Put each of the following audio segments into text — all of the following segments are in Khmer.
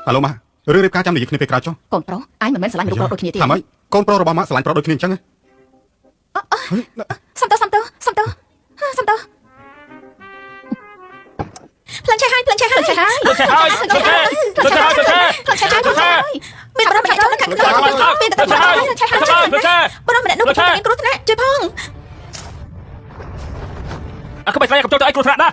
Alo mà, rưỡi rếp cá chăm gì khi này cào cho. Còn pro, ai mà men sải lục pro đôi khi tiền. Hả mấy, con pro rồi bao má sải pro đôi khi chăng? Xong tơ. Lần trai hai. Bên đó mày cho nó cạnh bên đó mày nó cái cột này chơi phong. Không phải cầm cho ai cột đó.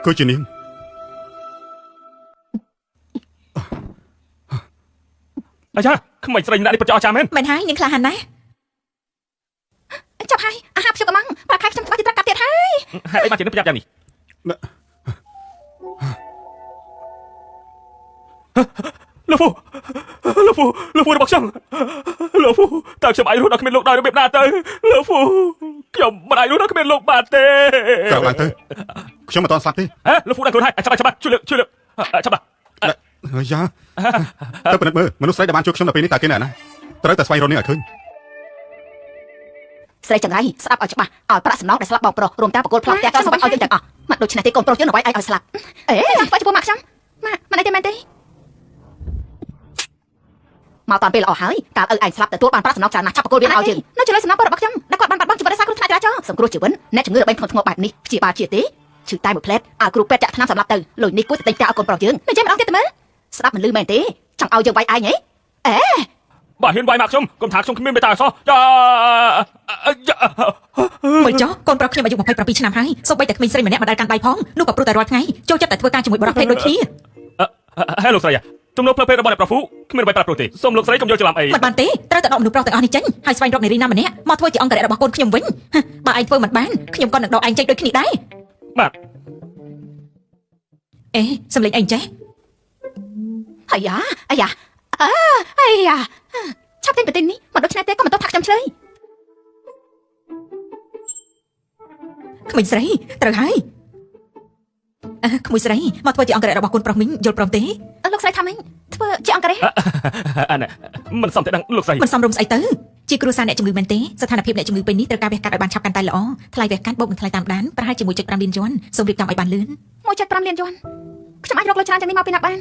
Cứ chuyện niên. Aja, không phải sợi này đi cho cha men. Mày hai những là hành này. Chọc hai, hạp cho cái măng, bà khai trong cái gì ta cặp tiệt hai. Hai ba chuyện nó bây giờ nhỉ? Lô phu bọc xong. Lô phu, tao chậm ai luôn nó không biết lục đòi nó bẹp nát tới. Lô phu, chậm mà ai luôn nó không biết lục bạt tê. Cậu lại tư, cho mà toàn sạch đi. Lô phu đang hai, chậm ba, chui lượng, chậm ba. Dạ, tao bận mơ, mình lúc đấy đã ban chuộc xong là bên này tại cái này nè. Tao tại xoay rồi này ở khơi. ស្រីចង្រៃស្ដាប់ឲ្យច្បាស់ឲ្យប្រាក់សំណងដែលស្លាប់បងប្រុសរួមទាំងបកគលផ្លាស់ផ្ទះក៏សម្បត្តិឲ្យយើងទាំងអស់មកដូច្នេះទេកូនប្រុសយើងនៅវាយឲ្យស្លាប់អេចាំធ្វើចំពោះម៉ាក់ខ្ញុំម៉ាក់មិនអីទេមែនទេមកតាន់ពេលល្អហើយកាលឪឯងស្លាប់ទទួលបានប្រាក់សំណងច្រើនណាស់ចាប់បកគលវាឲ្យយើងនៅចល័យសំណងរបស់ខ្ញុំដែលគាត់បានបាត់បង់ជីវិតដោយសារគ្រោះថ្នាក់ចរាចរណ៍សង្គ្រោះជីវិតអ្នកជំងឺរបេងធ្ងន់ធ្ងរបែបនេះព្យាបាលជាទេឈឺតែមួយផ្លែតឲ្យគ្រូពេទ្យចាក់ថ្នាំសម្លាប់ទៅលុយនេះគួរតែទិញការឲ្យកូនប្រុសយើងនិយាយម្ដងទៀតទៅមើលស្ដាប់មិនលឺមែនទេចង់ឲ្យយើងវាយឯងហ៎អេ bà hiền vay mạc xong, cầm thác xong khi miên bề tài sao? Mới chó, con pro khi mà dùng một hai pro năm hai, sau bây giờ mình xây mình nè mà đại càng bay phóng, lúc gặp pro tài rót ngay, cho chắc tại thưa ca chỉ một bộ đôi khi. Hello sợi, trong lúc play ra bọn pro phú, khi mình bay pro thì, xong lúc sấy cầm vô cho làm ấy. Mặt bàn tế, ta tự động được pro tài anh chánh, hai spine rock này đi năm mình nè, mà thôi chỉ ông cái đã bỏ con khi nhung vĩnh, bà anh phơi mặt bán, khi nhung con được đọ anh chạy đôi khi đấy. Mà, ê, xâm lĩnh anh chết. Ai à. ឆាប់ទិញប្រទេសនេះមកដូចឆ្នៃទេក៏មិនទៅផាក់ខ្ញុំឆ្លើយក្មេងស្រីត្រូវហើយក្មួយស្រីមកធ្វើជាអង្គរៈរបស់កូនប្រុសមីងយល់ព្រមទេលោកស្រីថាមីងធ្វើជាអង្គរៈ anh này, mình xong thế đang lục sấy. មិនសមរម្យស្អីទៅជាគ្រួសារអ្នកជំងឺមែនទេស្ថានភាពអ្នកជំងឺពេលនេះត្រូវការវះកាត់ឲ្យបានឆាប់កាន់តែល្អថ្លៃវះកាត់បូកនឹងថ្លៃតាមដានប្រហែលជា 1.5 លានយួនសូមរៀបចំឲ្យបានលឿន 1.5 លានយួនខ្ញុំអាចរកលុយច្រើនជាងនេះមកពីណាបាន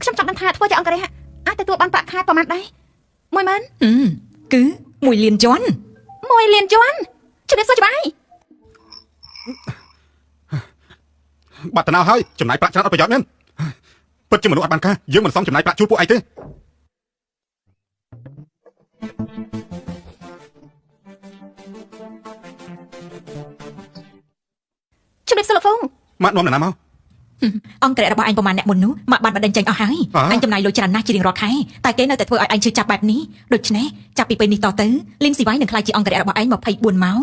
ខ្ញុំចង់ដឹងថាធ្វើជាអង្គរៈអាចទទួលបានប្រាក់ខែប្រមាណដែរ 10000 គឺ 1 លានយួន 1 លានយួនជំរាបសួរច្បាស់បាត់ទៅណាហើយចំណាយប្រាក់ច្រើនអត់ប្រយោជន៍មែនពិតជាមនុស្សអត់បានការយើងមិនសមចំណាយប្រាក់ជួលពួកឯងទេជំរាបសួរលោកហ្វូម៉ាក់នាំណាមក អង្គរៈរបស់អញប្រហែលអ្នកមុននោះមកបានបដិញ្ញចេញអស់ហើយអញចំណាយលុយច្រើនណាស់ជារៀងរាល់ខែតែគេនៅតែធ្វើឲ្យអញឈឺចាប់បែបនេះដូច្នេះចាប់ពីពេលនេះតទៅលីនស៊ីវ៉ៃនឹងខ្លាចជាអង្គរៈរបស់អញ24ម៉ោង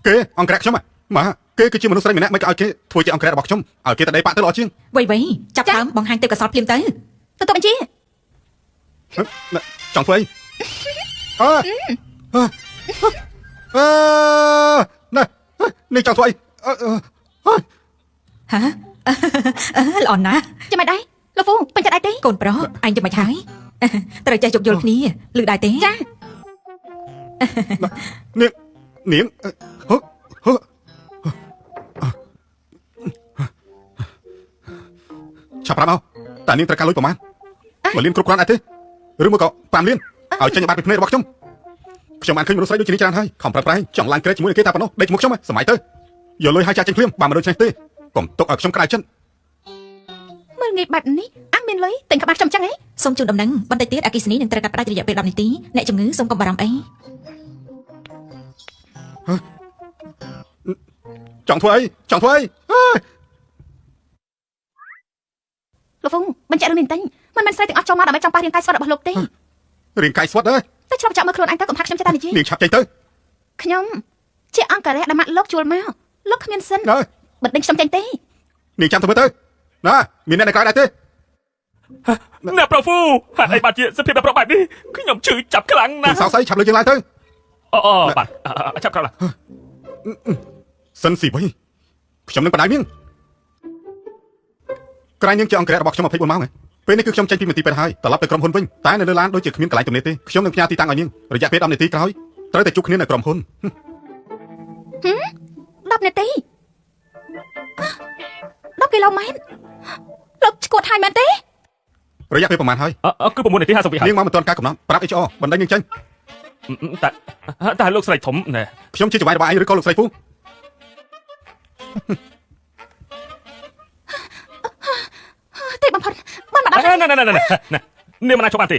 គេអង្គរៈខ្ញុំម៉ាគេគឺជាមនុស្សស្រីម្នាក់មិនឲ្យគេធ្វើជាអង្គរៈរបស់ខ្ញុំឲ្យគេតែដេកប៉ាក់ទៅល្អជាងវៃចាប់ដើមបង្ហាញទេពកសលភ្លាមទៅទទួលបញ្ជាចង់ធ្វើអីនេះចង់ធ្វើអីហ៎ ល្អណាស់ចាំមិនដែរលោកហ្វូពេញចិត្តអីទេកូនប្រុសអញចាំមិនហើយត្រូវចេះជោគយល់គ្នាលឺដែរទេចានាងឆាប់ប្រាប់មកតើនាងត្រូវការលុយប្រមាណ1លានគ្រប់គ្រាន់អត់ទេឬមកក៏5លានឲ្យចេញបាត់ពីភ្នែករបស់ខ្ញុំបានឃើញមនុស្សស្រីដូចជានេះច្រើនហើយខំប្រឹងប្រែងចង់ឡើងក្រេតជាមួយនឹងគេតែប៉ុណ្ណោះដេកជាមួយខ្ញុំសម័យទៅយកលុយឲ្យចាក់ចេញភ្លាមបើមិនដូចនេះទេកុំទុកឲ្យខ្ញុំក្តៅចិត្តមើលងាយបែបនេះអញមានលុយទិញក្បាលខ្ញុំចឹងហ៎សូមជូនដំណឹងបន្តិចទៀតអគិសនីនឹងត្រូវកាត់ផ្ដាច់រយៈពេល10នាទីអ្នកជំងឺសូមកុំបារម្ភអីចង់ធ្វើអីលោកហ្វូបញ្ជាក់រឿងនេះបន្តិចមិនស្រីទាំងអស់ចូលមកដើម្បីចង់ប៉ះរាងកាយស្វិតរបស់លោកទេរាងកាយស្វិតទេតែឆ្លប់ចាក់មើលខ្លួនអញទៅកុំថាខ្ញុំចេះតែនិយាយនាងឆាប់ចេញទៅខ្ញុំជាអង្គរៈដែលម៉ាក់លោកជួលមកលោកគ្មានសិនបិទដេញខ្ញុំចេញទេនាងចាំទៅមើលទៅណាមានអ្នកនៅក្រៅដែរទេអ្នកប្រុសហ្វូហាត់អីបាទជាសភាពអ្នកប្រុសបែបនេះខ្ញុំឈឺចាប់ខ្លាំងណាស់សោកស្អីឆាប់លើយើងឡើងទៅអូបាទចាប់ក្រោយសិនស៊ីវិញខ្ញុំនឹងបដៅនាងក្រែងនាងជាអង្គរៈរបស់ខ្ញុំ24ម៉ោងពេលនេះគឺខ្ញុំចេញពីមន្ទីរពេទ្យហើយត្រឡប់ទៅក្រុមហ៊ុនវិញតែនៅលើឡានដូចជាគ្មានកន្លែងទំនេរទេខ្ញុំនឹងផ្ញើទីតាំងឲ្យនាងរយៈពេល10នាទីក្រោយត្រូវតែជួបគ្នានៅក្រុមហ៊ុន 10 នាទី10 គីឡូម៉ែត្រលោកឈួតហើយមែនទេ រយៈពេលប្រហែលហើយ គឺ9នាទី50វិហើយ នាងមកមិនទាន់ការកំណត់ប្រាប់ HR បណ្ដេញនាងចេញ តែលោកស្រីធំណែ ខ្ញុំជាចៅហ្វាយរបស់ឯងឬក៏លោកស្រីពូ ទេបំផុតបានមកដល់ ណែនាងមិនអាចចូលបានទេ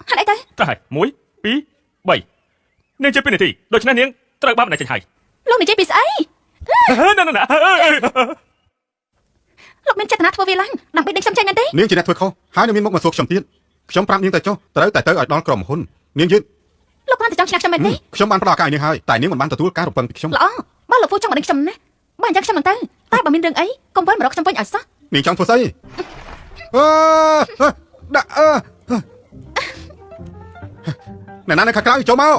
ហេតុអីទៅ ទៅហើយ1 2 3នាងជា2នាទីដូច្នេះនាងត្រូវបានបណ្ដេញចេញហើយ លោកនិយាយពីស្អី ណែ លោកមានចេតនាធ្វើវាឡើងដើម្បីដេញខ្ញុំចេញមែនទេ នាងជាអ្នកធ្វើខុសហើយនាងមានមុខមកសួរខ្ញុំទៀតខ្ញុំប្រាប់នាងទៅចុះត្រូវតែទៅឲ្យដល់ក្រុមហ៊ុននាងយឺត លោកគ្រាន់តែចង់ឈ្នះខ្ញុំមែនទេ ខ្ញុំបានផ្ដល់ឱកាសឲ្យនាងហើយតែនាងមិនបានទទួលការរំពឹងពីខ្ញុំ ល្អបើលោកពូចង់បណ្ដេញខ្ញុំណាបើអញ្ចឹងខ្ញុំនឹងទៅតែបើមានរឿងអីកុំវិលមករកខ្ញុំវិញឲ្យសោះ នាងចង់ធ្វើស្អីដាក់ណែណានៅខាងក្រៅចូលមក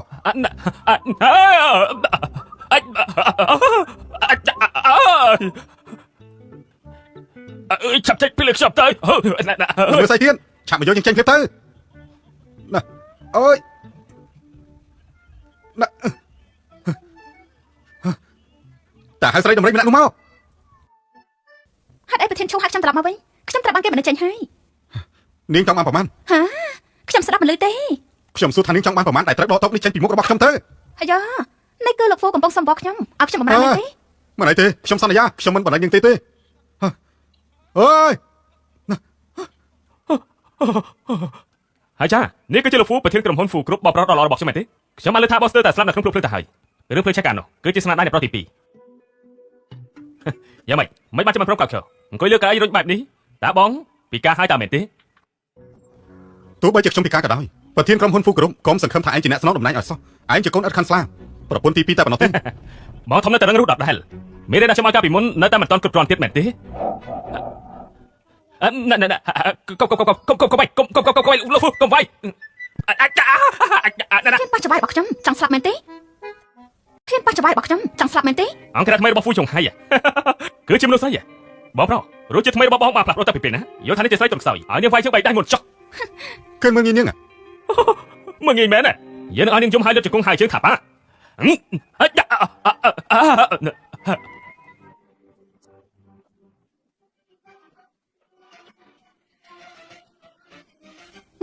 ចាប់ចេញពីលើខ្ញុំទៅ ធ្វើស្អីទៀតឆាប់មកយកយើងចេញភ្លាមទៅណាអូយណាតែហៅស្រីដំរីម្នាក់នោះមក ហេតុអីប្រធានឈូហាក់ខ្ញុំត្រឡប់មកវិញខ្ញុំត្រូវបានគេបណ្ដេញចេញហើយ នាងចង់បានប្រមាណ ហាខ្ញុំស្ដាប់មិនឮទេ ខ្ញុំសួរថានាងចង់បានប្រមាណតែត្រូវដកតុកនេះចេញពីមុខរបស់ខ្ញុំទៅ អាយ៉ានេះគឺលោកពូកំពុងសំបកខ្ញុំឲ្យខ្ញុំបំរើមែនទេ មិនអីទេខ្ញុំសន្យាខ្ញុំមិនបណ្ដេញនាងទេអើយ ហើយចានេះគឺជាលោកហ្វូប្រធានក្រុមហ៊ុនហ្វូគ្រប់បបប្រដ៏ល្អរបស់ខ្ញុំមែនទេខ្ញុំបានលើថាបោះស្ទើរតែស្លាប់នៅក្នុងភ្លើងទៅហើយរឿងភ្លើងឆេះកាននោះគឺជាស្នាដៃនៃប្រតិពីយ៉ាងម៉េចមិនបានចាំប្រកបចុះអង្គុយលើកៅអីរុញបែបនេះតើបងពីការហើយតើមែនទេ ទោះបីជាខ្ញុំពិការក៏ដោយប្រធានក្រុមហ៊ុនហ្វូគ្រប់កុំសង្ឃឹមថាឯងជាអ្នកស្នងតំណែងឲ្យសោះឯងជាកូនឥតខាន់ស្លាប្រពន្ធទី2តែប៉ុណ្ណោះទេ បងធំនៅតែរឹងរូបដដែលមានរឿងដែលខ្ញុំឲ្យកាលពីមុននៅតែមិនទាន់គ្រប់គ្រាន់ទៀតមែនទេណែកុំលោកហ្វូកុំវាយ ធានប៉ះច្បាយរបស់ខ្ញុំចង់ស្លាប់មែនទេធានប៉ះច្បាយរបស់ខ្ញុំចង់ស្លាប់មែនទេ អង្គការថ្មីរបស់ហ្វូចុងហើយគឺជាមនុស្សស្អីបងប្រុសរត់ជាថ្មីរបស់បងបានផ្លាស់ប្ដូរតែពីពេលណាយល់ថានេះជាស្រីត្រឹមខ្សោយឲ្យនាងវាយជើងបែកដៃមុនចុះ ឃើញមើលងាយនាង មើលងាយមែនយើងនឹងឲ្យនាងយំហើយលើជង្គង់ហើយជើងថាប៉ា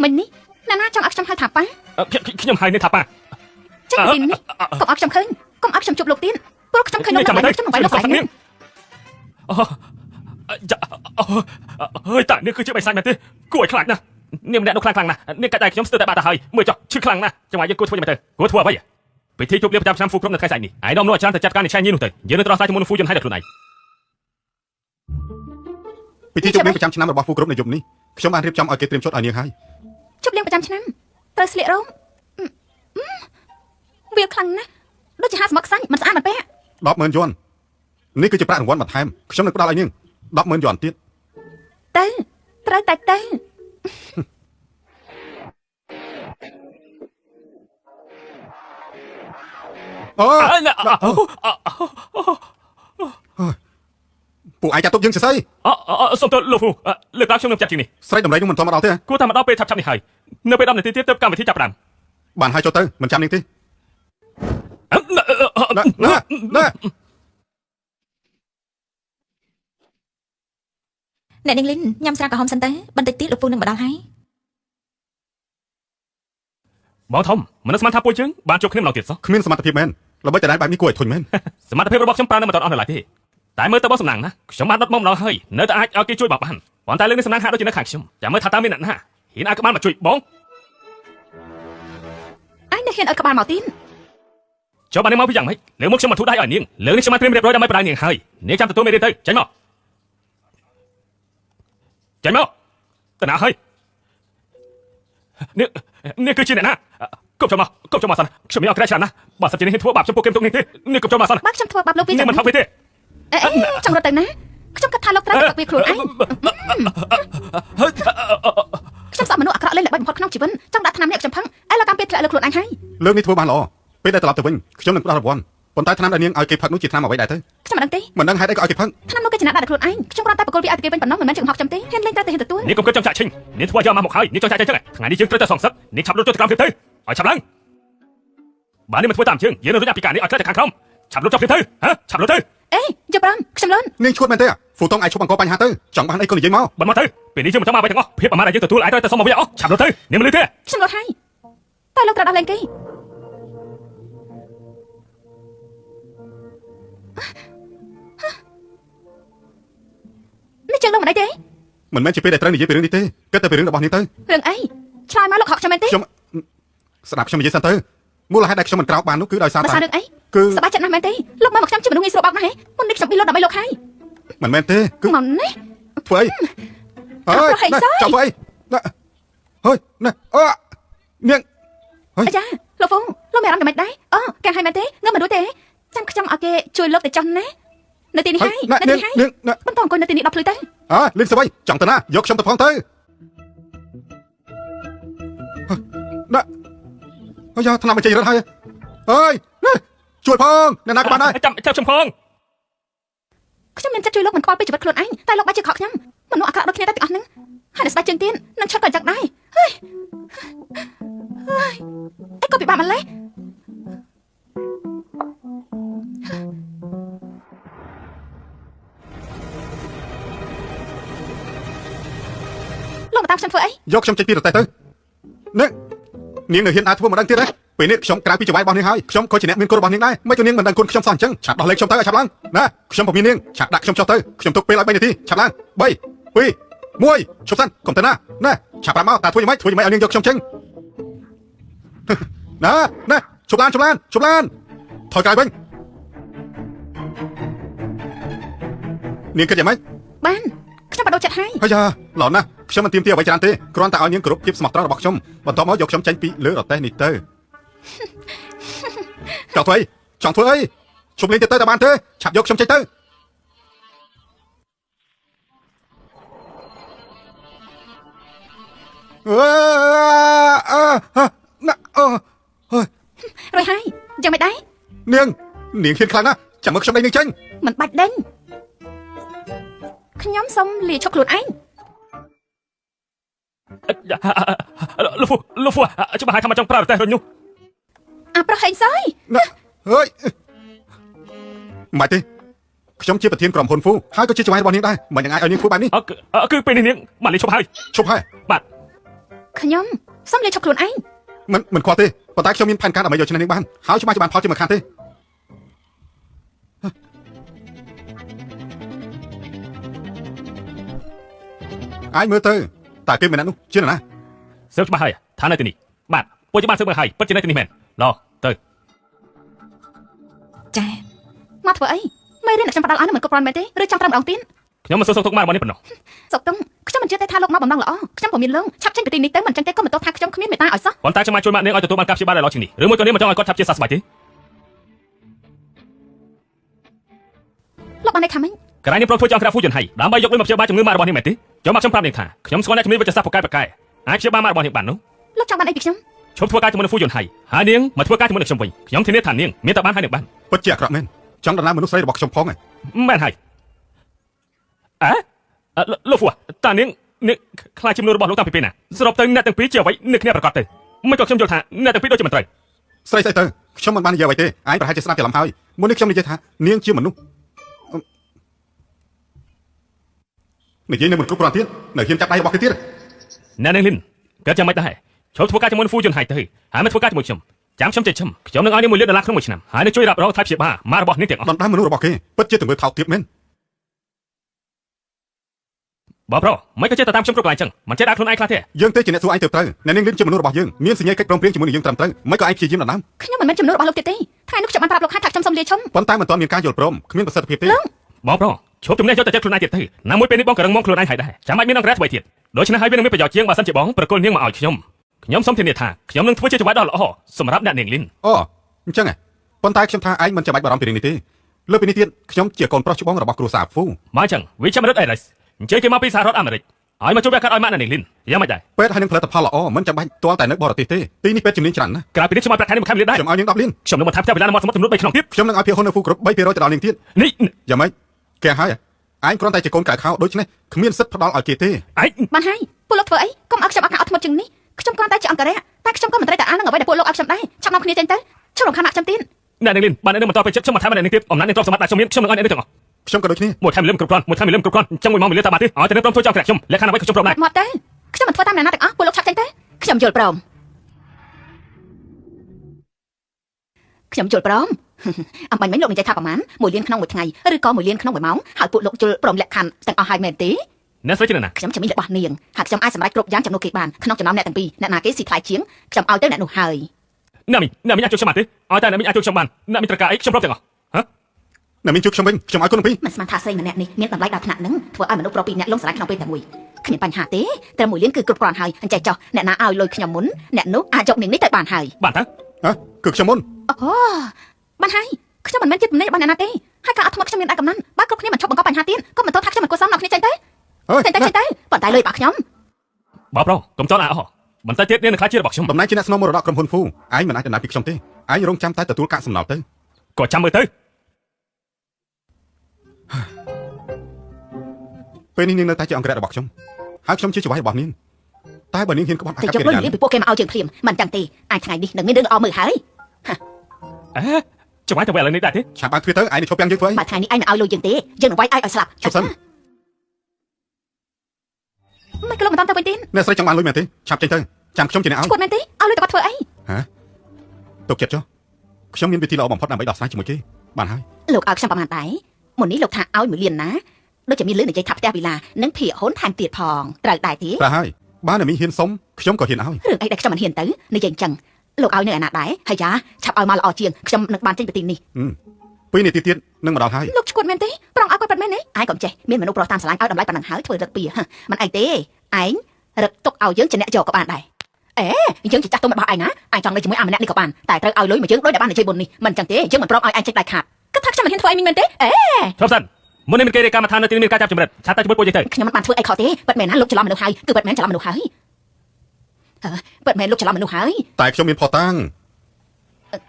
មិញនេះណានាចង់ឲ្យខ្ញុំហៅថាប៉ា ខ្ញុំហើយនេះថាប៉ា ចេញពីនេះកុំឲ្យខ្ញុំឃើញកុំឲ្យខ្ញុំជប់លោកទៀតព្រោះខ្ញុំឃើញលោកនៅខ្ញុំមិនបាយលោកស្រីនេះ អើយតានេះគឺជាបិសាចមែនទេគួរឲ្យខ្លាចណាស់នាងម្នាក់នោះខ្លាំងណាស់នាងកាច់ដៃខ្ញុំស្ទើរតែបាត់ទៅហើយមើលចុះឈឺខ្លាំងណាស់ចាំឲ្យយើងគួរធ្វើយ៉ាងម៉េចទៅគួរធ្វើអ្វីពិធីជប់លៀបប្រចាំឆ្នាំហ្វូគ្រប់នៅថ្ងៃស្អែកនេះឯកឧត្តមនោះអាចារ្យទៅចាត់ការនេះឆាញ់នេះនោះទៅយើងនឹងត្រឡប់ទៅមុនហ្វូយន្តហើយដល់ខ្លួនឯង ពិធីជប់លៀងប្រចាំឆ្នាំរបស់ហ្វូគ្រប់នៅយប់នេះខ្ញុំបានរៀបចំឲ្យគេត្រៀមឈុតឲ្យនាងហើយ ជប់លៀងប្រចាំឆ្នាំត្រូវស្លៀករោមវាខ្លាំងណាស់ដូចជាហាស្មឹកខ្សាញ់មិនស្អាតមិនពេក 100000 យួននេះគឺជាប្រាក់រង្វាន់បន្ថែមខ្ញុំនឹងផ្ដល់ឲ្យនាង 100000 យួនទៀត ទៅត្រូវតែទៅ អូពួកឯងចាត់ទុកយើងសរសៃ សុំទោសលោកហ្វូលើកឡើងខ្ញុំនឹងចាត់ជាងនេះ ស្រីដំរីនោះមិនទាន់មកដល់ទេ គួរតែមកដល់ពេលឆាប់នេះហើយនៅពេល10នាទីទៀតទើបកម្មវិធីចាប់ផ្ដើម បានហើយចូលទៅមិនចាំនាងទេណា អ្នកនាងលីនញ៉ាំស្រាក្រហមសិនទៅបន្តិចទៀតលោកពូនឹងមកដល់ហើយ បងធំមិនស្មានថាពួកយើងបានជួបគ្នាម្ដងទៀតសោះ គ្មានសមត្ថភាពមែនល្បីតែបែបនេះគួរឲ្យធុញមែន សមត្ថភាពរបស់ខ្ញុំប្រើនៅមិនទាន់អស់នៅឡើយទេតែមើលទៅបងសំណាងណាខ្ញុំបានដុតមកម្ដងហើយនៅតែអាចឲ្យគេជួយបងបានប៉ុន្តែលើនេះសំណាងហាក់ដូចជានៅខាងខ្ញុំចាំមើលថាតើមានអ្នកណាហ៊ានឲ្យក្បាលមកជួយបង អញនៅហ៊ានឲ្យក្បាលមកទៀត ចុះបាននាងមកពីយ៉ាងម៉េចលើមុខខ្ញុំមកធូរដៃឲ្យនាងលើនេះខ្ញុំបានត្រៀមរៀបរយដើម្បីបដៅនាងហើយនាងចាំទទួលមេរៀនទៅចេញមកតើណាហើយនេះគឺជាអ្នកណាគប់ចូលមកសិនខ្ញុំមានអក្រក់ច្រើនណាស់បើសិនជានេះធ្វើបាបចំពោះគេទុកនេះទេនេះគប់ចូលមកសិន បើខ្ញុំធ្វើបាបលោកពី នេះមិនថោកទេ ចង់រត់ទៅណាខ្ញុំគិតថាលោកត្រូវតែវាខ្លួនឯងខ្ញុំសក់មនុស្សអាក្រក់លេងល្បីបំផុតក្នុងជីវិតចង់ដាក់ថ្នាំនេះខ្ញុំផឹងឥឡូវកម្មពេលធ្លាក់លើខ្លួនឯងហើយ លើកនេះធ្វើបានល្អពេលដែលត្រឡប់ទៅវិញខ្ញុំនឹងផ្ដល់រង្វាន់ប៉ុន្តែថ្នាំដែលនាងឲ្យគេផឹកនោះជាថ្នាំអ្វីដែរទៅ ខ្ញុំមិនដឹងទេ មិនដឹងហេតុអីក៏ឲ្យគេផឹក ថ្នាំនោះគេចំណាក់ដាក់ខ្លួនឯងខ្ញុំគ្រាន់តែបកគោលវាឲ្យគេវិញប៉ុណ្ណោះមិនមែនជាកំហុសខ្ញុំទេហ៊ានលេងតែហ៊ានទទួល នេះកុំគិតចង់ចាក់ឈិញនេះធ្វើយកមកហើយនេះចង់ចាក់ចឹងថ្ងៃនេះយើងត្រូវតែសងសឹកនេះឆាប់លុតទៅក្រោមទៀតទៅឲ្យឆាប់ឡើងបើនេះមិនធ្វើតាមជើងយើងនឹងរត់ពីការនេះឲ្យខ្លាចទៅខាងក្រោម ឆាប់លុបចុះគ្នាទៅហ៎ឆាប់លុបទៅ អេយកប្រាំខ្ញុំលឿន នាងឈួតមែនទេហ្វូតុងអាចឈប់បង្កបញ្ហាទៅចង់បានអីក៏និយាយមក បាត់មកទៅពេលនេះយើងមិនចង់មកអ្វីទាំងអស់ភាពអាម៉ាស់ដែលយើងទទួលអាចត្រូវតែសុំមកវិញអស់ឆាប់លុបទៅនាងមិនលឺទេ ខ្ញុំលត់ហើយតែលោកត្រូវដោះលែងគេនេះចឹងលោកមិនអីទេ មិនមែនជាពេលដែលត្រូវនិយាយពីរឿងនេះទេគិតតែពីរឿងរបស់នាងទៅ រឿងអីឆ្លើយមកលោកហកខ្ញុំមែនទេ ខ្ញុំស្ដាប់ខ្ញុំនិយាយសិនទៅមូលហេតុដែលខ្ញុំមិនក្រោកបាននោះគឺដោយសារ ភា តែ សារឿងអី គឺ សប្បាយចិត្តណាស់មែនទេលោកមកខ្ញុំជាមនុស្សងាយស្រួលបោកណាស់ហ៎មុននេះខ្ញុំពីលោកដើម្បីលោកហើយ មិនមែនទេគឺ មកនេះ ធ្វើអីអើយចាំធ្វើអីហើយណាអូនាង អាយ៉ាលោកហ្វូលោកមានអារម្មណ៍យ៉ាងម៉េចដែរអូកាំងហើយមែនទេងើបមិនរួចទេចាំខ្ញុំឲ្យគេជួយលោកទៅចុះណានៅទីនេះហើយនៅទីនេះហើយបន្តអង្គុយនៅទីនេះដល់ភ្លឺទៅ លីនស្វ័យចង់ទៅណាយកខ្ញុំទៅផងទៅណាអាយ៉ាថ្នាំបញ្ចេញរត់ហើយអើយជួយផងអ្នកណាក៏បានដែរ ចាំខ្ញុំផង ខ្ញុំមានចិត្តជួយលោកមិនខ្វល់ពីជីវិតខ្លួនឯងតែលោកបាច់ជាខកខ្ញុំមនុស្សអាក្រក់ដូចគ្នាតែទាំងអស់ហ្នឹងហើយអ្នកស្ដាច់ជើងទៀននឹងឈប់ក៏អញ្ចឹងដែរហើយអីក៏ពិបាកម្ល៉េះលោកមកតាមខ្ញុំធ្វើអី យកខ្ញុំចេញពីរទេះទៅនាងនៅហ៊ានអាចធ្វើមិនដឹងទៀតទេពេលនេះខ្ញុំក្រៅពីចង្វាយរបស់នាងហើយខ្ញុំក៏ជាអ្នកមានគុណរបស់នាងដែរមិនក៏នាងមិនដឹងគុណខ្ញុំសោះអញ្ចឹងឆាប់ដោះលែងខ្ញុំទៅឲ្យឆាប់ឡើងណាខ្ញុំពុំមាននាងឆាប់ដាក់ខ្ញុំចុះទៅខ្ញុំទុកពេលឲ្យ3នាទីឆាប់ឡើង3 2 1ឈប់សិនកុំទៅណាឆាប់ប្រាប់មកតើធ្វើយ៉ាងម៉េចឲ្យនាងយកខ្ញុំចេញណាឈប់ឡានថយក្រោយវិញនាងគិតយ៉ាងម៉េច បានខ្ញុំបដូរចិត្តហើយ ហើយយ៉ាឡនណាខ្ញុំមិនទៀមទាអ្វីច្រើនទេគ្រាន់តែឲ្យនាងគោរពភាពស្មោះត្រង់របស់ខ្ញុំបន្ទាប់មកយកខ្ញុំចេញពីលើរទេះនេះទៅចង់ធ្វើអីជុំលេងទៅតែបានទេឆាប់យកខ្ញុំចេញទៅណាអូ រួចហើយយ៉ាងម៉េចដែរ នាងហ៊ានខ្លាំងណាស់ចាំមើលខ្ញុំដេញនាងចេញ មិនបាច់ដេញខ្ញុំសុំលាឈប់ខ្លួនឯង លោកហ្វូច្បាស់ហើយថាមកចង់ប្រើតែរញនោះ អាប្រុសហេងសយ ណាអើយមិនទេខ្ញុំជាប្រធានក្រុមហ៊ុនហ្វូហើយក៏ជាចៅហ្វាយរបស់នាងដែរមិនយ៉ាងអាចឲ្យនាងធ្វើបែបនេះ គឺពេលនេះនាងបានលេឈប់ហើយ បាទ ខ្ញុំសុំលាឈប់ខ្លួនឯង មិនខ្វល់ទេប៉ុន្តែខ្ញុំមានផែនការដើម្បីយកឈ្នះនាងបានហើយច្បាស់ជាបានផលជាមួយខានទេអាយមើលទៅតើគេមិនណានោះជាណា សើច្បាស់ហើយថានៅទីនេះបាទពួកយើងបានសើមើលហើយពិតជានៅទីនេះមែនឡទៅ ចាមកធ្វើអីមេរៀនខ្ញុំផ្ដាល់ឲ្យនឹងមិនគ្រប់គ្រាន់មែនទេឬចង់5ម្ដងទៀត ខ្ញុំមិនសួរសុខទុក្ខមកនេះប៉ុណ្ណោះ សុកតុងខ្ញុំមិនជឿទេថាលោកមកបំណងល្អខ្ញុំពុំមានលងឆាប់ចេញពីទីនេះទៅមិនចឹងទេក៏មិនទោសថាខ្ញុំគ្មានមេត្តាឲ្យសោះ ប៉ុន្តែខ្ញុំអាចជួយម៉ាក់នាងឲ្យទទួលបានការព្យាបាលដែលល្អជាងនេះឬមួយក៏នាងមិនចង់ឲ្យគាត់ឆាប់ជាសះស្បើយទេ លោកបានន័យថាម៉េច ក្រែងនាងប្រងធ្វើជាអង្គការហ្វូយន្តហើយដើម្បីយកលុយមកព្យាបាលជំងឺម៉ាក់របស់នាងមែនទេចូលមកខ្ញុំប្រាប់នាងថាខ្ញុំស្គាល់អ្នកជំនាញវិទ្យាសាស្ត្រពូកែអាចព្យាបាលម៉ាក់របស់នាងបាននោះ លោកចង់បានអីពីខ្ញុំ ឈប់ធ្វើការជាមួយនឹងហ្វូយន្តហើយនាងមកធ្វើការជាមួយនឹងខ្ញុំវិញខ្ញុំធានាថានាងមានតែបានហើយនឹងបាន ពិតជាអាក្រក់មែនចង់ដណ្ដើមមនុស្សស្រីរបស់ខ្ញុំផងហ៎ មែនហើយលោកហ្វូតានាងខ្លាចជំនួសរបស់លោកតាំងពីពេលណាសរុបទៅអ្នកទាំងពីរជាអ្វីនៅគ្នាប្រកបទៅមិនក៏ខ្ញុំយល់ថាអ្នកទាំងពីរដូចជាមិនត្រូវ ស្រីទៅខ្ញុំមិនបាននិយាយអ្វីទេអាយប្រហែលជាស្ដាប់ច្រឡំហើយមុននេះខ្ញុំនិយាយថានាងជាមនុស្សនិយាយនៅមិនគ្រប់គ្រាន់ទៀតនៅហ៊ានចាប់ដៃរបស់គេទៀត អ្នកនាងលីនកើតយ៉ាងម៉េចដែរចូលធ្វើការជាមួយនឹងហ្វូយន្តហើយទៅហើយមិនធ្វើការជាមួយខ្ញុំចាំខ្ញុំចេញខ្ញុំនឹងឲ្យនាង$1 លានក្នុងមួយឆ្នាំហើយនឹងជួយរ៉ាប់រងថៃព្យាបាលម៉ារបស់នាងទាំងអស់ ដណ្ដើមមនុស្សរបស់គេពិតជាទង្វើថោកទាបមែន បងប្រុសមិនក៏ចេះតែតាមខ្ញុំគ្រប់កន្លែងចឹងមិនចេះដាក់ខ្លួនឯងខ្លះទេ យើងទេជាអ្នកសួរឯងទៅត្រូវអ្នកនាងលិនជាមនុស្សរបស់យើងមានសញ្ញាកិច្ចព្រមព្រៀងជាមួយនឹងយើងត្រឹមត្រូវមិនក៏ឯងព្យាយាមដណ្ដើម ខ្ញុំមិនមែនជំនួសរបស់លោកទៀតទេថ្ងៃនោះខ្ញុំបានប្រាប់លោកថាខ្ញុំសុំលាឈប់ ប៉ុន្តែមិនទាន់មានការយល់ព្រមគ្មានប្រសិទ្ធភាពទេ បងប្រុសឈប់ជំនះយកតែចិត្តខ្លួនឯងទៀតទៅណាមួយពេលនេះបងក៏រឹងមាំខ្លួនឯងហើយដែរចាំបាច់មានអង្គរៈថ្មីទៀតដូច្នេះហើយវានឹងមានប្រយោជន៍ជាងបើសិនជាបងប្រគល់នាងមកឲ្យខ្ញុំសូមធានាថាខ្ញុំនឹងធ្វើជាចង្វាយដ៏ល្អសម្រាប់អ្នកនាងលីន អូអញ្ចឹងហ៎ប៉ុន្តែខ្ញុំថាឯងមិនចាំបាច់បារម្ភពីរឿងនេះទេលើពីនេះទៀតខ្ញុំជាកូនប្រុសច្បងរបស់គ្រួសារហ្វូ មកអញ្ចឹងវិជ្ជាមរិតអេរិសអញ្ជើញគេមកពីសហរដ្ឋអាមេរិកឲ្យមកជួយវាកាត់ឲ្យម៉ាក់អ្នកនាងលីនយ៉ាងម៉េចដែរ ពេទ្យហើយនឹងផលិតផលល្អមិនចាំបាច់ទាល់តែនៅបរទេសទេទីនេះពេទ្យជំនាញច្រើនណាស់ ក្រៅពីនេះខ្ញុំឲ្យប្រាក់ខែនេះមួយខែមានដែរ ខ្ញុំឲ្យនាង10 លាន ខ្ញុំនឹងមកថាផ្ទះវិឡានមកសមុទ្រចំនួន3ខ្នងទៀត ខ្ញុំនឹងឲ្យភាគហ៊ុននៅហ្វូគ្រប់3%ទៅដល់នាងទៀត នេះ យ៉ាងម៉េចគេហើយឯងគ្រាន់តែជាកូនក្រៅខោដូច្នេះគ្មានសិទ្ធិផ្ដល់ឲ្យគេទេ ឯង បានហើយពួកលោកធ្វើអីកុំឲ្យខ្ញុំអត់ការអត់ធ្មត់ជាងនេះខ្ញុំគ្រាន់តែជាអង្គរៈតែខ្ញុំក៏មិនត្រូវតែអាននឹងអ្វីដែលពួកលោកឲ្យខ្ញុំដែរចាប់នាំគ្នាចេញទៅឈប់រំខានដាក់ខ្ញុំទៀត អ្នកនាងលីនបានអ្នកនាងបន្តពេលចិត្តខ្ញុំមកថែមអ្នកនាងទៀតអំណាចនាងទ្រព្យសម្បត្តិដែលខ្ញុំមានខ្ញុំនឹងឲ្យអ្នកនាងទាំងអស់ ខ្ញុំក៏ដូចគ្នា មួយថែមលឹមគ្រប់គ្រាន់មួយថែមលឹមគ្រប់គ្រាន់អញ្ចឹង1 ម៉ោងវេលាតាមបានទេឲ្យតែនាងព្រមធ្វើចង់ក្រាក់ខ្ញុំលក្ខណៈអ្វីក៏ខ្ញុំព្រមដែរ មកទៅខ្ញុំមិនធ្វើតាមអ្នកណាទាំងអស់ពួកលោកឆាប់ចេញទៅខ្ញុំយល់ព្រមអំបញ្ញមិញលោកនិយាយថាប្រហែល1លានក្នុងមួយថ្ងៃឬក៏1លានក្នុង1ម៉ោងហើយពួកលោកយល់ព្រមលក្ខខណ្ឌទាំងអស់ហើយមែនទេ អ្នកស្រីជាណា ខ្ញុំជំនាញរបស់នាងហើយខ្ញុំអាចសម្រេចគ្រប់យ៉ាងចំនួនគេបានក្នុងចំណោមអ្នកទាំងពីរអ្នកណាគេស៊ីថ្លៃជាងខ្ញុំឲ្យទៅអ្នកនោះហើយ អ្នកមីអាចជួយខ្ញុំបានទេឲ្យតែអ្នកមីអាចជួយខ្ញុំបានអ្នកមីត្រូវការអីខ្ញុំព្រមទាំងអស់ហ៎ អ្នកមានជួបខ្ញុំវិញខ្ញុំឲ្យគុណពី មិនស្មានថាស្រីម្នាក់នេះមានតម្លៃដល់ថ្នាក់ហ្នឹងធ្វើឲ្យមនុស្សប្រុសពីរនាក់លងស្រ័យក្នុងពេលតែមួយគ្មានបញ្ហាទេតែ1លានគឺគ្រប់គ្រាន់ហើយអញ្ចឹងចុះអ្នកណាឲ្យលុយខ្ញុំមុនអ្នកនោះអាចយកនាងនេះទៅបានហើយ បានតើ គឺខ្ញុំមុន អូបានហើយខ្ញុំមិនមែនជាទំនេររបស់អ្នកណាទេហើយការអត់ធ្មត់ខ្ញុំមានដែរកំណត់បើគ្រប់គ្នាមិនឈប់បង្កបញ្ហាទៀតក៏មិនទោសថាខ្ញុំមិនគួរសមដល់គ្នាចេញទៅចេញទៅប៉ុន្តែលុយរបស់ខ្ញុំ បើប្រុសកុំចោលអស់បន្តិចទៀតនាងនឹងខ្លាចជារបស់ខ្ញុំ តំណែងជាអ្នកស្នងមរតកក្រុមហ៊ុនហ្វូឯងមិនអាចដំណើរពីខ្ញុំទេឯងរងចាំតែទទួលកាកសំណល់ទៅ ក៏ចាំមើលទៅ ពេលនេះនាងនៅតែជាអង្គរៈរបស់ខ្ញុំហើយខ្ញុំជាចៅហ្វាយរបស់នាងតែបើនាងហ៊ានក្បត់អា តែ កប្ប យក កិ លុ រិ យ យា នាងពីពួកគេមកឲ្យជើងភ្លាមមិនចឹងទេអាចថ្ងៃនេះនឹងមានរឿងល្អមើលហើយ ចាំឲ្យទៅឥឡូវនេះដែរទេ ឆាប់បើកទ្វារទៅឯងនឹងឈប់ទាំងយើងធ្វើអី បើថ្ងៃនេះឯងមិនឲ្យលុយយើងទេយើងនឹងវាយឲ្យស្លាប់ ឈប់សិន មិនក៏លោកមិនតាមទៅវិញទេ អ្នកស្រីចង់បានលុយមែនទេឆាប់ចេញទៅចាំខ្ញុំជាអ្នកឲ្យ គាត់មែនទេឲ្យលុយទៅគាត់ធ្វើអី ទុកចិត្តចុះខ្ញុំមានវិធីល្អបំផុតដើម្បីដោះស្រាយជាមួយគេបានហើយ លោកឲ្យខ្ញុំប្រហែលដែរមុននេះលោកថាឲ្យ1លានណាដូចជាមានលឿននិយាយថាផ្ទះវិឡានិងភាគហ៊ុនថែមទៀតផងត្រូវដែរទេ ប្រហើយបើអ្នកមីហ៊ានសុំខ្ញុំក៏ហ៊ានឲ្យ រឿងអីដែលខ្ញុំមិនហ៊ានទៅនិយាយអញ្ចឹងលោកឲ្យនៅឯណាដែរហើយយ៉ាឆាប់ឲ្យមកល្អជាងខ្ញុំនឹងបានចេញពីទីនេះ 2 នាទីទៀតនឹងមកដល់ហើយ លោកឈួតមែនទេប្រងឲ្យគាត់ប៉ាត់មែនទេឯងក៏ចេះមានមនុស្សប្រុសតាមស្រឡាញ់ឲ្យតម្លៃប៉ុណ្ណឹងហើយធ្វើរឹកពីមិនអីទេឯងរឹកទុកឲ្យយើងជាអ្នកយកក៏បានដែរអេយើងជាចាស់ទុំរបស់ឯងណាឯងចង់នៅជាមួយអាម្នាក់នេះក៏បានតែត្រូវឲ្យលុយមកយើងដូចដែលបាននិយាយមុននេះមិនអញ្ចឹងទេយើងមិនព្រមឲ្យឯងចេញដាច់ខាតគិតថាខ្ញុំមិនហ៊ានធ្វើអីមែនទេអេ ឈប់សិនមុននេះមានគេរាយការណ៍មកថានៅទីនេះមានការចាប់ចម្រិតឆាប់តែជាមួយពួកយើងទៅ ខ្ញុំមិនបានធ្វើអីខុសទេប៉ាត់មែនណាលោកច្រឡំមនុស្សហើយគឺប៉ាត់មែនច្រឡំមនុស្សហើយប៉ាត់មែនលោកច្រឡំមនុស្សហើយ តែខ្ញុំមានផតាំង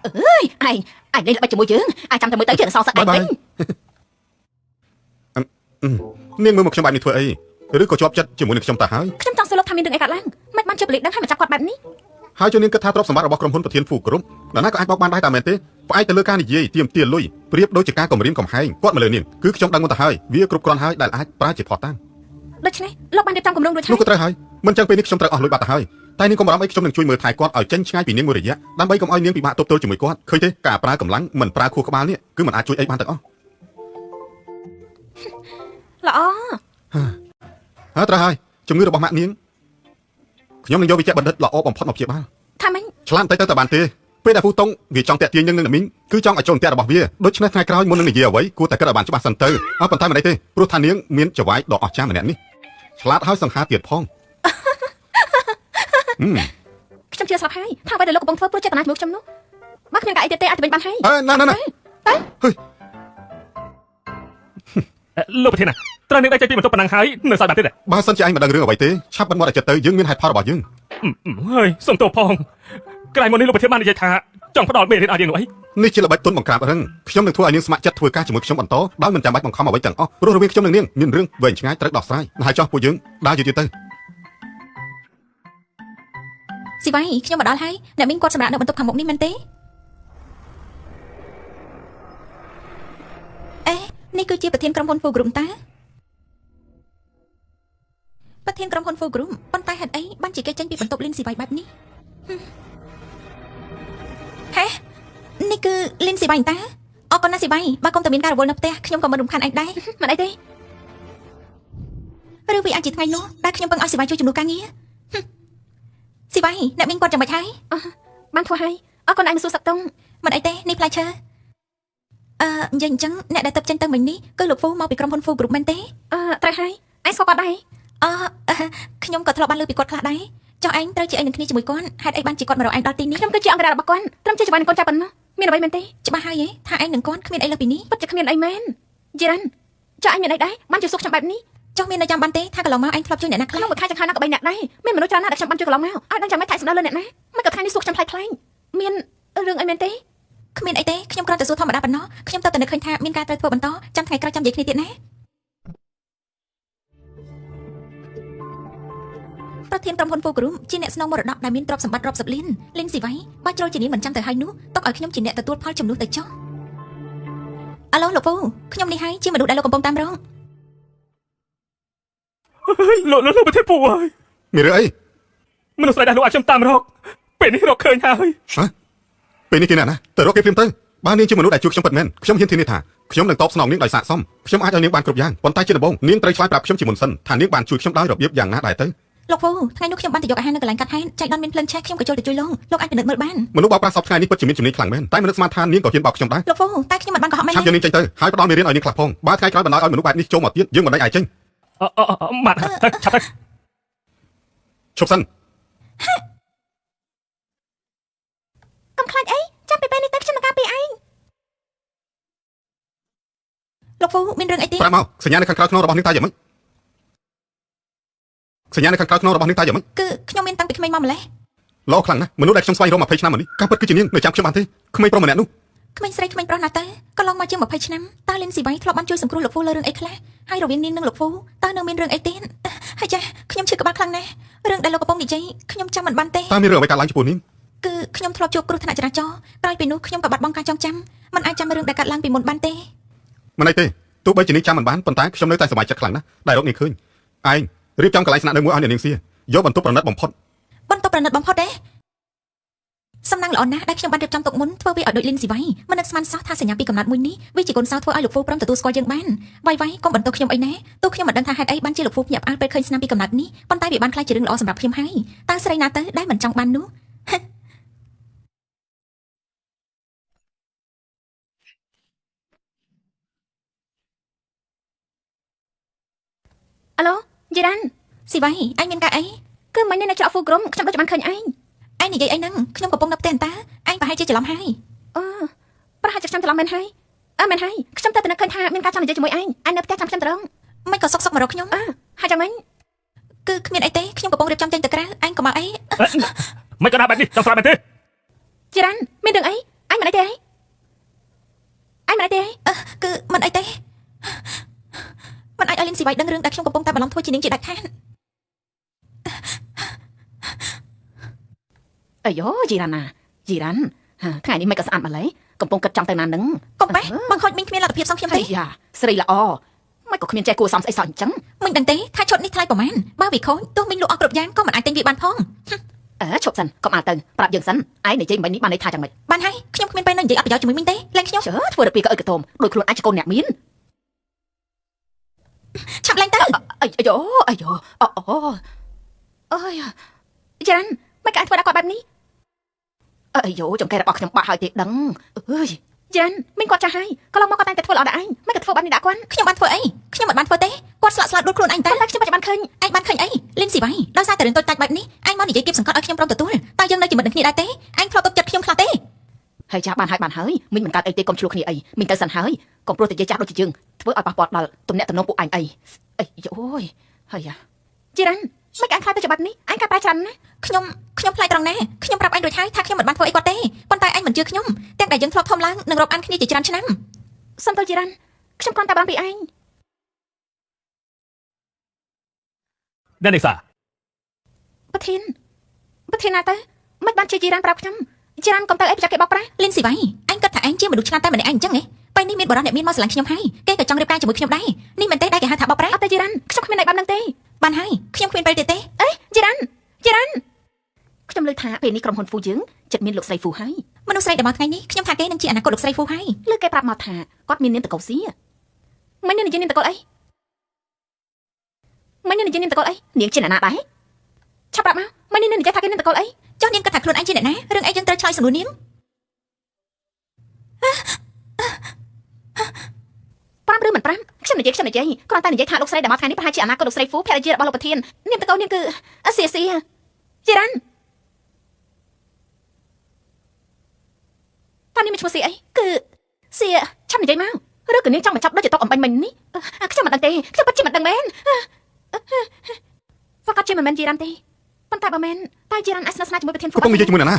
អើយឯងលេងល្បិចជាមួយយើងឯងចាំតែមើលទៅជាអសរស្អែកវិញ នាងមើលមកខ្ញុំបែបនេះធ្វើអីឬក៏ជាប់ចិត្តជាមួយនឹងខ្ញុំតាហើយ ខ្ញុំចង់សួរលោកថាមានរឿងអីកើតឡើងមិនបានជឿបលិកដឹងហើយមកចាប់គាត់បែបនេះ ហើយជួយនាងគិតថាទ្រព្យសម្បត្តិរបស់ក្រុមហ៊ុនប្រធានហ្វូគ្រប់ដល់ណាក៏អាចបោកបានដែរតែមែនទេផ្អែកទៅលើការនិយាយទាមទារលុយប្រៀបដូចជាការគំរាមកំហែងគាត់មកលើនាងគឺខ្ញុំដឹងមកទៅហើយវាគ្រប់គ្រាន់ហើយដែលអាចប្រើជាផតាំង ដូច្នេះលោកបានរៀបចំគម្រោងរួចហើ នោះ យ ក៏ត្រូវហើយមិនចឹងពេលនេះខ្ញុំត្រូវអស់លុយបាត់ទៅហើយតែនាងកុំបារម្ភអីខ្ញុំនឹងជួយមើលថែគាត់ឲ្យចេញឆ្ងាយពីនាងមួយរយៈដើម្បីកុំឲ្យនាងពិបាកទប់ទល់ជាមួយគាត់ឃើញទេការប្រើកម្លាំងមិនប្រើខួរក្បាលនេះគឺមិនអាចជួយអីបានទាំងអស់ ល្អ ហើយត្រូវហើយជំងឺរបស់ម៉ាក់នាងខ្ញុំនឹងយកវិជ្ជាបណ្ឌិតល្អបំផុតមកព្យាបាល ថាម៉េច ឆ្លាតទៅបានទេពេលដែលហ្វូតុងវាចង់តាក់ទាញនឹងមីងគឺចង់ឲ្យចូលផ្ទះរបស់វាដូច្នេះថ្ងៃក្រោយមុននឹងនិយាយអ្វីគួរតែគិតឲ្យបានច្បាស់សិនទៅអត់ប៉ុន្តែមិនអីទេព្រោះថានាងមានចវាយដ៏អស្ចារ្យម្នាក់នេះឆ្លាតហើយសង្ហាទៀតផង ខ្ញុំជឿស្រាប់ហើយថាអ្វីដែលលោកកំពុងធ្វើព្រោះចេតនាជាមួយខ្ញុំនោះបើគ្មានការអីទៀតទេអាចទៅវិញបានហើយ ណា លោកប្រធានណាត្រូវនឹងដេកចេញពីបន្ទប់ប៉ុណ្ណឹងហើយនៅសល់បានទៀត បើសិនជាឯងមិនដឹងរឿងអ្វីទេឆាប់បិទមាត់ឲ្យចិត្តទៅយើងមានហេតុផលរបស់យើង ហើយសុំទោសផងក្រោយមកនេះលោកប្រធានបាននិយាយថាចង់ផ្ដល់មេរៀនឲ្យយើងនោះអី នេះជាល្បិចទុនបង្ក្រាបរឹងខ្ញុំនឹងធ្វើឲ្យនាងស្ម័គ្រចិត្តធ្វើការជាមួយខ្ញុំបន្តដោយមិនចាំបាច់បង្ខំអ្វីទាំងអស់ព្រោះរវាងខ្ញុំនិងនាងមានរឿងវែងឆ្ងាយត្រូវដោះស្រាយហើយចោះពួកយើងដើរយឺតទៅ ស៊ីវ៉ៃខ្ញុំមកដល់ហើយអ្នកមីងគាត់សម្រាប់នៅបន្ទប់ខាងមុខនេះមែនទេអេនេះគឺជាប្រធានក្រុមហ៊ុន Full Group តាប្រធានក្រុមហ៊ុន Full Group ប៉ុន្តែហេតុអីបានជាគេចេញពីបន្ទប់លីនស៊ីវ៉ៃបែបនេះហេនេះគឺលីនស៊ីវ៉ៃតាអរគុណណាស់ស៊ីវ៉ៃបើកុំតែមានការរវល់នៅផ្ទះខ្ញុំក៏មិនរំខានឯងដែរមិនអីទេឬវាអាចជាថ្ងៃនោះដែលខ្ញុំពឹងឲ្យស៊ីវ៉ៃជួយជំនួសការងារស៊ីវ៉ៃអ្នកមីងគាត់ចាំបាច់ហើយ បានធ្វើហើយអរគុណឯងមិនសួរសឹកតុង មិនអីទេនេះផ្លែឈើនិយាយអញ្ចឹងអ្នកដែលទៅចេញទៅមិញនេះគឺលោកហ្វូមកពីក្រុមហ៊ុន Full Group មែនទេ ត្រូវហើយឯងស្គាល់គាត់ដែរ ខ្ញុំក៏ធ្លាប់បានលើពីគាត់ខ្លះដែរចុះឯងត្រូវជាអីនឹងគ្នាជាមួយគាត់ហេតុអីបានជាគាត់មករកឯងដល់ទីនេះ ខ្ញុំគឺជាអង្គការរបស់គាត់ត្រឹមជាចង្វាយកូនចាប់ប៉ុណ្ណោះមានអ្វីមែនទេ ច្បាស់ហើយថាឯងនឹងគាត់គ្មានអីលើពីនេះ ពិតជាគ្មានអីមែនជីរ៉ាន់ចុះឯងមានអីដែរបានជួយសួរខ្ញុំបែបនេះ ចុះមាននៅចាំបានទេថាកន្លងមកឯងធ្លាប់ជួយអ្នកណាខ្លះ ក្នុងមួយខែចង្ខៅណាក៏3នាក់ដែរមានមនុស្សច្រើនណាស់ដែលខ្ញុំបានជួយកន្លងមកឲ្យដឹងចាំមិនថែសំដៅលើអ្នកណាមិនក៏ថ្ងៃនេះសួរខ្ញុំផ្លែផ្លែមានរឿងអីមែនទេ គ្មានអីទេខ្ញុំគ្រាន់តែសួរធម្មតាប៉ុណ្ណោះខ្ញុំទៅតែនឹកឃើញថាមានការត្រូវធ្វើបន្តចាំថ្ងៃក្រោយចាំនិយាយគ្នាទៀតណា ប្រធានក្រុមហ៊ុន Full Group ជាអ្នកស្នងមរតកដែលមានទ្រព្យសម្បត្តិរាប់សិបលានលីនស៊ីវ៉ៃបើជ្រុលជានាងមិនចាំទៅហើយនោះទុកឲ្យខ្ញុំជាអ្នកទទួលផលជំនួសទៅចុះអាឡូលោកពូខ្ញុំនេះហើយជាមនុស្សដែលលោកកំពុងតាមរង លោកប្រធានពូអើយ មានរឿងអី មនុស្សស្រីដែលលោកអាចខ្ញុំតាមរកពេលនេះរកឃើញហើយ ហ៎ពេលនេះគេណាទៅរកគេព្រាមទៅបើនាងជាមនុស្សដែលជួយខ្ញុំពិតមែនខ្ញុំហ៊ានធានាថាខ្ញុំនឹងតបស្នងនាងដោយស័ក្តិសមខ្ញុំអាចឲ្យនាងបានគ្រប់យ៉ាងប៉ុន្តែជាដំបូងនាងត្រូវឆ្លើយប្រាប់ខ្ញុំជាមុនសិនថានាងបានជួយខ្ញុំដោយរបៀបយ៉ាងណាដែរទៅ លោកពូថ្ងៃនោះខ្ញុំបានទៅយកអាហារនៅកន្លែងកាត់ហែនចែកដល់មានភ្លើងឆេះខ្ញុំក៏ចូលទៅជួយលោកអាចពិនិត្យមើលបាន មនុស្សបោកប្រាស់សពថ្ងៃនេះពិតជាមានជំនាញខ្លាំងមែនតែមនុស្សស្មានថានាងក៏ហ៊ានបោកខ្ញុំដែរ លោកពូតែខ្ញុំមិនបានកុហកមែន ឆាប់យកនាងចេញទៅហើយផ្ដល់មេរៀនឲ្យនាងខ្លះផងបើថ្ងៃក្រោយបណ្ដោយឲ្យមនុស្សបែបនេះចូលមកទៀតយើងមិនដេញឲ្យចេញ បាទទៅឆាប់ទៅ ឈប់សិន កុំខ្លាចអីចាំពីពេលនេះទៅខ្ញុំនឹងការពារឯងលោកពូមានរឿងអីទៀត ប្រាប់មកសញ្ញានៅខាងក្រៅក្នុងរបស់នាងតើយ៉ាងម៉េចសញ្ញានៅខាងក្រៅក្នុងរបស់នាងតើយ៉ាងម៉េច គឺខ្ញុំមានតាំងពីក្មេងមកម្លេះ លោខ្លាំងណាស់មនុស្សដែលខ្ញុំស្វែងរក20ឆ្នាំមកនេះការពិតគឺជានាងនៅចាំខ្ញុំបានទេក្មេងប្រុសម្នាក់នោះ ក្មេងស្រីក្មេងប្រុសណាស់តើកន្លងមកជាង20ឆ្នាំតើលីនស៊ីវ៉ៃធ្លាប់បានជួយសង្គ្រោះលោកពូលើរឿងអីខ្លះហើយរវាងនាងនិងលោកពូតើនៅមានរឿងអីទៀតហើយចាខ្ញុំឈឺក្បាលខ្លាំងណាស់រឿងដែលលោកកំពុងនិយាយខ្ញុំចាំមិនបានទេ តើមានរឿងអ្វីកើតឡើងចំពោះនាង គឺខ្ញុំធ្លាប់ជួបគ្រោះថ្នាក់ចរាចរណ៍ក្រោយពីនោះខ្ញុំក៏បាត់បង់ការចងចាំមិនអាចចាំរឿងដែលកើតឡើងពីមុនបានទេ មិនអីទេទោះបីជានាងចាំមិនបានប៉ុន្តែខ្ញុំនៅតែសប្បាយចិត្តខ្លាំងណាស់ដែលរកនាងឃើញឯងរៀបចំកន្លែងស្នាក់នៅមួយឲ្យនាងសៀយកបន្ទប់ប្រណិតបំផុត បន្ទប់ប្រណិតបំផុតទេសំណាងល្អណាស់ដែលខ្ញុំបានរៀបចំទុកមុនធ្វើវាឲ្យដូចលីនស៊ីវ៉ៃមិននឹកស្មានសោះថាសញ្ញាពីកំណត់មួយនេះវាជាកូនសោធ្វើឲ្យលោកពូព្រមទទួលស្គាល់យើងបានវាយកុំបន្ទោសខ្ញុំអីណាទោះខ្ញុំមិនដឹងថាហេតុអីបានជាលោកពូភ្ញាក់ផ្អើលពេលឃើញស្នាមពីកំណត់នេះប៉ុន្តែវាបានខ្លាចជារឿងល្អសម្រាប់ខ្ញុំហើយតើស្រីណាទៅដែលមិនចង់បាននោះ អាឡូយីរ៉ាន់ ស៊ីវ៉ៃអញមានការអី គឺមិញនៅច្រក Full Group ខ្ញុំដូចបានឃើញឯង ឯងនិយាយអីហ្នឹងខ្ញុំកំពុងនៅផ្ទះតើឯងប្រហែលជាច្រឡំហើយ ប្រហែលជាខ្ញុំច្រឡំមែនហើយមែនហើយខ្ញុំទៅនឹកឃើញថាមានការចង់និយាយជាមួយឯងនៅផ្ទះចាំខ្ញុំត្រង់ មិនក៏សុកមករកខ្ញុំ ហើយចាំមិញ គឺគ្មានអីទេខ្ញុំកំពុងរៀបចំចេញទៅក្រៅឯងក៏មកអី មិនក៏ដល់បែបនេះចង់ស្រាប់មែនទេ យីរ៉ាន់មានរឿងអីឯងមិនអីទេឯងមិនអីទេ គឺមិនអីទេមិនអាចឲ្យលីនស៊ីវ៉ៃដឹងរឿងដែលខ្ញុំកំពុងតែបន្លំធ្វើជានាងជាដាច់ខាត អាយ៉ូយីរ៉ាន់ណាយីរ៉ាន់ថ្ងៃនេះមិនក៏ស្អាតម្ល៉េះកំពុងគិតចង់ទៅណានឹង កុំបេះបង្ខូចមីងគ្មានលទ្ធភាពសងខ្ញុំ ហេ ទេ យ៉ាស្រីល្អមិនក៏គ្មានចេះគួរសមស្អីសោះអញ្ចឹង មិនដឹងទេថាឈុតនេះថ្លៃប្រហែលបើវាខូចទោះមីងលក់អស់គ្រប់យ៉ាងក៏មិនអាចទិញវាបានផង ឈប់សិនកុំអាលទៅប្រាប់យើងសិនឯងនិយាយមិញនេះបានន័យថាយ៉ាងម៉េច បានហើយខ្ញុំគ្មានពេលណានិយាយអត់ប្រយោជន៍ជាមួយមីងទេលែងខ្ញុំ ជើធ្វើរពីក៏អីកតោមដោយខ្លួនឯងជាកូនអ្នកមាន ឆាប់លែងទៅ អាយ៉ូអូយយីរ៉ាន់មិនក៏អាចធ្វើដល់គាត់បែបនេះអាយ៉ូចំកែរបស់ខ្ញុំបាក់ហើយទេដឹងអើយយីរ៉ាន់មីងគាត់ចាស់ហើយកន្លងមកគាត់តែងតែធ្វើល្អដល់ឯងមិនក៏ធ្វើបែបនេះដាក់គាត់ ខ្ញុំបានធ្វើអីខ្ញុំមិនបានធ្វើទេគាត់ស្លាប់ដួលខ្លួនឯងតែ តែខ្ញុំមិនបានឃើញ ឯងបានឃើញអីលីនស៊ីវ៉ៃដោយសារតែរឿងតូចតាចបែបនេះឯងមកនិយាយគៀបសង្កត់ឲ្យខ្ញុំព្រមទទួលតែយើងនៅជាមិត្តនឹងគ្នាដែរទេឯងធ្លាប់ទុកចិត្តខ្ញុំខ្លះទេ ហើយចាស់បានហើយមីងមិនកើតអីទេកុំឆ្លោះគ្នាអីមីងទៅសិនហើយកុំព្រោះតែនិយាយចាស់ដូចជាយើងធ្វើឲ្យប៉ះពាល់ដល់ទំនាក់ទំនងពួកឯងអីអាយ៉ូហើយជីរ៉ាន់មិនក៏អាចខ្លាចទៅច្បាប់នេះឯងកាត់ប្រែច្រើនណា ខ្ញុំផ្លាយត្រង់ណាខ្ញុំប្រាប់ឯងរួចហើយថាខ្ញុំមិនបានធ្វើអីគាត់ទេប៉ុន្តែឯងមិនជឿខ្ញុំទាំងដែលយើងធ្លាប់ធំឡើងនឹងរាប់អានគ្នាជាច្រើនឆ្នាំ សុំទៅជីរ៉ាន់ខ្ញុំគ្រាន់តែបានពីឯង អ្នកនេះសា ប្រធានណាទៅមិនបានជាជីរ៉ាន់ប្រាប់ខ្ញុំជីរ៉ាន់កុំទៅអីប្រចាំគេបោកប្រាស់ លីនស៊ីវ៉ៃអញគិតថាឯងជាមនុស្សឆ្លាតតែម្នាក់ឯងអញ្ចឹងហ៎ពេលនេះមានបរិសុទ្ធអ្នកមានមកស្រឡាញ់ខ្ញុំហើយគេក៏ចង់រៀបការជាមួយខ្ញុំដែរនេះមែនទេដែលគេហៅថាបោកប្រាស់ អត់ទេជីរ៉ាន់ខ្ញុំគ្មានន័យបែបហ្នឹងទេ បានហើយខ្ញុំគ្មានពេលទៀតទេ អេជីរ៉ាន់ខ្ញុំលើកថាពេលនេះក្រុមហ៊ុនហ្វូយើងចិត្តមានលោកស្រីហ្វូហើយ មនុស្សស្រីដែលមកថ្ងៃនេះខ្ញុំថាគេនឹងជាអនាគតលោកស្រីហ្វូហើយ លើគេប្រាប់មកថាគាត់មាននាមតកោស៊ីមិននិយាយនាមតកោអីនាងជាអ្នកណាដែរឆាប់ប្រាប់មកមិននិយាយថាគេនាមតកោអី ចុះនាងគិតថាខ្លួនឯងជាអ្នកណារឿងអីយើងត្រូវឆ្លើយសំណួរនាង ប្រាប់ឬមិនប្រាប់ខ្ញុំនិយាយគ្រាន់តែនិយាយថាលោកស្រីដែលមកថ្ងៃនេះប្រហែលជាអនាគតលោកស្រីហ្វូភរិយារបស់លោកប្រធាននាមតកោនាងគឺសៀជីរ៉ាន់តើនាងមានឈ្មោះសៀអីគឺសៀឆាប់និយាយមកឬក៏នាងចង់បញ្ចប់ដូចជាតកអំបញ្ញមិញនេះខ្ញុំមិនដឹងទេខ្ញុំពិតជាមិនដឹងមែនប្រកាសជាមិនមែនជីរ៉ាន់ទេប៉ុន្តែបើមែនតែជីរ៉ាន់អាចស្និទ្ធស្នាលជាមួយប្រធានហ្វូ កំពុងនិយាយជាមួយអ្នកណា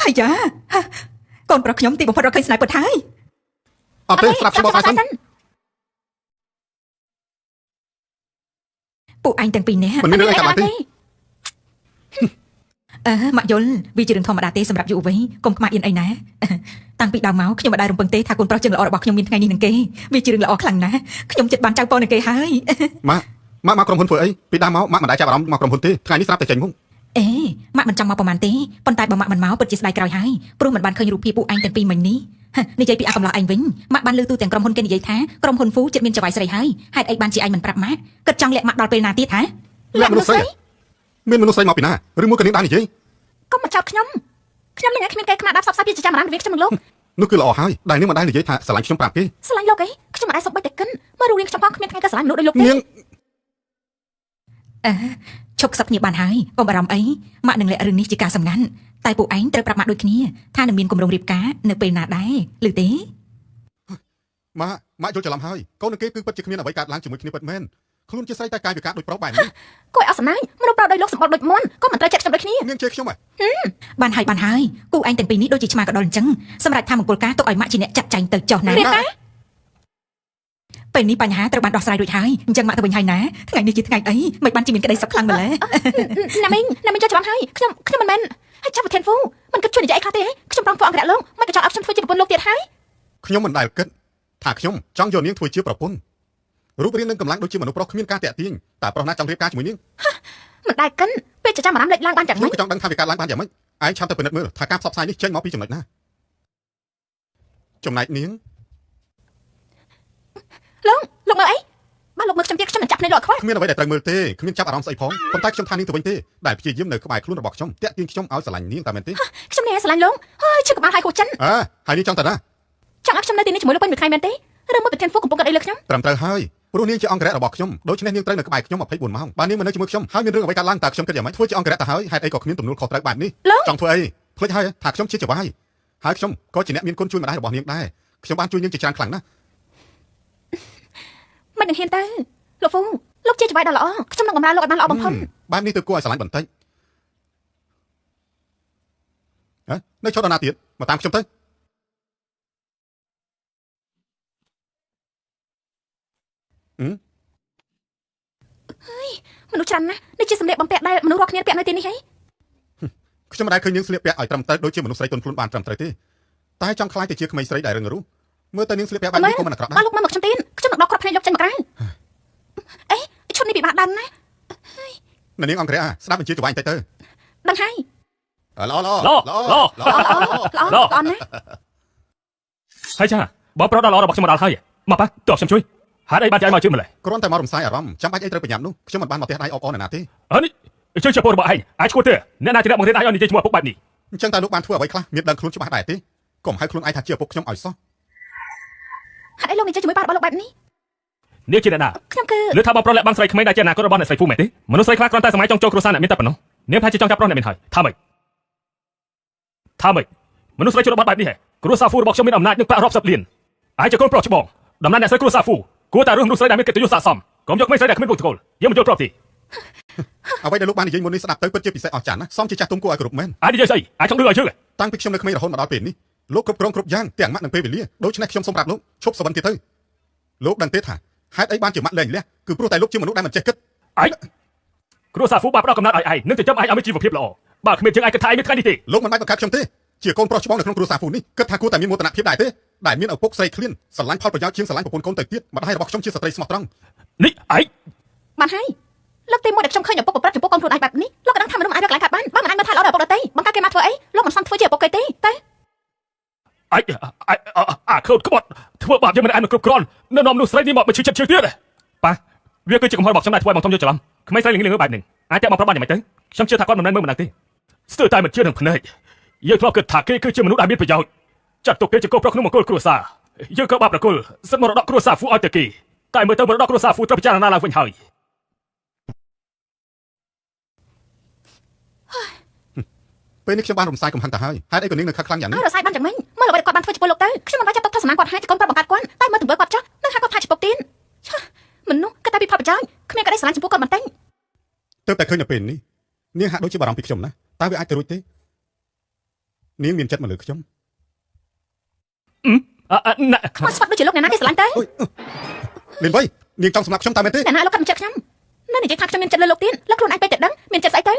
ហើយយ៉ាកូនប្រុសខ្ញុំទីបំផុតរកឃើញស្នេហ៍ពិតហើយ អត់ទេស្រាប់ខ្ញុំបោកស្រាយសិន ពួកឯងទាំងពីរនេះ មិនមានរឿងអីកើតឡើងទេ ម៉ាក់យល់វាជារឿងធម្មតាទេសម្រាប់យុវវ័យកុំខ្មាស់អៀនអីណាតាំងពីដើមមកខ្ញុំមិនដែលរំពឹងទេថាកូនប្រុសជើងល្អរបស់ខ្ញុំមានថ្ងៃនេះនឹងគេវាជារឿងល្អខ្លាំងណាស់ខ្ញុំចិត្តបានចៅពរនឹងគេហើយ ម៉ាក់មកក្រុមហ៊ុនធ្វើអីពីដើមមកម៉ាក់មិនដែលចាប់អារម្មណ៍មកក្រុមហ៊ុនទេថ្ងៃនេះស្រាប់តែចេញមក ម៉ាក់មិនចង់មកប្រហែលទេប៉ុន្តែបើម៉ាក់មិនមកពិតជាស្ដាយក្រោយហើយព្រោះមិនបានឃើញរូបភាពពួកឯងទាំងពីរមិញនេះនិយាយពីអាកំឡោះឯងវិញម៉ាក់បានលើទូទាំងក្រុមហ៊ុនគេនិយាយថាក្រុមហ៊ុនហ្វូចិត្តមានចៅហ្វាយស្រីហើយហេតុអីបានជាឯងមិនប្រាប់ម៉ាក់គិតចង់លាក់ម៉ាក់ដល់ពេលណាទៀតហ៎ លាក់មនុស្សស្រីមានមនុស្សស្រីមកពីណាឬមួយក៏នាងបាននិយាយក ុំមកចោទខ្ញុំខ្ញុំនឹងឲ្យគ្មានគេខ្មាស់ដាប់សពសាពីចាំរ៉ានវាខ្ញុំនឹងលោក នោះគឺល្អហើយដែលនាងមិនដែលនិយាយថាស្រឡាញ់ខ្ញុំប្រាប់គេ ស្រឡាញ់លោកអីខ្ញុំមិនដែលសុបបិទតែកិនមើលរូបរាងខ្ញុំផងគ្មានថ្ងៃក៏ស្រឡាញ់មនុស្សដូចលោកទេ នាង ឈប់ខ្សឹបគ្នាបានហើយកុំបារម្ភអីម៉ាក់នឹងលាក់រឿងនេះជាការសំខាន់តែពួកឯងត្រូវប្រាប់ម៉ាក់ដូចគ្នាថានឹងមានគម្រោងរៀបការនៅពេលណាដែរឬទេ ម៉ាក់យល់ច្រឡំហើយកូននឹងគេគឺពិតជាគ្មានអ្វីកើតឡើងជាមួយគ្នាពិតមែនខ្លួនជាស្រីតែកាយវិការដូចប្រុសបែបនេះ គួរឲ្យអស់សំណាញ់មនុស្សប្រុសដូចលោកសម្បល់ដូចមន់ក៏មិនត្រូវចិត្តខ្ញុំដូចគ្នា នាងជេរខ្ញុំហ៎ បានហើយគូឯងទាំងពីរនេះដូចជាឆ្មាកដុលអញ្ចឹងសម្រាប់ថាមង្គលការទុកឲ្យម៉ាក់ជាអ្នកចាត់ចែងទៅចុះណា រៀបការ ពេលនេះបញ្ហាត្រូវបានដោះស្រាយរួចហើយអញ្ចឹងម៉ាក់ទៅវិញហើយណាថ្ងៃនេះជាថ្ងៃអីមិនបានជាមានក្តីសុខខ្លាំងម្ល៉េះ ណាមីងចូលច្រឡំហើយខ្ញុំមិនមែនហើយចាប់ប្រធានហ្វូមិនគិតជួយនិយាយអីខ្លះទេខ្ញុំប្រងពួកអង្គរៈលោកមិនក៏ចង់ឲ្យខ្ញុំធ្វើជាប្រពន្ធលោកទៀតហើយ ខ្ញុំមិនដែលគិតថាខ្ញុំចង់យកនាងធ្វើជាប្រពន្ធរូបរាងនឹងកម្លាំងដូចជាមនុស្សប្រុសគ្មានការតាក់ទាញតែប្រុសណាចង់រៀបការជាមួយនាង មិនដែលកិនពេលចាំរ៉ាំលេចឡើងបានយ៉ាងម៉េច ខ្ញុំចង់ដឹងថាវាកើតឡើងបានយ៉ាងម៉េចឯងឆាប់ទៅពិនិត្យមើលថាការផ្សព្វផ្សាយនេះចេញមកពីចំណុចណាចំណែកនាង លោកមើលអីបើលោកមើលខ្ញុំទៀតខ្ញុំមិនចាប់ភ្នែកលោកអត់ខ្វះ គ្មានអ្វីដែលត្រូវមើលទេគ្មានចាប់អារម្មណ៍ស្អីផងប៉ុន្តែខ្ញុំថានាងទៅវិញទេដែលព្យាយាមនៅក្បែរខ្លួនរបស់ខ្ញុំតាក់ទាញខ្ញុំឲ្យស្រឡាញ់នាងតែមែនទេ ខ្ញុំនេះស្រឡាញ់លោកហើយឈឺក្បាលហើយហូចចិន ហើយនាងចង់ទៅណា ចង់ឲ្យខ្ញុំនៅទីនេះជាមួយលោកពេញមួយថ្ងៃមែនទេឬមួយប្រធានហ្វូកំពុងកាត់អីលើខ្ញុំ ត្រឹមត្រូវហើយព្រោះនាងជាអង្គរៈរបស់ខ្ញុំដូច្នេះនាងត្រូវនៅក្បែរខ្ញុំ24ម៉ោងបើនាងមិននៅជាមួយខ្ញុំហើយមានរឿងអ្វីកើតឡើងតើខ្ញុំគិតយ៉ាងម៉េចធ្វើជាអង្គរៈទៅហើយហេតុអីក៏គ្មានទំនួលខុសត្រូវបែបនេះចង់ធ្វើអីភ្លេចហើយថាខ្ញុំជាចៅហ្វាយហើយខ្ញុំក៏ជាអ្នកមានគុណជួយម្ដាយរបស់នាងដែរខ្ញុំបានជួយនាងជាច្រើនខ្លាំងណាស់ មិននឹងហ៊ានទៅលោកហ្វូលោកជាចៅហ្វាយដ៏ល្អខ្ញុំនឹងបម្រើលោកឲ្យបានល្អបំផុត បែបនេះទៅគួរឲ្យស្រឡាញ់បន្តិចនៅឈប់ដល់ណាទៀតមកតាមខ្ញុំទៅ មនុស្សច្រើនណាស់នេះជាសម្លៀកបំពាក់ដែលមនុស្សរាល់គ្នាពាក់នៅទីនេះហី ខ្ញុំមិនដែលឃើញនាងស្លៀកពាក់ឲ្យត្រឹមត្រូវដូចជាមនុស្សស្រីទន់ខ្លួនបានត្រឹមត្រូវទេតែចង់ខ្លាចទៅជាក្មេងស្រីដែលរឹងរូសមើលទៅនាងស្លៀកពាក់បែបនេះក៏មិនអាក្រក់ដែរ បើលោកមើលមកខ្ញុំទៀតខ្ញុំនឹងដកគ្រាប់ភ្នែកលោកចេញមកក្រៅអេឈុតនេះពិបាកដានណា នាងអង្គរៈស្ដាប់បញ្ជាចៅហ្វាយបន្តិចទៅ ដឹងហើយ ល្អ ល្អណាស់ ហើយចាបើប្រុសដល់ល្អរបស់ខ្ញុំមកដល់ហើយមកប៉ះតើខ្ញុំជួយហេតុអីបានចៃមកជួយម្ល៉េះ គ្រាន់តែមករំសាយអារម្មណ៍ចាំបាច់អីត្រូវប្រញាប់នោះខ្ញុំមិនបានមកផ្ទះដៃអបអរណាទេ នេះជឿជាពលរបស់ឯងអាចឈួតទេអ្នកណាជាអ្នកបង្រៀនឯងឲ្យនិយាយជាមួយឪពុកបែបនេះ អញ្ចឹងតើលោកបានធ្វើអ្វីខ្លះមានដឹងខ្លួនច្បាស់ដែរទេកុំហៅខ្លួនឯងថាជាឪពុកខ្ញុំឲ្យសោះ ហេតុអីលោកនិយាយជាមួយប៉ារបស់លោកបែបនេះ នាងជាអ្នកណា ខ្ញុំគឺ ឬថាបងប្រុសលាក់បាំងស្រីក្មេងដែលជាអនាគតរបស់អ្នកស្រីហ្វូមែនទេមនុស្សស្រីខ្លះគ្រាន់តែសម័យចង់ចូលគ្រួសារអ្នកមានតែប៉ុណ្ណោះនាងប្រហែលជាចង់ចាប់ប្រុសអ្នកមានហើយថាម៉េចមនុស្សស្រីជនបទបែបនេះហ៎គ្រួសារហ្វូរបស់ខ្ញុំមានអំណាចនឹងប្រាក់រាប់សិបលានឯងជាកូនប្រុសច្បងដំណាំអ្នកស្រីគ្រួសារហ្វូគួរតែរើសមនុស្សស្រីដែលមានកិត្តិយសស័ក្តិសមកុំយកក្មេងស្រីដែលគ្មានវងត្រកូលយើងមិនយល់ប្រាប់ទេ អ្វីដែលលោកបាននិយាយមុននេះស្ដាប់ទៅពិតជាពិសេសអស្ចារ្យណាស់សមជាចាស់ទុំគួរឲ្យគោរពមែន អាចនិយាយស្អីអាចចង់លឺឲ្យជឿ តាំងពីខ្ញុំនៅក្មេងរហូតមកដល់ពេលនេះលោកគ្រប់គ្រងគ្រប់យ៉ាងទាំងម៉ាក់និងពេលវេលាដូច្នេះខ្ញុំសូមប្រាប់លោកឈប់សវណ្ណទៀតទៅលោកដឹងទេថាហេតុអីបានជាម៉ាក់លែងលះគឺព្រោះតែលោកជាមនុស្សដែលមិនចេះគិត ឯងគ្រួសារហ្វូបានផ្ដល់កំណត់ឲ្យឯងនឹងចិញ្ចឹមឯងឲ្យមានជីវភាពល្អបើគ្មានយើងឯងគិតថាឯងមានថ្ងៃនេះទេ លោកមិនបាច់បង្កើតខ្ញុំទេជាកូនប្រុសច្បងនៅក្នុងគ្រួសារហ្វូនេះគិតថាគួរតែមានមោទនភាពដែរទេដែលមានឪពុកស្រីឃ្លានស្រឡាញ់ផលប្រយោជន៍ជាងស្រឡាញ់ប្រពន្ធកូនទៅទៀតម្ដាយរបស់ខ្ញុំជាស្ត្រីស្មោះត្រង់ នេះឯង បានហើយលើកទី1ដែលខ្ញុំឃើញឪពុកប្រព្រឹត្តចំពោះកូនខ្លួនឯងបែបនេះលោកក៏ដឹងថាមនុស្សមិនអាចរកកន្លែងកាត់បានបើមិនអាចមើលថែល្អដល់ឪពុកដទៃបង្កើតគេមកធ្វើអីលោកមិនសមធ្វើជាឪពុកគេទេតែ អាខូតក្បត់ធ្វើបាបយើងមិនអាចគ្រប់គ្រាន់នៅនាំមនុស្សស្រីនេះមកបញ្ឈឺចិត្តជឿទៀតប៉ះវាគឺជាកំហុសរបស់ខ្ញុំដែលធ្វើឲ្យបងខ្ញុំយល់ច្រឡំក្មេងស្រីលឿនបែបនេះអាចតែមកប្រាប់បានយ៉ាងម៉េចទៅខ្ញុំជឿថាគាត់មិនមែនមើលមិនដឹងទេស្ទើរតែមិនជឿនឹងភ្នែកយើងធ្លាប់គិតថាគេគឺជាមនុស្សដែលមានប្រយោជន៍ចាត់ទុកគេជាកូនប្រុសក្នុងមង្គលគ្រួសារយើងក៏បាបប្រគល់សិទ្ធិមរតកគ្រួសារហ្វូឲ្យទៅគេតែមើលទៅមរតកគ្រួសារហ្វូត្រូវពិចារណាឡើងវិញហើយ ពេលនេះខ្ញុំបានរំសាយកំហឹងទៅហើយហេតុអីក៏នាងនៅខឹកខ្លាំងយ៉ាងនេះ រសាយបានយ៉ាងម៉េចមើលអ្វីគាត់បានធ្វើចំពោះលោកទៅខ្ញុំមិនបាច់ចាប់ទុកថាសំណាងគាត់ហើយជាកូនប្រុសបង្កើតគាត់តែមើលទង្វើគាត់ចុះនឹងហៅគាត់ថាជាពុកទៀនមនុស្សគិតតែពីផលប្រយោជន៍គ្មានក្តីស្រឡាញ់ចំពោះគាត់បន្តិច ទើបតែឃើញនៅពេលនេះនាងហាក់ដូចជាបារម្ភពីខ្ញុំណាតើវាអាចទៅរួចទេនាងមានចិត្តមកលើខ្ញុំ ខ្មោចស្វាក់ដូចជាលោកអ្នកណាគេស្រឡាញ់ទៅ លៀនវៃនាងចង់សម្លាប់ខ្ញុំតើមែនទេ អ្នកណាលោកគាត់មិនជឿខ្ញុំ នៅនិយាយថាខ្ញុំមានចិត្តលើលោកទៀតលោកខ្លួនឯងពេកតែដឹងមានចិត្តស្អីទៅ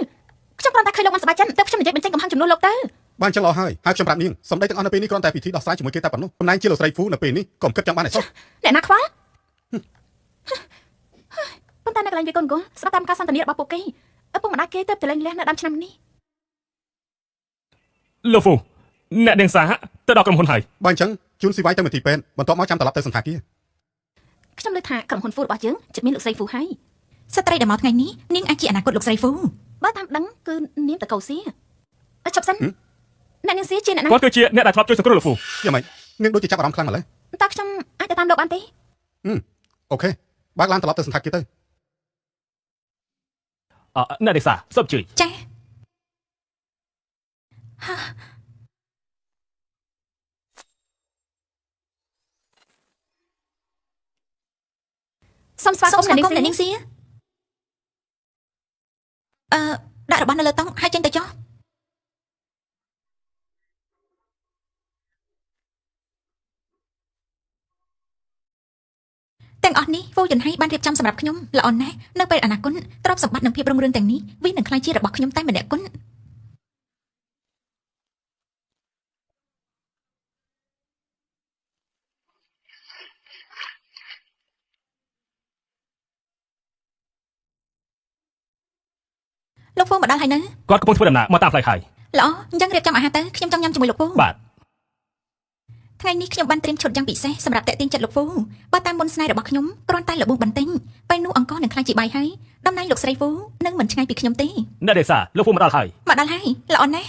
ខ្ញុំគ្រាន់តែឃើញលោកមិនសប្បាយចិត្តតែខ្ញុំនិយាយបញ្ចេញកំហឹងចំនួនលោកទៅ បានចឹងល្អហើយហើយខ្ញុំប្រាប់នាងសំដីទាំងអស់នៅពេលនេះគ្រាន់តែពិធីដោះស្រាយជាមួយគេតែប៉ុណ្ណោះតំណែងជាលោកស្រីហ្វូនៅពេលនេះកុំគិតចង់បានឲ្យសោះ អ្នកណាខ្វល់ប៉ុន្តែនៅកន្លែងវាកូនកូនស្ដាប់តាមការសន្ទនារបស់ពួកគេឪពុកម្ដាយគេទៅតែលែងលះនៅដើមឆ្នាំនេះ លោកហ្វូអ្នកនាងសាទៅដល់ក្រុមហ៊ុនហើយ បើអញ្ចឹងជូនស៊ីវ៉ៃទៅមន្ទីរពេទ្យបន្ទាប់មកចាំត្រឡប់ទៅសន្តាគារ ខ្ញុំលើថាក្រុមហ៊ុនហ្វូរបស់យើងជិតមានលោកស្រីហ្វូហើយ ស្ត្រីដែលមកថ្ងៃនេះនាងអាចជាអនាគតលោកស្រីហ្វូ បើតាមដឹងគឺនាងតកោសៀឈប់សិនអ្នកនាងសៀជាអ្នកណា គាត់គឺជាអ្នកដែលធ្លាប់ជួយសង្គ្រោះលោកហ្វូ យ៉ាងម៉េចនាងដូចជាចាប់អារម្មណ៍ខ្លាំងម្ល៉េះ តើខ្ញុំអាចទៅតាមលោកបានទេ អូខេបើកឡានត្រឡប់ទៅសន្តាគារទៅ អ្នកនាងសាសូមជួយ ចាសូមស្វាគមន៍អ្នកនាងសៀ អ្នកនាងសៀដាក់របស់នៅលើតុហើយចេញទៅចុះទាំងអស់នេះហ្វូយន្តហៃបានរៀបចំសម្រាប់ខ្ញុំល្អណាស់នៅពេលអនាគតទ្រព្យសម្បត្តិនិងភាពរុងរឿងទាំងនេះវានឹងក្លាយជារបស់ខ្ញុំតែម្នាក់គត់លោកហ្វូមកដល់ហើយនៅ គាត់កំពុងធ្វើដំណើរមកតាមផ្លូវហើយ ល្អអញ្ចឹងរៀបចំអាហារទៅខ្ញុំចង់ញ៉ាំជាមួយលោកហ្វូ បាទ ថ្ងៃនេះខ្ញុំបានត្រៀមឈុតយ៉ាងពិសេសសម្រាប់តាក់ទាញចិត្តលោកហ្វូបើតាមមុនស្នេហ៍របស់ខ្ញុំគ្រាន់តែលបួសបន្ទិញពេលនោះអង្គនឹងខ្លាចជាបាយហើយតំណែងលោកស្រីហ្វូនឹងមិនឆ្ងាយពីខ្ញុំទេ អ្នកនាងសាលោកហ្វូមកដល់ហើយ មកដល់ហើយល្អណាស់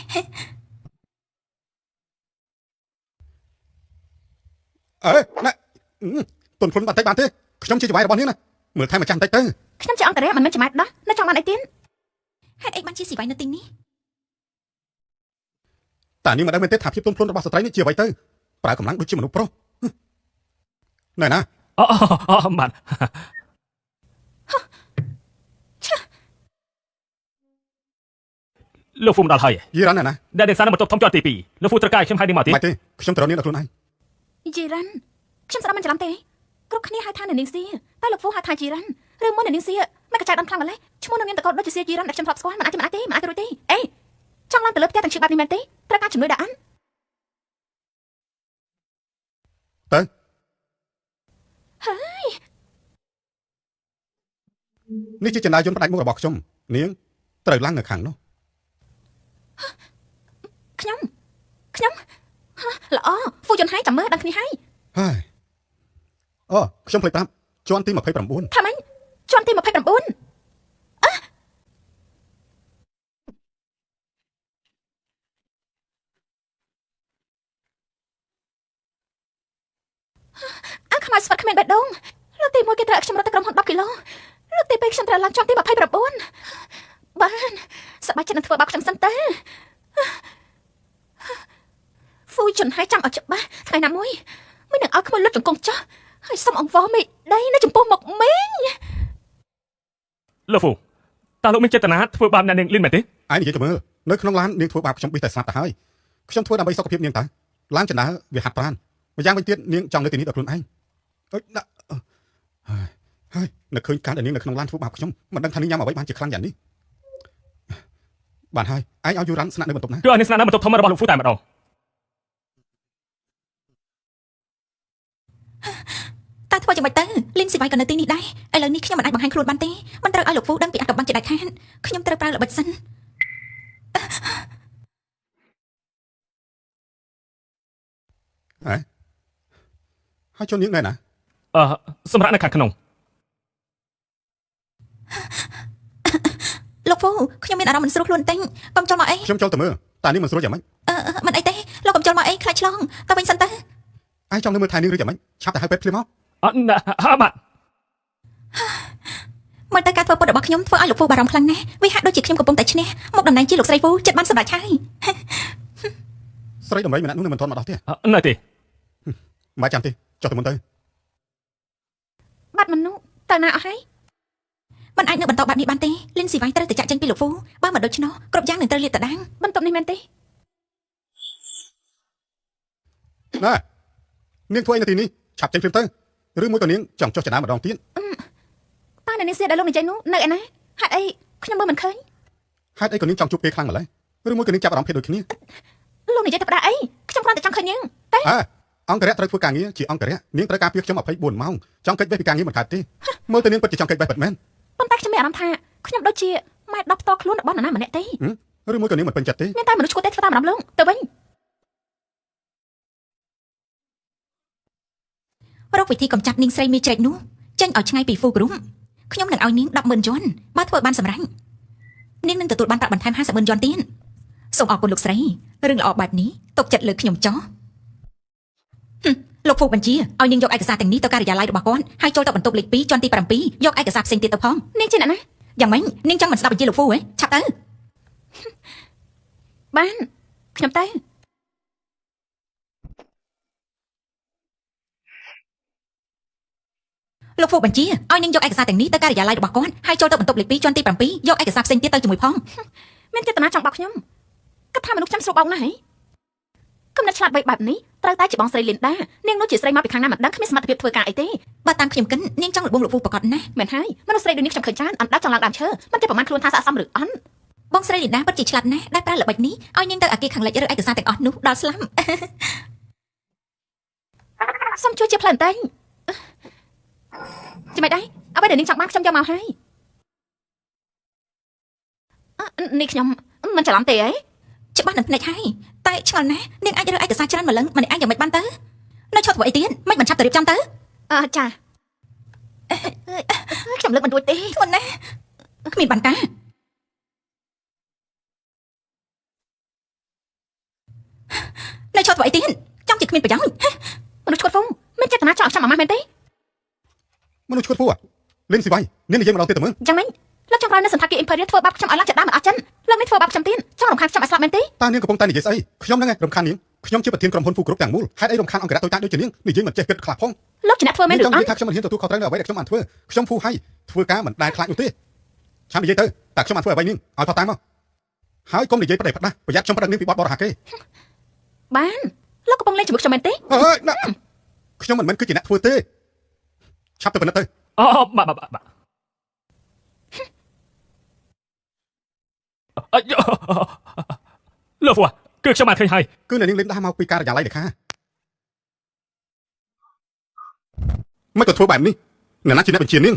អេណែទុនខ្លួនបន្តិចបានទេខ្ញុំជាចៅហ្វាយរបស់នាងណាមើលថែម្ចាស់បន្តិចទៅ ខ្ញុំជាអង្គរៈមិនមែនចំម៉ាត់ដោះនៅចង់បានអីទៀត ហេតុអីបានជាស៊ីវ៉ៃនៅទីនេះ តែនាងមិនដឹងមែនទេថាភាពទុនខ្លួនរបស់ស្ត្រីនេះជាអ្វីទៅប្រើកម្លាំងដូចជាមនុស្សប្រុសណែណា បាទលោកហ្វូមកដល់ហើយ យីរ៉ាន់ណែណា អ្នកនាងសានៅបន្ទប់ធំជាន់ទី2លោកហ្វូត្រូវការខ្ញុំហៅនាងមកទេ មិនទេខ្ញុំត្រូវនាងដល់ខ្លួនឯង ជីរ៉ាន់ខ្ញុំស្ដាប់មិនច្រឡំទេគ្រប់គ្នាហៅថាអ្នកនាងសៀតែលោកហ្វូហៅថាជីរ៉ាន់ឬមួយអ្នកនាងសៀមិនកចាយដំខ្លាំងម្ល៉េះឈ្មោះនៅនាងតកោដូចជាសៀជីរ៉ាន់ដែលខ្ញុំធ្លាប់ស្គាល់មិនអាចទេមិនអាចរួចទេអេចង់ឡើងទៅលើផ្ទះទាំងឈឺបែបនេះមែនទេត្រូវការជំនួយដាក់អាន ទៅ ហើយ នេះជាចនាយន្តផ្ដាច់មុខរបស់ខ្ញុំនាងត្រូវឡើងនៅខាងនោះ ខ្ញុំល្អហ្វូយន្តហៃចាំមើលដល់គ្នាហើយ ហើយអូខ្ញុំភ្លេចប្រាប់ជាន់ទី29 ថាម៉េចជាន់ទី29អាខ្មៅស្វិតគ្មានបេះដូងលើកទី1គេត្រូវខ្ញុំរត់ទៅក្រុមហ៊ុន10គីឡូលើកទី2ខ្ញុំត្រូវឡើងជាន់ទី29បានសប្បាយចិត្តនឹងធ្វើបាបខ្ញុំសិនទៅហ្វូយន្តហៃចាំឲ្យច្បាស់ថ្ងៃណាមួយមិននឹងឲ្យខ្មៅលុតចង្គង់ចោះហើយសុំអង្វរមេដីនៅចំពោះមុខមីង លោកហ្វូតើលោកមានចេតនាធ្វើបាបអ្នកនាងលីនមែនទេ ឯងនិយាយទៅមើលនៅក្នុងឡាននាងធ្វើបាបខ្ញុំបិះតែស្រាប់ទៅហើយខ្ញុំធ្វើដើម្បីសុខភាពនាងតើឡានចណ្ដើវាហាត់ប្រាណម្យ៉ាងវិញទៀតនាងចង់នៅទីនេះដល់ខ្លួនឯងអើយដាក់ហើយនៅឃើញការដែលនាងនៅក្នុងឡានធ្វើបាបខ្ញុំមិនដឹងថានាងញ៉ាំអ្វីបានជាខ្លាំងយ៉ាងនេះបានហើយឯងឲ្យយូរ៉ាន់ស្នាក់នៅបន្ទប់ណា គឺឲ្យនាងស្នាក់នៅបន្ទប់ធំរបស់លោកហ្វូតែម្ដង តើធ្វើយ៉ាងម៉េចទៅលីនស៊ីវ៉ៃក៏នៅទីនេះដែរឥឡូវនេះខ្ញុំមិនអាចបង្ហាញខ្លួនបានទេមិនត្រូវឲ្យលោកហ្វូដឹងពីអាកប្បជាដាច់ខាតខ្ញុំត្រូវប្រើល្បិចសិន ហើយជន់នាងណែណា សម្រាប់នៅខាងក្នុង លោកហ្វូខ្ញុំមានអារម្មណ៍មិនស្រួលខ្លួនបន្តិចកុំចូលមកអី ខ្ញុំចូលទៅមើលតើនាងមិនស្រួលយ៉ាងម៉េច មិនអីទេលោកកុំចូលមកអីខ្លាចឆ្លងតើវិញសិនទៅ ឯងចង់នៅមើលថែនាងឬយ៉ាងម៉េចឆាប់ទៅហៅពេទ្យភ្លាមមក បាទ មើលទៅការធ្វើពុតរបស់ខ្ញុំធ្វើឲ្យលោកហ្វូបារម្ភខ្លាំងណាស់វាហាក់ដូចជាខ្ញុំកំពុងតែឈ្នះមកតំណែងជាលោកស្រីហ្វូចិត្តបានសម្រេចហើយ ស្រីដំរីម្នាក់នោះនៅមិនទាន់មកដល់ទេ នៅទេ មិនចាំទេចុះទៅមុនទៅ បាត់មនុស្សទៅណាអស់ហើយ មិនអាចនៅបន្តបែបនេះបានទេលីនស៊ីវ៉ៃត្រូវតែចាក់ចេញពីលោកហ្វូបើមិនដូច្នោះគ្រប់យ៉ាងនឹងត្រូវលាតត្រដាង បន្ទប់នេះមែនទេ ណែនាងធ្វើអីនៅទីនេះឆាប់ចេញភ្លាមទៅឬមួយក៏នាងចង់ចុះចំណាម្ដងទៀត តើ តើអ្នកនាងសៀដែលលោកនិយាយនោះនៅឯណាហេតុអីខ្ញុំមើលមិនឃើញ ហេតុអីក៏នាងចង់ជួបពេលខ្លាំងម្ល៉េះឬមួយក៏នាងចាប់អារម្មណ៍ភេទដូចគ្នា លោកនិយាយទៅផ្ដាអីខ្ញុំគ្រាន់តែចង់ឃើញនាងតែ អង្គរៈត្រូវធ្វើការងារជាអង្គរៈនាងត្រូវការពីខ្ញុំ24ម៉ោងចង់កិច្ចវេះពីការងារមិនខាតទេមើលទៅនាងពិតជាចង់កិច្ចវេះពិតមែន ប៉ុន្តែខ្ញុំមានអារម្មណ៍ថាខ្ញុំដូចជាម៉ែដប់ផ្ទាល់ខ្លួនរបស់នរណាម្នាក់ទេ ឬមួយក៏នាងមិនពេញចិត្តទេ មានតែមនុស្សឈួតទេធ្វើតាមអារម្មណ៍លោកទៅវិញរកវិធីកម្ចាត់នាងស្រីមីជ្រែកនោះចេញឲ្យឆ្ងាយពីហ្វូក្រុមខ្ញុំនឹងឲ្យនាង 100000 យន់បើធ្វើបានសម្រេចនាងនឹងទទួលបានប្រាក់បន្ថែម 500,000 យន់ទៀតសូមអរគុណលោកស្រីរឿងល្អបែបនេះទុកចិត្តលើខ្ញុំចោះលោកហ្វូបញ្ជាឲ្យនាងយកឯកសារទាំងនេះទៅការិយាល័យរបស់គាត់ហើយចូលទៅបន្ទប់លេខ 2 ជាន់ទី 7 យកឯកសារផ្សេងទៀតទៅផងនាងជាអ្នកណាយ៉ាងម៉េចនាងចង់មិនស្ដាប់បញ្ជាលោកហ្វូហ៎ឆាប់ទៅបានខ្ញុំទៅលោកហ្វូបញ្ជាឲ្យនាងយកឯកសារទាំងនេះទៅការិយាល័យរបស់គាត់ហើយចូលទៅបន្ទប់លេខ 2 ជាន់ទី 7 យកឯកសារផ្សេងទៀតទៅជាមួយផងមានចេតនាចង់បោកខ្ញុំគិតថាមនុស្សចាំស្រុកបោកណាស់ហីគំនិតឆ្លាតវៃបែបនេះត្រូវតែជាបងស្រីលីនដានាងនោះជាស្រីមកពីខាងណាមិនដឹងគ្មានសមត្ថភាពធ្វើការអីទេបើតាមខ្ញុំគិតនាងចង់លបងលោកហ្វូប្រកាសណាស់មែនហើយមនុស្សស្រីដូចនេះខ្ញុំឃើញច្រើនអណ្ដាតចង់ឡើងដើមឈើមិនទេប្រហែលខ្លួនថាស័ក្តិសមឬអន់បងស្រីលីនដាពិតជាឆ្លាតណាស់ដែលប្រើល្បិចនេះឲ្យនាងទៅអាគារខាងលិចឬឯកសារទាំងអស់នោះដល់ស្លាប់សូមជួយជាផ្លូវបន្តិចចាំមិនដែរអ្វីដែលនាងចង់បានខ្ញុំយកមកហើយនេះខ្ញុំមិនច្រឡំទេអីច្បាស់នឹងភ្នែកហើយតែឆ្ងល់ណាស់នាងអាចរើឯកសារច្រើនម្លឹងម្នាក់ឯងយ៉ាងម៉េចបានទៅនៅឈប់ធ្វើអីទៀតមិនឆាប់ទៅរៀបចំទៅចាខ្ញុំលើកមិនរួចទេធ្ងន់ណាស់គ្មានបានការនៅឈប់ធ្វើអីទៀតចង់ជាគ្មានប្រយោជន៍មនុស្សឈុតហ្វុងមានចេតនាចង់ឲ្យខ្ញុំអាម៉ាស់មែនទេ មនុស្សឈួតហ្វូលេងស៊ីវ៉ៃនាងនិយាយម្ដងទៀតទៅមើល យ៉ាងម៉េចលោកចង់ក្រោយនៅសន្តាគារ Imperial ធ្វើបាបខ្ញុំឲ្យឡើងចិត្តដើមមិនអស់ចិនលោកនេះធ្វើបាបខ្ញុំទៀតចង់រំខានខ្ញុំឲ្យស្លាប់មែនទេ តើនាងកំពុងតែនិយាយស្អីខ្ញុំហ្នឹងឯងរំខាននាងខ្ញុំជាប្រធានក្រុមហ៊ុនហ្វូគ្រប់ទាំងមូលហេតុអីរំខានអង្គរៈតូចតាចដូចជានាងនិយាយមិនចេះគិតខ្លះផង លោកជាអ្នកធ្វើមែនឬអត់ ខ្ញុំនិយាយថាខ្ញុំមិនហ៊ានទទួលខុសត្រូវនៅអ្វីដែលខ្ញុំបានធ្វើខ្ញុំហ្វូហើយធ្វើការមិនដែលខ្លាចនោះទេឆាំនិយាយទៅតើខ្ញុំបានធ្វើអ្វីនាងឲ្យផុសតាមមកហើយកុំនិយាយប្រដេះប្រដាស់ប្រយ័ត្នខ្ញុំប្រដឹងនាងពីបទបរហាគេ បានលោកកំពុងលេងជាមួយខ្ញុំមែនទេ អើយណាខ្ញុំមិនមែនគឺជាអ្នកធ្វើទេឆាប់ទៅពិនិត្យទៅ អូបាទលោកហ្វូគឺខ្ញុំបានឃើញហើយ គឺអ្នកនាងលេងដាស់មកពីការិយាល័យលេខាមិនក៏ធ្វើបែបនេះអ្នកណាជាអ្នកបញ្ជានាង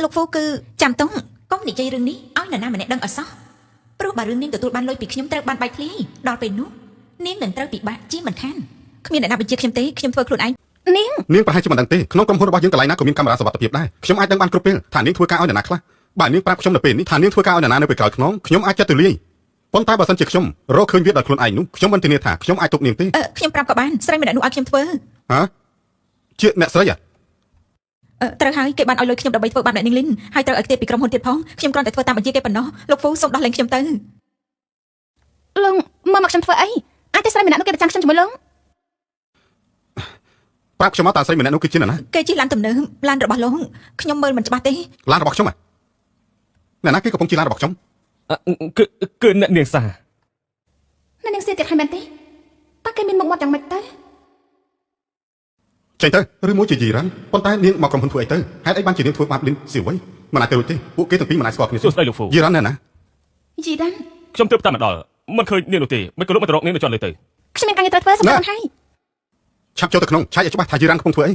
លោកហ្វូគឺចាំតុងកុំនិយាយរឿងនេះឲ្យនរណាម្នាក់ដឹងអសោះព្រោះបើរឿងនាងទទួលបានលុយពីខ្ញុំត្រូវបានបែកធ្លាយដល់ពេលនោះនាងនឹងត្រូវពិបាកជាមិនខានគ្មានអ្នកណាបញ្ជាខ្ញុំទេខ្ញុំធ្វើខ្លួនឯងនាង ប្រហែលជាមិនដឹងទេក្នុងក្រុមហ៊ុនរបស់យើងកន្លែងណាក៏មានកាមេរ៉ាសុវត្ថិភាពដែរខ្ញុំអាចដឹងបានគ្រប់ពេលថានាងធ្វើការឲ្យនរណាខ្លះបើនាងប្រាប់ខ្ញុំនៅពេលនេះថានាងធ្វើការឲ្យនរណានៅពេលក្រោយខ្នងខ្ញុំអាចចាត់ទូលាយប៉ុន្តែបើសិនជាខ្ញុំរកឃើញវាដោយខ្លួនឯងនោះខ្ញុំមិនធានាថាខ្ញុំអាចទុកនាងទេ ខ្ញុំប្រាប់ក៏បានស្រីម្នាក់នោះឲ្យខ្ញុំធ្វើ ហ៎ជាអ្នកស្រីអ្ហ៎ ត្រូវហើយគេបានឲ្យលុយខ្ញុំដើម្បីធ្វើបាបអ្នកនាងលីនហើយត្រូវឲ្យគេពីក្រុមហ៊ុនទៀតផងខ្ញុំគ្រាន់តែធ្វើតាមបញ្ជាគេប៉ុណ្ណោះលោកហ្វូសូមដោះលែងខ្ញុំទៅលោកមកខ្ញុំធ្វើអីអាចតែស្រីម្នាក់នោះគេប្រចាំខ្ញុំជាមួយលោក ប្រាប់ខ្ញុំមកតើស្រីម្នាក់នោះគឺជានរណា គេជិះឡានទំនើបឡានរបស់លោកខ្ញុំមើលមិនច្បាស់ទេ ឡានរបស់ខ្ញុំហ៎អ្នកណាគេកំពុងជិះឡានរបស់ខ្ញុំ គឺអ្នកនាងសា អ្នកនាងសៀទៀតហើយមែនទេតើគេមានមុខមាត់យ៉ាងម៉េចទៅ ចេញទៅឬមួយជាយីរ៉ាន់ប៉ុន្តែនាងមកក្រុមហ៊ុនធ្វើអីទៅហេតុអីបានជានាងធ្វើបាបលីនស៊ីវ៉ៃមិនអាចទៅរួចទេពួកគេទាំងពីរមិនអាចស្គាល់គ្នា សួស្ដីលោកហ្វូ យីរ៉ាន់ណា យីដាន ខ្ញុំទើបតាមមកដល់មិនឃើញនាងនោះទេមិនក៏លោកមករកនាងនៅជាន់លើទៅ ខ្ញុំមានការងារត្រូវធ្វើសម្រាប់ហើយ ឆាប់ចូលទៅក្នុងឆាយឲ្យច្បាស់ថាយីរ៉ាន់កំពុងធ្វើអី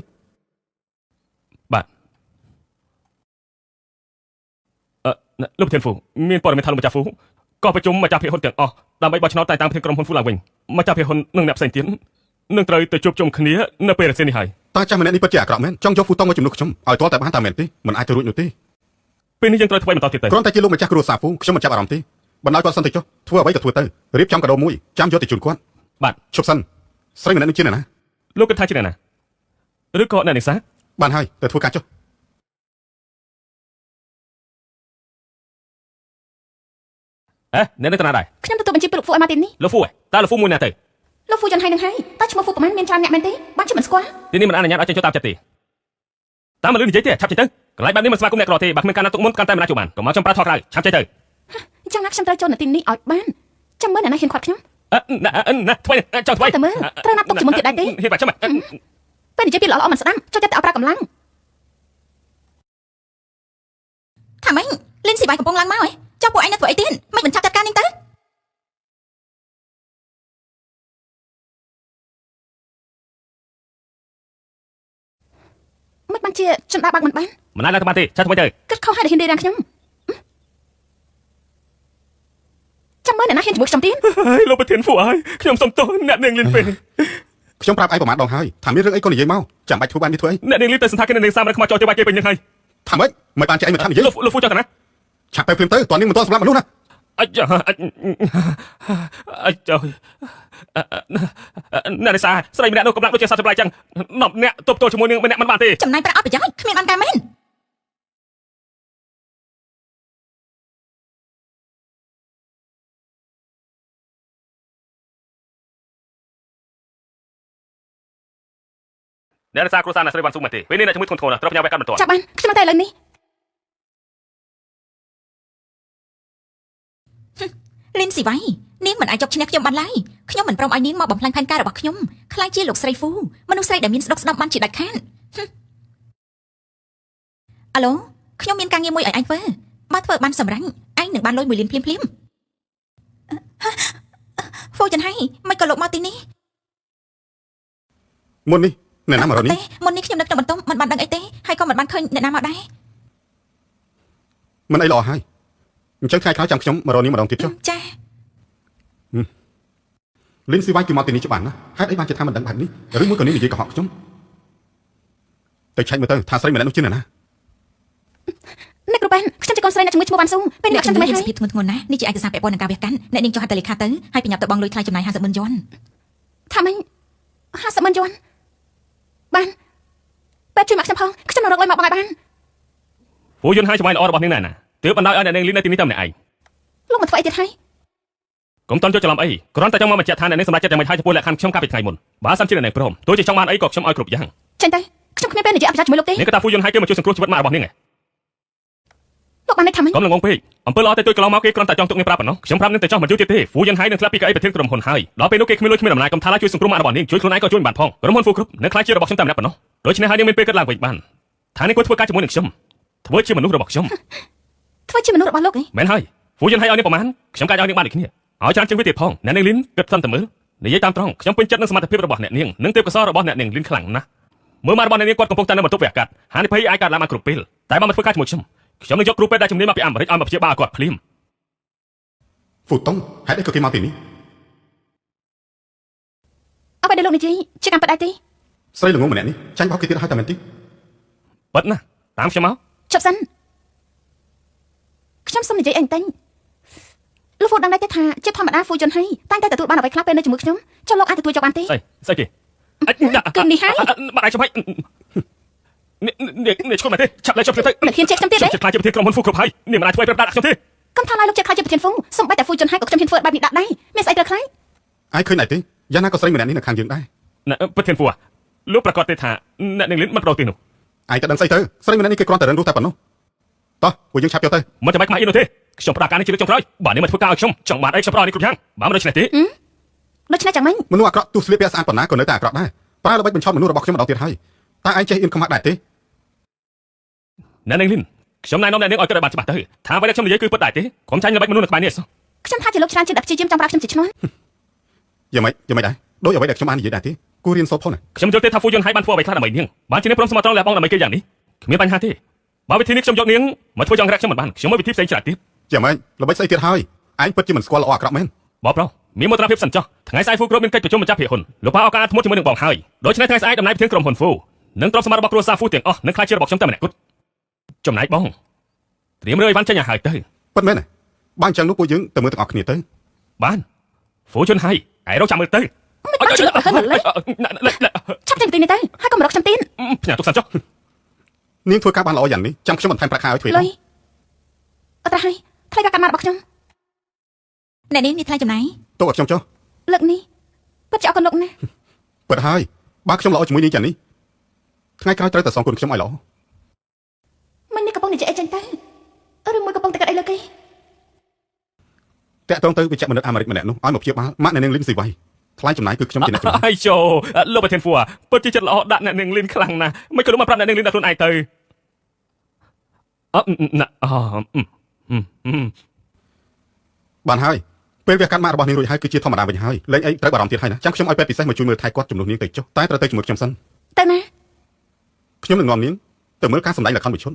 បាទលោកប្រធានហ្វូមានព័ត៌មានថាលោកម្ចាស់ហ្វូក៏ប្រជុំម្ចាស់ភាគហ៊ុនទាំងអស់ដើម្បីបោះឆ្នោតតែតាមប្រធានក្រុមហ៊ុនហ្វូឡើងវិញម្ចាស់ភាគហ៊ុននិងអ្នកផ្សេងទៀតនឹងត្រូវទៅជួបជុំគ្នានៅពេលរសៀលនេះហើយ តើចាស់ម្នាក់នេះពិតជាអាក្រក់មែនចង់យកហ្វូតង់មកជំនួសខ្ញុំឲ្យទាល់តែបានតែមែនទេមិនអាចទៅរួចនោះទេ ពេលនេះយើងត្រូវធ្វើបន្តទៀតទៅ គ្រាន់តែជាលោកម្ចាស់គ្រួសារហ្វូខ្ញុំមិនចាប់អារម្មណ៍ទេបណ្ដោយគាត់សិនទៅចុះធ្វើអ្វីក៏ធ្វើទៅរៀបចំកាដូមួយចាំយកទៅជូនគាត់ បាទ ឈប់សិនស្រីម្នាក់នេះជាអ្នកណា លោកគិតថាជាអ្នកណាឬក៏អ្នកនេសាទ បានហើយទៅធ្វើការចុះ អ្នកនៅតាណាដែរ ខ្ញុំទទួលបញ្ជាពីលោកហ្វូឲ្យមកទីនេះ លោកហ្វូតើលោកហ្វូមួយណាទៅ លោកហ្វូយន់ហើយនឹងហើយតើឈ្មោះហ្វូប្រហែលមានច្រើនអ្នកមែនទេបានជាមិនស្គាល់ ទីនេះមិនអនុញ្ញាតឲ្យចេញចូលតាមចិត្តទេតាមមកលឺនិយាយទេឆាប់ចេញទៅកន្លែងបែបនេះមិនស្វាគមន៍អ្នកក្រទេបើគ្មានការណាទុកមុនកាន់តែមិនអាចចូលបានកុំមកចំប្រើថតក្រៅឆាប់ចេញទៅ អញ្ចឹងណាខ្ញុំត្រូវចូលនៅទីនេះឲ្យបានចាំមើលអ្នកណាហ៊ានខាត់ខ្ញុំ ណាធ្វើចង់ធ្វើ តែមើលត្រូវណាត់ទុកជាមួយទៀតដែរទេ ហ៊ានបាច់ចាំ ពេលនិយាយពីល្អៗមិនស្ដាប់ចូលចិត្តតែអប្រើកម្លាំង ថាម៉េចលីនស៊ីវ៉ៃកំពុងឡើងមកហ៎ចុះពួកឯងនៅធ្វើអីទៀតមិនបញ្ចប់ចាត់ការនាងទៅមិនបានជាចំដាប់បាក់មិនបាន មិនអាចឡើងទៅបានទេចាស់ទៅវិញទៅ គិតខុសហើយដែលហ៊ាននិយាយរាងខ្ញុំចាំមើលអ្នកណាហ៊ានជាមួយខ្ញុំទៀត ហើយលោកប្រធានហ្វូអើយខ្ញុំសុំទោសអ្នកនាងលីនពេក ខ្ញុំប្រាប់ឯងប្រមាណដងហើយថាមានរឿងអីក៏និយាយមកចាំបាច់ធ្វើបាននេះធ្វើអី អ្នកនាងលីនទៅសន្តាគារនាងសាមរកខ្មៅចោលទៅបាច់គេពេញនឹងហើយ ថាម៉េចមិនបានជាឯងមិនថានិយាយ លោកហ្វូចោលទៅណា ឆាប់ទៅភ្លាមទៅតើនាងមិនទាន់សម្រាប់មនុស្សណា អញ្ចឹងអ្នករិសាស្រីម្នាក់នោះកំឡុងដូចជាសត្វចម្លែកចឹង10នាក់ទប់ទល់ជាមួយនឹងម្នាក់មិនបានទេ ចំណាយប្រាក់អត់ប្រយោជន៍គ្មានបានការមែនអ្នករិសាគ្រួសារអ្នកស្រីបានសុំមកទេពេលនេះអ្នកជំងឺធ្ងន់ធ្ងរត្រូវផ្ញើវេះកាត់បន្ទាន់ ចាប់បានខ្ញុំតែឥឡូវនេះលីនស៊ីវ៉ៃនាងមិនអាចយកឈ្នះខ្ញុំបានឡើយខ្ញុំមិនព្រមឲ្យនាងមកបំផ្លាញផែនការរបស់ខ្ញុំខ្លាចជាលោកស្រីហ្វូមនុស្សស្រីដែលមានស្ដុកស្ដំបានជាដាច់ខាតអាឡូខ្ញុំមានការងារមួយឲ្យឯងធ្វើបើធ្វើបានសម្រេចឯងនឹងបានលុយ1 លានភ្លាមហ្វូចិនហៃមិនក៏លោកមកទីនេះ មុននេះអ្នកណាមករកនេះ មុននេះខ្ញុំនៅក្នុងបន្ទប់មិនបានដឹងអីទេហើយក៏មិនបានឃើញអ្នកណាមកដែរ មិនអីល្អហើយអញ្ចឹងថ្ងៃក្រោយចាំខ្ញុំមករកនេះម្ដងទៀតចុះ ចា លីនស៊ីវ៉ៃគឺមកទីនេះច្បាស់ណាហេតុអីបានជាថាមិនដឹងបែបនេះឬមួយក៏នេះនិយាយកុហកខ្ញុំទៅឆែកមើលទៅថាស្រីម្នាក់នោះជាអ្នកណា អ្នកគ្រូប៉ែនខ្ញុំជាកូនស្រីអ្នកជំងឺឈ្មោះវ៉ាន់ស៊ូពេលនេះខ្ញុំទៅមានសភាពធ្ងន់ធ្ងរណាស់នេះជាឯកសារពាក់ព័ន្ធនឹងការវះកាត់អ្នកនាងចុះហត្ថលេខាទៅហើយប្រញាប់ទៅបង់លុយថ្លៃចំណាយ50,000 យួនថាម៉េច50,000 យួនបានប៉ែជួយមកខ្ញុំផងខ្ញុំនឹងរកលុយមកបងឲ្យបាន ហ្វូយន្តហើយចម្លើយល្អរបស់នាងណាទើបបណ្ដោយឲ្យអ្នកនាងលីននៅទីនេះតែម្នាក់ឯង លោកមកធ្វើអីទៀតហើយក ុំតន់ចូលច្រឡំអីគ្រាន់តែចង់មកបញ្ជាក់ថាអ្នកនាងសម្រេចចិត្តយ៉ាងម៉េចហើយចំពោះលក្ខខណ្ឌខ្ញុំកាលពីថ្ងៃមុនបើសិនជាអ្នកនាងព្រមទោះជាចង់បានអីក៏ខ្ញុំឲ្យគ្រប់យ៉ាង ចេញទៅខ្ញុំគ្មានពេលនិយាយអភិជាជាមួយលោកទេ នាងក៏ថាហ្វូយន្តហើយគេមកជួយសង្គ្រោះជីវិតម៉ាក់របស់នាង លោកបានន័យថាម៉េច កុំល្ងងពេកអំពើល្អតែទួយកន្លងមកគេគ្រាន់តែចង់ទុកនាងប្រាប់ប៉ុណ្ណោះខ្ញុំប្រាប់នាងទៅចោះមិនយូរទៀតទេហ្វូយន្តហើយនឹងធ្លាប់ពីកៅអីប្រធានក្រុមហ៊ុនហើយដល់ពេលនោះគេគ្មានលុយគ្មានអំណាចកុំថាឡាជួយសង្គ្រោះម៉ាក់របស់នាងជួយខ្លួនឯងក៏ជួយមិនបានផងក្រុមហ៊ុនហ្វូគ្រប់នៅខ្លាចជារបស់ខ្ញុំតែម្នាក់ប៉ុណ្ណោះដូច្នេះហើយនាងមានពេលគិតឡើងវិញបានថានាងគួរធ្វើការជាមួយនឹងខ្ញុំធ្វើជាមនុស្សរបស់ខ្ញុំ ធ្វើជាមនុស្សរបស់លោកឯង មែនហើយហ្វូយន្តហើយឲ្យនាងប្រមាណខ្ញុំកាចឲ្យនាងបានដូចគ្នាឲ្យច្រើនជាងវាទៀតផងអ្នកនាងលីនគិតសិនតែមើលនិយាយតាមត្រង់ខ្ញុំពេញចិត្តនឹងសមត្ថភាពរបស់អ្នកនាងនិងទេពកោសល្យរបស់អ្នកនាងលីនខ្លាំងណាស់មើលមករបស់អ្នកនាងគាត់កំពុងតែនៅបន្ទប់វះកាត់ហានិភ័យអាចកើតឡើងបានគ្រប់ពេលតែបើមកធ្វើការជាមួយខ្ញុំនឹងយកគ្រូពេទ្យដែលជំនាញមកពីអាមេរិកឲ្យមកព្យាបាលគាត់ភ្លាម ហ្វូតុងហេតុអីក៏គេមកទីនេះ អ្វីដែលលោកនិយាយជាការប៉ັດដែរទេ ស្រីល្ងងម្នាក់នេះចាញ់បោកគេទៀតហើយតែមែនទេ ប៉ិតណាតាមខ្ញុំមក ជប់សិនខ្ញុំសុំនិយាយអីបន្តិចលោកហ្វូដឹងដែរទេថាជាធម្មតាហ្វូយន្តហើយតែងតែទទួលបានអ្វីខ្លះពេលនៅជាមួយខ្ញុំចុះលោកអាចទទួលយកបានទេ ស្អីគេ គឺនេះហើយ បាត់ឯងចាំហិចនេះឈប់មកទេឆាប់ឡើងចុះទៅ អ្នកហ៊ានជេកខ្ញុំទៀតទេ ខ្ញុំខ្លាចជាប្រធានក្រុមហ៊ុនហ្វូគ្រប់ហើយនេះមិនអាចធ្វើឲ្យប្រាប់ដាក់ខ្ញុំទេ កុំថាឡើយលោកជេកខ្លាចជាប្រធានហ្វូសំបីតែហ្វូយន្តហើយក៏ខ្ញុំហ៊ានធ្វើបែបនេះដាក់ដែរមានស្អីត្រូវខ្លាច ឯងឃើញដែរទេយ៉ាងណាក៏ស្រីម្នាក់នេះនៅខាងយើងដែរ ប្រធានហ្វូលោកប្រកាសទេថាអ្នកនាងលីនមិនប្រដៅទេនោះ ឯងតែដឹងស្អីទៅស្រីម្នាក់នេះគេគ្រាន់តែរឹងរូសតែប៉ុណ្ណោះតោះពួកយើងឆាប់យកទៅ មិនចាំបាច់ខ្មាស់អីនោះទេខ្ញុំផ្ដាការនេះជាលើកចុងក្រោយបើនាងមកធ្វើការឲ្យខ្ញុំចង់បានអីខ្ញុំប្រដៅនេះគ្រប់យ៉ាងបើមិនដូច្នេះទេ ដូច្នេះចាំមិញ មនុស្សអាក្រក់ទោះស្លៀកពាក់ស្អាតប៉ុណ្ណាក៏នៅតែអាក្រក់ដែរប្រើល្បិចបញ្ឆោតមនុស្សរបស់ខ្ញុំម្ដងទៀតហើយតែឯងចេះអៀនខ្មាស់ដែរទេ អ្នកនាងលីនខ្ញុំណែនាំអ្នកនាងឲ្យគិតឲ្យបានច្បាស់ទៅថាអ្វីដែលខ្ញុំនិយាយគឺពិតដែរទេកុំចាញ់ល្បិចមនុស្សនៅក្បែរនេះសោះ ខ្ញុំថាជាលោកច្រើនជាងតែព្យាយាមចង់ប្រាប់ខ្ញុំជាឈ្មោះ យ៉ាងម៉េចដែរដូចអ្វីដែលខ្ញុំបាននិយាយដែរទេគួររៀនសូត្រផងណា ខ្ញុំយល់ទេថាហ្វូយន្តហើយបានធ្វើអ្វីខ្លះដើម្បីនាងបានជានាងព្រមស្មោះត្រង់លះបង់ដើម្បីគេយ៉ាងនេះគ្មានបញ្ហាទេបើវិធីនេះខ្ញុំយកនាងមកធ្វើចង់រកខ្ញុំមិនបានខ្ញុំមានវិធីផ្សេងច្រើនទៀត យ៉ាងម៉េចល្បិចស្អីទៀតហើយឯងពិតជាមិនស្គាល់ល្អអាក្រក់មែន បបប្រុសមានមោទនភាពសិនចុះថ្ងៃស្អែកហ្វូគ្រប់មានកិច្ចប្រជុំម្ចាស់ភាគហ៊ុនលោកប៉ាឱកាសធ្មត់ជាមួយនឹងបងហើយដូច្នេះថ្ងៃស្អែកតំណែងប្រធានក្រុមហ៊ុនហ្វូនិងទ្រព្យសម្បត្តិរបស់គ្រួសារហ្វូទាំងអស់នឹងខ្លាចជារបស់ខ្ញុំតែម្នាក់គត់ចំណែកបងត្រៀមរឿងឲ្យបានចេញឲ្យហើយទៅ ពិតមែនបើអញ្ចឹងនោះពួកយើងទៅមើលទាំងអស់គ្នាទៅ បានហ្វូជន់ហើយឯងរកចាំមើលទៅ មិនជួយប្រហែលម្លេះឆាប់ចេញពីទីនេះទៅហើយក៏មករកខ្ញុំទៀត ផ្ញើទុកសិនចុះ នាងធ្វើការបានល្អយ៉ាងនេះចាំខ្ញុំបន្ថែមប្រាក់ខែឲ្យទ្វេ លុយអត់ហើយថ្លៃការកាត់ម៉ាត់របស់ខ្ញុំអ្នកនេះថ្លៃចំណាយ ទុកឲ្យខ្ញុំចុះ លើកនេះពិតជាអរគុណលោកណាស់ ពិតហើយបើខ្ញុំល្អជាមួយនាងយ៉ាងនេះថ្ងៃក្រោយត្រូវតែសងគុណខ្ញុំឲ្យល្អ មិញនេះកំពុងនិយាយអីចឹងទៅឬមួយកំពុងតែកាត់អីលើគេ តាក់ទងទៅវិជ្ជមនិតអាមេរិកម្នាក់នោះឲ្យមកព្យាបាលម៉ាក់អ្នកនាងលីនស៊ីវ៉ៃថ្លៃចំណាយគឺខ្ញុំជាអ្នកចំណាយ ហើយជោលោកប្រធានហ្វូពិតជាចិត្តល្អដាក់អ្នកនាងលីនខ្លាំងណាស់មិនក៏លោកមកប្រាប់អ្នកនាងលីនដាក់ខ្លួនឯងទៅ បានហើយពេលវាកាត់ម៉ាក់របស់នាងរួចហើយគឺជាធម្មតាវិញហើយលែងអីត្រូវបារម្ភទៀតហើយណាចាំខ្ញុំឲ្យពេទ្យពិសេសមកជួយមើលថែគាត់ជំនួសនាងទៅចុះតែត្រូវទៅជាមួយខ្ញុំសិន ទៅណា ខ្ញុំនឹងនាំនាងទៅមើលការសម្ដែងល្ខោនវិឈុន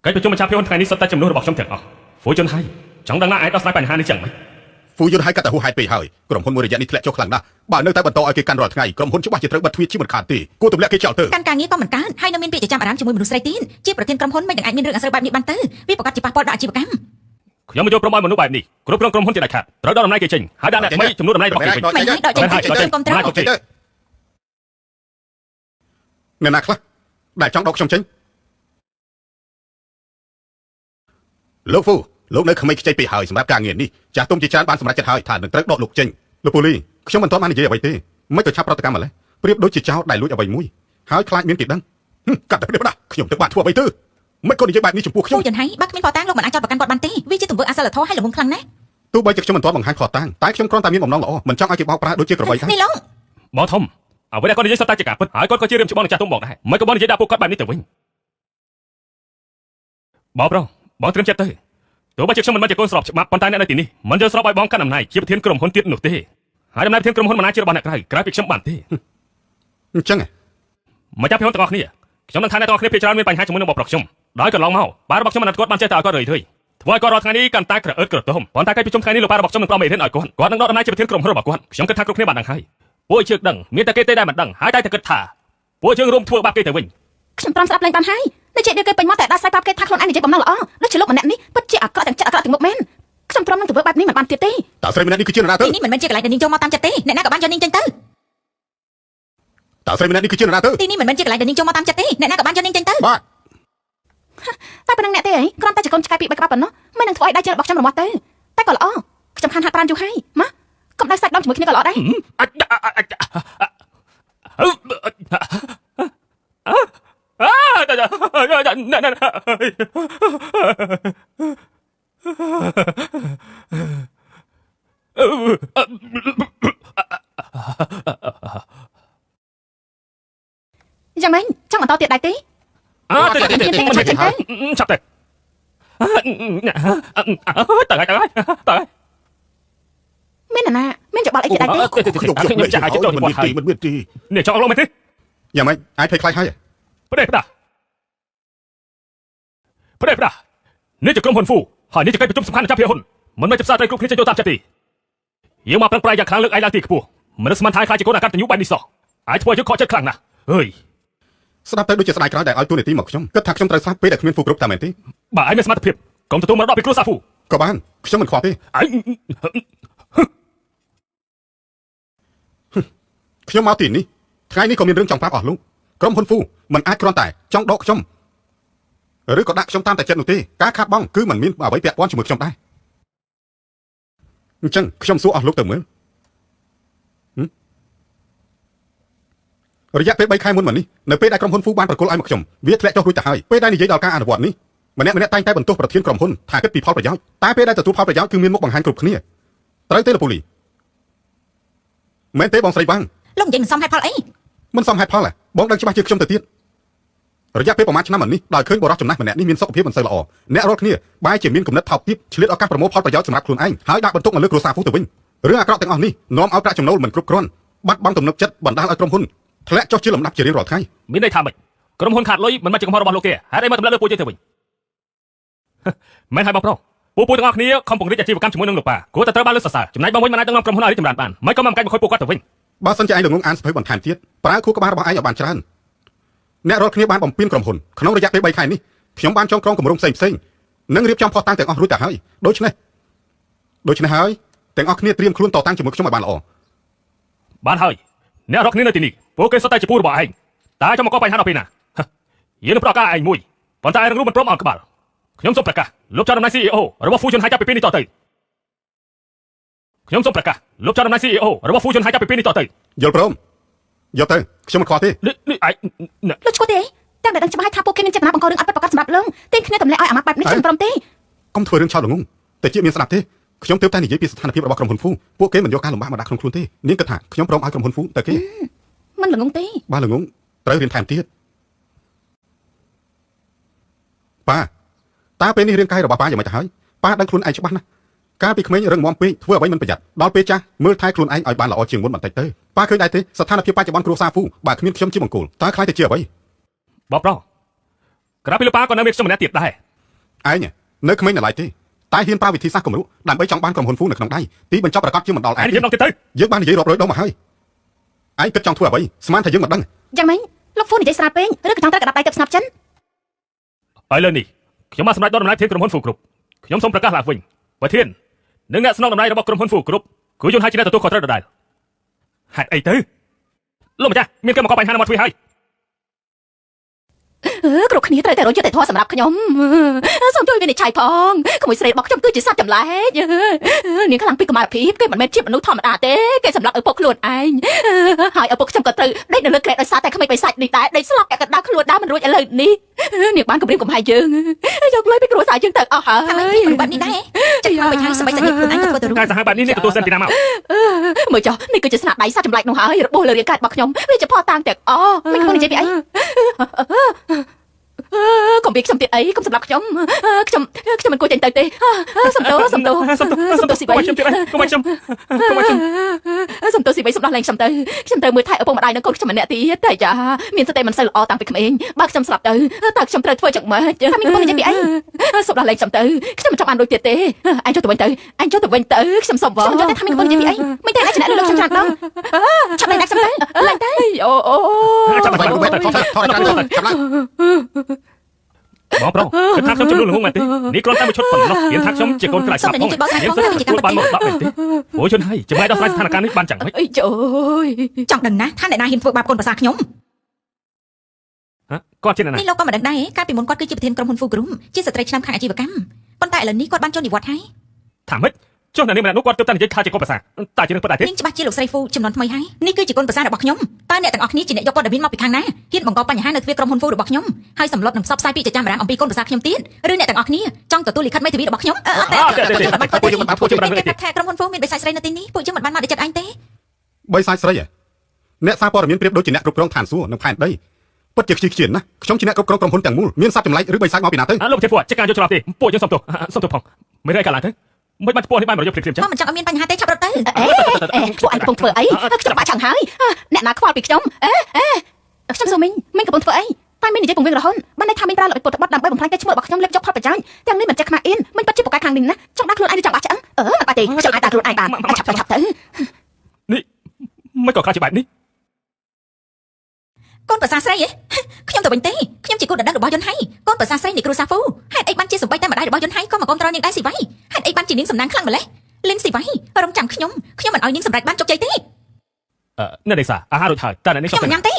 កិច្ចប្រជុំបញ្ឆាភាពថ្ងៃនេះសុទ្ធតែចំនួនរបស់ខ្ញុំទាំងអស់ហ្វូជនហើយចង់ដឹងណាឯងដោះស្រាយបញ្ហានេះចឹងមិន ហ្វូយន្តហើយកាត់តែហួសហេតុពេកហើយក្រុមហ៊ុនមួយរយៈនេះធ្លាក់ចុះខ្លាំងណាស់បើនៅតែបន្តឲ្យគេកាន់រាល់ថ្ងៃក្រុមហ៊ុនច្បាស់ជាត្រូវបិទទ្វារជាមិនខានទេគួរទម្លាក់គេចោលទៅ កាន់ការងារក៏មិនកើតហើយនៅមានពាក្យចចាមអារម្មណ៍ជាមួយមនុស្សស្រីទៀតជាប្រធានក្រុមហ៊ុនមិននឹងអាចមានរឿងអាស្រូវបែបនេះបានទៅវាប្រកាសជាប៉ះពាល់ដល់អាជីវកម្ម ខ្ញុំមិនយល់ព្រមឲ្យមនុស្សបែបនេះគ្រប់គ្រងក្រុមហ៊ុនជាដាច់ខាតត្រូវដល់ដំណើរគេចេញហើយដាក់អ្នកថ្មីចំនួនដំណើររបស់គេវិញ មិនហើយដកចេញពីក្រុមគ្រប់គ្រង អ្នកណាខ្លះដែលចង់ដកខ្ញុំចេញលោកហ្វូលោកនៅក្មេងខ្ចីពេកហើយសម្រាប់ការងារនេះចាស់ទុំជាច្រើនបានសម្រេចចិត្តហើយថានឹងត្រូវដកលោកចេញលោកពូលីខ្ញុំមិនទាន់បាននិយាយអ្វីទេមិនទៅឆាប់ប្រតិកម្មម្លេះប្រៀបដូចជាចោរដែលលួចអ្វីមួយហើយខ្លាចមានគេដឹងកាត់តែព្រៀបណាខ្ញុំទៅបានធ្វើអ្វីទៅមិនក៏និយាយបែបនេះចំពោះខ្ញុំ ហ្វូយន្តហើយបើគ្មានផតាំងលោកមិនអាចចោទប្រកាន់គាត់បានទេវាជាទង្វើអសិលធម៌ហើយល្ងងខ្លាំងណាស់ ទោះបីជាខ្ញុំមិនទាន់បង្ហាញខុសតាំងតែខ្ញុំគ្រាន់តែមានបំណងល្អមិនចង់ឲ្យគេបោកប្រាស់ដូចជាក្របីហើយ នេះលោក បងធំអ្វីដែលគាត់និយាយសុទ្ធតែជាការពិតហើយគាត់ក៏ជារឿងច្បងនឹងចាស់ទុំបងដែរមិនក៏បងនិយាយដាក់ពួកគាត់បែបនេះទៅវិញបងប្រុសបងត្រឹមចិត្តទៅទោះបីជាខ្ញុំមិនបានជាកូនស្របច្បាប់ប៉ុន្តែអ្នកនៅទីនេះមិនយល់ស្របឲ្យបងកាន់អំណាចជាប្រធានក្រុមហ៊ុនទៀតនោះទេហើយដំណើរប្រធានក្រុមហ៊ុនមិនអាចជារបស់អ្នកក្រៅពីខ្ញុំបានទេ អញ្ចឹង មកចាប់ខ្ញុំទាំងអស់គ្នាខ្ញុំនឹងថាអ្នកទាំងអស់គ្នាភាគច្រើនមានបញ្ហាជាមួយនឹងបងប្រុសខ្ញុំដោយកន្លងមកបាទរបស់ខ្ញុំមិនគាត់បានចេះតែឲ្យគាត់រឿយៗធ្វើឲ្យគាត់រាល់ថ្ងៃនេះកាន់តែក្រអឺតក្រទមប៉ុន្តែកិច្ចប្រជុំថ្ងៃនេះលោកបាទរបស់ខ្ញុំនឹងប្រមេរៀនឲ្យគាត់នឹងដកដំណើរជាប្រធានក្រុមហ៊ុនរបស់គាត់ខ្ញុំគិតថាគ្រប់គ្នាបានដឹងហើយពួកជើងដឹងមានតែគេទេដែលមិនដឹងហើយតែគិតថាពួកជើងរួមធ្វើបាបគេទៅវិញ ខ្ញុំព្រមស្ដាប់ឡើងបានហើយនៅជាគេពេញមកតែដោះស្រាយប្រាប់គេថាខ្លួនឯងនិយាយបំណងល្អដូចជាលោកម្នាក់នេះពិតជាអាក្រក់ទាំងចិត្តអាក្រក់ទាំងមុខមែនខ្ញុំព្រមនឹងធ្វើបែបនេះមិនបានទៀតទេ តើស្រីម្នាក់នេះគឺជានរណាទៅ ទីនេះមិនមែនជាកន្លែងដែលនាងចូលមកតាមចិត្តទេអ្នកណាក៏បានយកនាងចេញទៅ តើស្រីម្នាក់នេះគឺជានរណាទៅ ទីនេះមិនមែនជាកន្លែងដែលនាងចូលមកតាមចិត្តទេអ្នកណាក៏បានយកនាងចេញទៅ បាទ តែប៉ុណ្្នឹងអ្នកទេហីគ្រាន់តែជាកូនឆ្កែពី3ក្បាលប៉ុណ្ណោះមិននឹងធ្វើឲ្យដៃជើងរបស់ខ្ញុំរមាស់ទៅតែក៏ល្អខ្ញុំខានហាត់ប្រាណយូរហើយមកកុំដៅសាច់ដុំជាមួយគ្នាក៏ល្អដែរ យ៉ាងម៉េចចង់បន្តទៀតដែរទេ ចាប់ទៅតើ មាននរណាមានច្បល់អីទៀតដែរទេ ខ្ញុំចាស់ឲ្យចូលទៅគាត់ហើយ មិនមានទី នេះចង់អស់លោកមែនទេ យ៉ាងម៉េចអាចភ័យខ្លាចហើយ ប្រេះផ្ដានេះជាក្រុមហ៊ុនហ្វូហើយនេះជាកិច្ចប្រជុំសំខាន់នៃចាប់ភាគហ៊ុនមិនមែនជាផ្សារត្រីគ្រប់គ្នាចូលតាមចិត្តទេយើងមកប្រឹងប្រែងយ៉ាងខ្លាំងលើកឯងឡើងទីខ្ពស់មិនស្មានថាខ្លាចជាកូនអកតញ្ញូបែបនេះសោះអាចធ្វើឲ្យយើងខកចិត្តខ្លាំងណាស់អើយ ស្ដាប់ទៅដូចជាស្ដាយក្រោយដែលឲ្យទូនីតិមកខ្ញុំគិតថាខ្ញុំត្រូវស្លាប់ពេលដែលគ្មានហ្វូគ្រប់តាមមែនទេ បើឯងមានសមត្ថភាពកុំទទួលមរតកពីគ្រួសារហ្វូ ក៏បានខ្ញុំមិនខ្វល់ទេ ឯង ខ្ញុំមកទីនេះថ្ងៃនេះក៏មានរឿងចង់ប្រាប់អស់លោកក្រុមហ៊ុនហ្វូមិនអាចគ្រាន់តែចង់ដកខ្ញុំឬក៏ដាក់ខ្ញុំតាមតែចិត្តនោះទេការខាតបង់គឺមិនមានអ្វីពាក់ព័ន្ធជាមួយខ្ញុំដែរអញ្ចឹងខ្ញុំសួរអស់លោកទៅមើលរយៈពេល3ខែមុនមកនេះនៅពេលដែលក្រុមហ៊ុនហ្វូបានប្រគល់ឲ្យមកខ្ញុំវាធ្លាក់ចុះរួចទៅហើយពេលដែលនិយាយដល់ការអនុវត្តនេះម្នាក់តែងតែបន្ទោសប្រធានក្រុមហ៊ុនថាគិតពីផលប្រយោជន៍តែពេលដែលទទួលផលប្រយោជន៍គឺមានមុខបង្ហាញគ្រប់គ្នាត្រូវទេលោកពូលីមែនទេបងស្រីបាំង លោកនិយាយមិនសមហេតុផលអី មិនសមហេតុផលហ៎បងដឹងច្បាស់ជាខ្ញុំទៅទៀតរយៈពេលប្រហែលឆ្នាំមកនេះដោយឃើញបរិសុទ្ធចំណាស់ម្នាក់នេះមានសុខភាពមិនសូវល្អអ្នករាល់គ្នាបែរជាមានគំនិតថោកទាបឆ្លៀតឱកាសប្រមូលផលប្រយោជន៍សម្រាប់ខ្លួនឯងហើយដាក់បន្ទុកមកលើគ្រួសារហ្វូទៅវិញរឿងអាក្រក់ទាំងអស់នេះនាំឲ្យប្រាក់ចំណូលមិនគ្រប់គ្រាន់បាត់បង់ទំនុកចិត្តបណ្ដាលឲ្យក្រុមហ៊ុនធ្លាក់ចុះជាលំដាប់ជារៀងរាល់ថ្ងៃ មានន័យថាម៉េចក្រុមហ៊ុនខាតលុយមិនមែនជាកំហុសរបស់លោកទេហេតុអីមកទម្លាក់លើពួកយើងទៅវិញមែនហើយបងប្រុសពួកទាំងអស់គ្នាខំពង្រីកអាជីវកម្មជាមួយនឹងលោកប៉ាគួរតែត្រូវបានលើកសរសើរចំណែកបងវិញមិនអាចដឹកនាំក្រុមហ៊ុនឲ្យរីកចម្រើនបានមិនក៏មិនកាច់មកខូចពួកគាត់ទៅវិញ បើសិនជាឯងល្ងងអានសភៅបន្ថែមទៀតប្រើខួរក្បាលរបស់ឯងឲ្យបានច្រើនអ្នករាល់គ្នាបានបំពេញក្រុមហ៊ុនក្នុងរយៈពេល3ខែនេះខ្ញុំបានចងក្រងគម្រោងផ្សេងនិងរៀបចំផុសតាំងទាំងអស់រួចទៅហើយដូច្នេះហើយទាំងអស់គ្នាត្រៀមខ្លួនតតាំងជាមួយខ្ញុំឲ្យបានល្អ បានហើយអ្នករាល់គ្នានៅទីនេះពួកគេសុទ្ធតែជាពូរបស់ឯងតែចង់មកកបញ្ហាដល់ពេលណាយើងនឹងប្រកាសឯងមួយប៉ុន្តែឯងនឹងរួមមិនព្រមអត់ក្បាលខ្ញុំសូមប្រកាសលោកចៅតំណែង CEO របស់ Fusion ហើយចាប់ពីពេលនេះតទៅខ្ញុំសូមប្រកាសលោកចៅតំណែង CEO របស់ Fusion ហើយចាប់ពីពេលនេះតទៅ យល់ព្រមយកទៅខ្ញុំមិនខ្វល់ទេ នេះឯង លោកឈ្មោះទេតែមិនដឹងច្បាស់ថាពួកគេមានចេតនាបង្ករឿងអត់ពិតប្រាកដសម្រាប់លោកតែគ្នាទម្លាក់ឲ្យអាម៉ាស់បែបនេះខ្ញុំព្រមទេ កុំធ្វើរឿងឆោតល្ងងតែជាមានស្ដាប់ទេខ្ញុំទើបតែនិយាយពីស្ថានភាពរបស់ក្រុមហ៊ុនហ្វូពួកគេមិនយកការលំបាកមកដាក់ក្នុងខ្លួនទេនាងគិតថាខ្ញុំព្រមឲ្យក្រុមហ៊ុនហ្វូតែគេ មិនល្ងងទេ បើល្ងង ត្រូវរៀនថែមទៀតប៉ាតើពេលនេះរាងកាយរបស់ប៉ាយ៉ាងម៉េចទៅហើយប៉ាដឹងខ្លួនឯងច្បាស់ណាស់កាលពីក្មេងរឹងមាំពេកធ្វើអ្វីមិនប្រយ័ត្នដល់ពេលចាស់មើលថែខ្លួនឯងឲ្យបានល្អជាងមុនបន្តិចទៅប៉ាឃើញដែរទេស្ថានភាពបច្ចុប្បន្នគ្រួសារហ្វូបើគ្មានខ្ញុំជាបង្គោលតើខ្លាចទៅជាអ្វី បងប្រុសក្រៅពីលោកប៉ាក៏នៅមានខ្ញុំម្នាក់ទៀតដែរ ឯងនៅក្មេងនៅឡើយទេតែហ៊ានប្រើវិធីសាស្ត្រគំរូដើម្បីចង់បានក្រុមហ៊ុនហ្វូនៅក្នុងដៃទីបញ្ចប់ប្រកាសជាមិនដល់ឯង ឯងនិយាយដល់ទៀតទៅ យើងបាននិយាយរាប់រយដងមកហើយឯងគិតចង់ធ្វើអ្វីស្មានថាយើងមិនដឹង យ៉ាងម៉េចលោកហ្វូនិយាយស្រាលពេកឬក៏ចង់ត្រូវកដាប់ដៃទៅស្នាប់ចិន ឥឡូវនេះខ្ញុំបានសម្រេចដល់ដំណើរធានក្រុមហ៊ុនហ្វូគ្រប់ខ្ញុំសូមប្រកាសឡើងវិញប្រធាននិងអ្នកស្នងតម្លៃរបស់ក្រុមហ៊ុនហ្វូគ្រប់គឺយន្តហោះជាអ្នកទទួលខុសត្រូវដដែលហេតុអីទៅលោកម្ចាស់មានគេមកកបញ្ហានៅមកទ្វីហើយ គ្រប់គ្នាត្រូវតែរយយុត្តិធម៌សម្រាប់ខ្ញុំសូមជួយវិនិច្ឆ័យផងក្មួយស្រីរបស់ខ្ញុំគឺជាសត្វចម្លែកនាងខ្លាំងពីកុមារភាពគេមិនមែនជាមនុស្សធម្មតាទេគេសម្លាប់ឪពុកខ្លួនឯងហើយឪពុកខ្ញុំក៏ត្រូវដេកនៅលើក្រែដោយសារតែក្មេងបិសាចនេះដែរដេកស្លាប់តែកណ្ដាលខ្លួនដែរមិនរួចឥឡូវនេះនាងបានគំរាមកំហែងយើងយកលុយពីគ្រួសារយើងទៅអស់ហើយបាត់នេះដែរចិត្តខ្លាំងបិសាចសម្បីសញ្ញាខ្លួនឯងក៏ធ្វើទៅរួច ការសហបែបនេះនេះទទួលសិនពីណាមក មើលចុះនេះគឺជាស្នាដៃសត្វចម្លែកនោះហើយរបួសលើរាងកាយរបស់ខ្ញុំវាជាផតាំងទាំងអស់មិនគួរនិយាយពីអី កុំពីខ្ញុំទៀតអីកុំសម្រាប់ខ្ញុំមិនគួរចេញទៅទេសំទោស៊ីបីខ្ញុំទៀតអីកុំខ្ញុំសំទោស៊ីបីសំដោះលែងខ្ញុំទៅមើលថែឪពុកម្ដាយនិងកូនខ្ញុំម្នាក់ទៀតតែចាមានសតិមិនសូវល្អតាំងពីក្មេងបើខ្ញុំស្លាប់ទៅតើខ្ញុំត្រូវធ្វើយ៉ាងម៉េចថាមានគួរនិយាយពីអីសំដោះលែងខ្ញុំទៅខ្ញុំមិនចង់បានដូចទៀតទេអញចុះទៅវិញទៅខ្ញុំសុំវល់ខ្ញុំថាមានគួរនិយាយពីអីមិនតែអាចឆ្នះលើខ្ញុំច្រើនដងឆាប់លែងដាក់ខ្ញុំទៅឡើងទៅអូ ចាំបាច់ទៅថតចាំឡើង បងប្រុសគឺថាខ្ញុំចំនួនល្ងងមែនទេនេះគ្រាន់តែមួយឈុតប៉ុណ្ណោះមានថាខ្ញុំជាកូនក្រៃស្លាប់ផងខ្ញុំសឹកទទួលបានមកបាក់មែនទេអូយជនហើយចម្លែកដល់ស្រាយស្ថានភាពនេះបានchẳngម៉េច អីចយចង់ដឹងណាថាអ្នកណាហ៊ានធ្វើបាបកូនប្រសាខ្ញុំ គាត់ជាអ្នកណា នេះលោកក៏មិនដឹងដែរកាលពីមុនគាត់គឺជាប្រធានក្រុមហ៊ុន Fu Group ជាស្ត្រីឆ្នាំខាងអាជីវកម្មប៉ុន្តែឥឡូវនេះគាត់បានចូលនិវត្តន៍ហើយ ថាម៉េចចុះអ្នកនេះម្នាក់នោះគាត់ទើបតែនិយាយថាជាកូនប្រសាតែជានឹងពិតដែរទេ នាងច្បាស់ជាលោកស្រីហ្វូចំនួនថ្មីហើយនេះគឺជាកូនប្រសារបស់ខ្ញុំតើអ្នកទាំងអស់គ្នាជាអ្នកយកព័ត៌មានមកពីខាងណាហ៊ានបង្កបញ្ហានៅទ្វារក្រុមហ៊ុន Fu របស់ខ្ញុំហើយសម្លុតនឹងផ្សព្វផ្សាយពីចចាមរាំងអំពីកូនប្រសាខ្ញុំទៀតឬអ្នកទាំងអស់គ្នាចង់ទទួលលិខិតមេធាវីរបស់ខ្ញុំពួកយើងមិនបានធ្វើជាប្រធានក្រុមហ៊ុន Fu មានបិសាចស្រីនៅទីនេះពួកយើងមិនបានមកដោយចិត្តអញទេ បីសាច់ស្រីអ្នកសារព័ត៌មានប្រៀបដូចជាអ្នកគ្រប់គ្រងឋានសួគ៌និងផែនដីពិតជាខ្ជិលខ្ជានណាខ្ញុំជាអ្នកគ្រប់គ្រងក្រុមហ៊ុនទាំងមូលមានសត្វចម្លែកឬបីសាច់មកពីណាទៅ លោកប្រធានជាការយកច្រឡំទេពួកយើងសុំទោសផងមិនរៃកាឡើងទៅមិនបានពោះនេះបានរយៈព្រាមចឹង មកមិនចង់ឲ្យមានបញ្ហាទេឆាប់រត់ទៅពួកអញកំពុងធ្វើអីខ្ញុំបាក់ឆាំងហើយអ្នកណាខ្វល់ពីខ្ញុំខ្ញុំសូមមីងកំពុងធ្វើអីតែមីងនិយាយពង្រៀងរហូតបានន័យថាមីងប្រើល្បិចពុតបត់ដើម្បីបំផ្លាញកេរ្តិ៍ឈ្មោះរបស់ខ្ញុំលេបយកផលប្រយោជន៍ទាំងនេះមិនចេះខ្មាស់អៀនមីងពិតជាពូកែខាងនេះណាចង់ដាក់ខ្លួនឯងឬចង់បាក់ឆ្អឹងមិនបាច់ទេខ្ញុំអាចដាក់ខ្លួនឯងបានឆាប់ទៅនេះមិនក៏ខ្លាចជាបែបនេះ កូនប្រសាស្រីខ្ញុំទៅវិញទេខ្ញុំជាគូដណ្ដឹងរបស់យន្តហៃកូនប្រសាស្រីនៃគ្រូសាហ្វូហេតុអីបានជាសំបីតែម្ដាយរបស់យន្តហៃក៏មកគ្រប់គ្រងនាងដែរស៊ីវៃហេតុអីបានជានាងសំណាងខ្លាំងម្ល៉េះលិនស៊ីវៃរំចាំខ្ញុំមិនឲ្យនាងសម្រេចបានជោគជ័យទេ អ្នកនេសាអាហាររួចហើយតែអ្នកនេះ ខ្ញុំមិនញ៉ាំទេ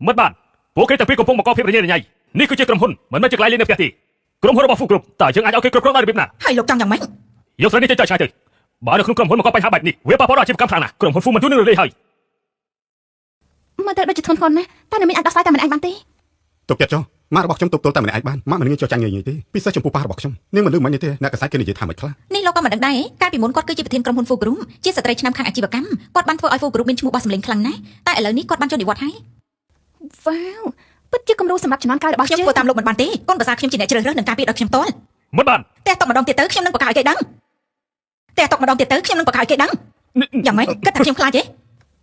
មិនបានពួកគេទាំងពីរកំពុងបង្កភាពរញ៉េរញ៉ៃនេះគឺជាក្រុមហ៊ុនមិនមែនជាកន្លែងលេងនៅផ្ទះទេក្រុមហ៊ុនរបស់ហ្វូគ្រប់តើយើងអាចឲ្យគេគ្រប់គ្រងដោយរបៀបណា ហើយលោកចង់យ៉ាងម៉េច យកស្រីនេះទៅចោលឆ្ងាយទៅបើនៅក្នុងក្រុមហ៊ុនបង្កបញ្ហាបែបនេះវាប៉ះពាល់ដល់អាជីវកម្មខ្លាំងណាស់ក្រុមហ៊ុនហ្វូមិនជួយនឹងរលាយហើយ មើលទៅដូចជាធ្ងន់ធ្ងរណាស់តែនៅមានអាចដោះស្រាយតែម្នាក់ឯងបានទេ ទុកចិត្តចុះម៉ាក់របស់ខ្ញុំទប់ទល់តែម្នាក់ឯងបានម៉ាក់មិនងាយចោះចាញ់ងាយទេពិសេសចំពោះប៉ារបស់ខ្ញុំនាងមិនលឺមិនទេអ្នកកសែតគេនិយាយថាមិនខ្លះ នេះលោកក៏មិនដឹងដែរកាលពីមុនគាត់គឺជាប្រធានក្រុមហ៊ុន Fu Group ជាស្ត្រីឆ្នាំខាងអាជីវកម្មគាត់បានធ្វើឲ្យ Fu Group មានឈ្មោះបោះសម្លេងខ្លាំងណាស់តែឥឡូវនេះគាត់បានចូលនិវត្តន៍ហើយវ៉ាវពិតជាគំរូសម្រាប់ចំនួនក្រោយរបស់ខ្ញុំធ្វើតាមលោកមិនបានទេកូនប្រសាខ្ញុំជាអ្នកជ្រើសរើសនឹងការពារដល់ខ្ញុំតល មិនបាន តែតបម្ដងទៀតទៅខ្ញុំនឹងបង្កឲ្យគេដឹងយ៉ាងម៉េចគិតថាខ្ញុំខ្លាចទេ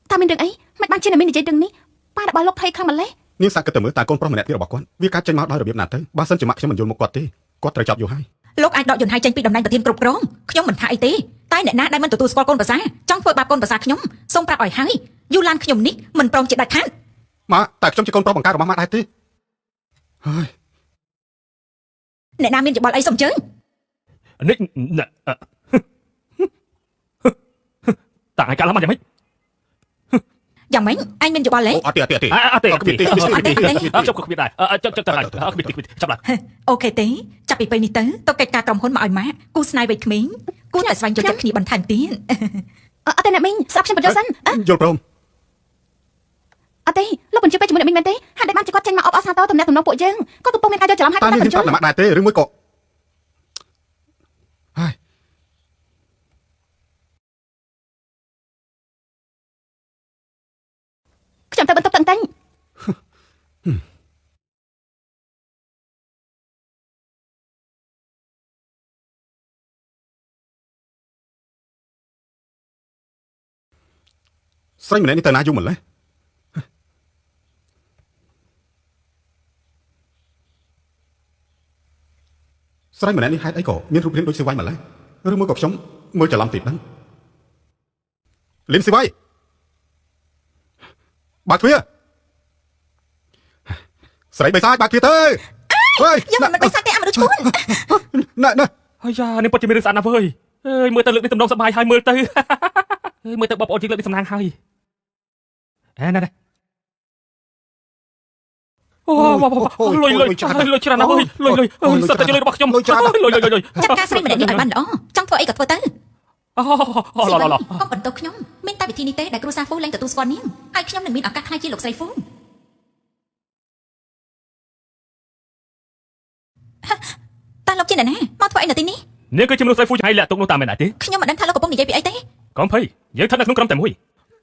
តែមានរឿងអីមិនបានជាអ្នកមាននិយាយរឿងនេះប៉ារបស់លោកភ័យខ្លាំងម្ល៉េះ នាងសាក់គិតទៅមើលតើកូនប្រុសម្នាក់ទៀតរបស់គាត់វាកាត់ចេញមកដោយរបៀបណាទៅបើសិនជាម៉ាក់ខ្ញុំមិនយល់មុខគាត់ទេគាត់ត្រូវចាប់យកហើយ លោកអាចដកយន្តហៃចេញពីតំណែងប្រធានគ្រប់គ្រងខ្ញុំមិនថាអីទេតែអ្នកណាដែលមិនទទួលស្គាល់កូនប្រសាចង់ធ្វើបាបកូនប្រសាខ្ញុំសូមប្រាប់ឲ្យហើយយូឡានខ្ញុំនេះមិនព្រមជាដាច់ខាត ម៉ាក់តែខ្ញុំជាកូនប្រុសបង្ការរបស់ម៉ាក់ដែរទេហើយ អ្នកណាមានយោបល់អីសូមអញ្ជើញ នេះតាឯងកាលឡើងមកយ៉ាងម៉េច យ៉ាងម៉េចអញមានយោបល់ទេ អត់ទេ អត់ទេ ចាប់គ្មានដែរចាប់ទៅហើយគ្មានចាប់ឡើង អូខេទេចាប់ពីពេលនេះទៅទុកកិច្ចការក្រុមហ៊ុនមកឲ្យម៉ាក់គូស្នេហ៍វ័យក្មេងគួរតែស្វែងយល់ចិត្តគ្នាបន្ថែមទៀតអត់ទេអ្នកមីងស្ដាប់ខ្ញុំបញ្ចុះសិន យល់ព្រម អត់ទេលោកបញ្ជាពេកជាមួយអ្នកមីងមែនទេហាក់ដូចបានជាគាត់ចេញមកអបអរសាទរទំនាក់ទំនងពួកយើងគាត់កំពុងមានការយល់ច្រឡំហើយ តើ គាត់ នាង បញ្ចុះ ប្រាប់ម៉ាក់ដែរទេឬមួយក៏ហើយ ខ្ញុំ ខ្ញុំទៅបន្ទប់តឹងតែងស្រីម្នាក់នេះទៅណាយូរម្ល៉េះស្រីម្នាក់នេះហេតុអីក៏មានរូបរាងដូចស៊ីវ៉ៃម្ល៉េះឬមួយក៏ខ្ញុំមើលច្រឡំតិចហ្នឹងលីនស៊ីវ៉ៃបើកទ្វារស្រីបិសាចបើកទ្វារទៅអើយខ្ញុំមិនបិសាចទេអមនុស្សឈួនណែហើយយ៉ានេះពិតជាមានរឿងស្អាតណាស់វើយអើយមើលទៅលើកនេះទំនងសប្បាយហើយមើលទៅអើយមើលទៅបងប្អូនជាងលើកនេះសំណាងហើយណែអូលុយច្រើនណាស់លុយសត្វតែលុយរបស់ខ្ញុំលុយចាត់ការស្រីម្នាក់នេះឲ្យបានល្អចង់ធ្វើអីក៏ធ្វើទៅអូឡកុំបន្ទោសខ្ញុំមានតែវិធីនេះទេដែលគ្រូសាហ្វូលែងទទួលស្គាល់នាងហើយខ្ញុំនឹងមានឱកាសក្លាយជាលោកស្រីហ្វូតើលោកជាអ្នកណាមកធ្វើអីនៅទីនេះនាងគឺជាមនុស្សស្រីហ្វូហើយលាក់ទុកនោះតាមមែនទេខ្ញុំមិនដឹងថាលោកកំពុងនិយាយពីអីទេកុំភ័យយើងស្ថិតនៅក្នុងក្រុមតែមួយ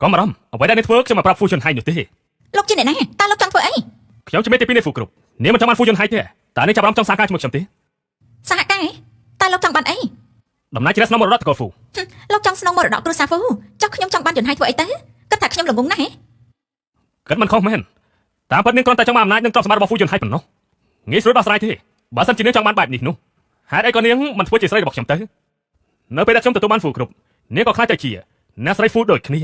កុំបារម្ភអ្វីដែលនាងធ្វើខ្ញុំមកប្រាប់ហ្វូជន់ហើយនោះទេលោកជាអ្នកណាតើលោកចង់ធ្វើអីខ្ញុំជាមេទី2នៃហ្វូគ្រប់នាងមិនចង់បានហ្វូជន់ហើយទេតើនាងចាប់អារម្មណ៍ចង់សហការជាមួយខ្ញុំទេសហការតើលោកចង់បានអីដំណើរជាស្នងមរតកតកូលហ្វូលោកចង់ស្នងមរតកគ្រួសារហ្វូចុះខ្ញុំចង់បានយន្តហ័យធ្វើអីទៅគិតថាខ្ញុំល្ងងណាស់គិតមិនខុសមែនតាមពិតនាងគ្រាន់តែចង់បានអំណាចនិងទ្រព្យសម្បត្តិរបស់ហ្វូយន្តហ័យប៉ុណ្ណោះងាយស្រួលដោះស្រាយទេបើសិនជានាងចង់បានបែបនេះនោះហេតុអីក៏នាងមិនធ្វើជាស្រីរបស់ខ្ញុំទៅនៅពេលដែលខ្ញុំទទួលបានហ្វូគ្រប់នាងក៏ខ្លាចទៅជាអ្នកស្រីហ្វូដូចគ្នា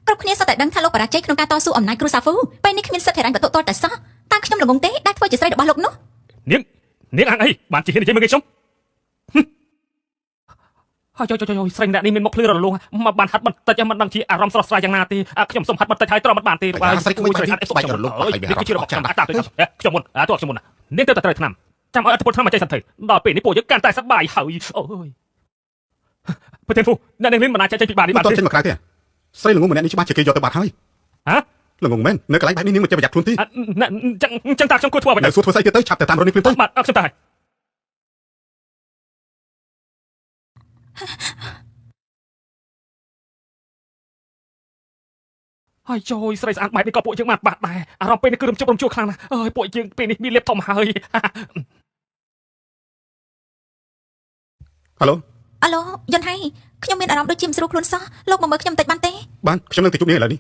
គ្រប់គ្នាសុទ្ធតែដឹងថាលោកបរាជ័យក្នុងការតស៊ូអំណាចគ្រួសារហ្វូពេលនេះគ្មានសិទ្ធិហិរញ្ញវត្ថុទាល់តែសោះតើខ្ញុំល្ងងទេដែលធ្វើជាស្រីរបស់លោកនោះនាងអាងអីបានជាហ៊ាននិយាយមកគេខ្ញុំហើយចុយស្រីម្នាក់នេះមានមុខភ្លឺរលោងមកបានហាត់បន្តិចមិនដឹងជាអារម្មណ៍ស្រស់ស្រាយយ៉ាងណាទេខ្ញុំសុំហាត់បន្តិចហើយត្រមមិនបានទេបើស្រីក្មួយស្បែករលោងហើយវាគឺជារបស់ចាំតាមទៅខ្ញុំមុនខ្ញុំមុននាងទៅតែត្រូវឆ្នាំចាំឲ្យអត្ថពលឆ្នាំមកចេះសិនទៅដល់ពេលនេះពួកយើងកាន់តែសប្បាយហើយអូយប្រធានហ្វូអ្នកនាងមិនអាចចេញពីបាននេះបានទេចេញមកក្រៅទេស្រីល្ងងម្នាក់នេះច្បាស់ជាគេយកទៅបាត់ហើយល្ងងមែននៅកន្លែងបែបនេះនាងមិនចេះប្រយ័ត្នខ្លួនទេចឹងតាខ្ញុំគួរធ្វើអ្វីទៅសួរធ្វើស្អីទៀតទៅឆាប់ទៅតាមរនេះព្រមទៅបាទខ្ញុំទៅហើយចូលស្រីស្អាតបែបនេះក៏ពួកយើងបានបាត់ដែរអារម្មណ៍ពេលនេះគឺរំជុំរំជួលខ្លាំងណាស់អើយពួកយើងពេលនេះមានលៀបធំហើយហៅឡូយន្តហ័យខ្ញុំមានអារម្មណ៍ដូចជាមិនស្រួលខ្លួនសោះលោកមកមើលខ្ញុំបន្តិចបានទេបានខ្ញុំនឹងទៅជួបនាងឥឡូវនេះ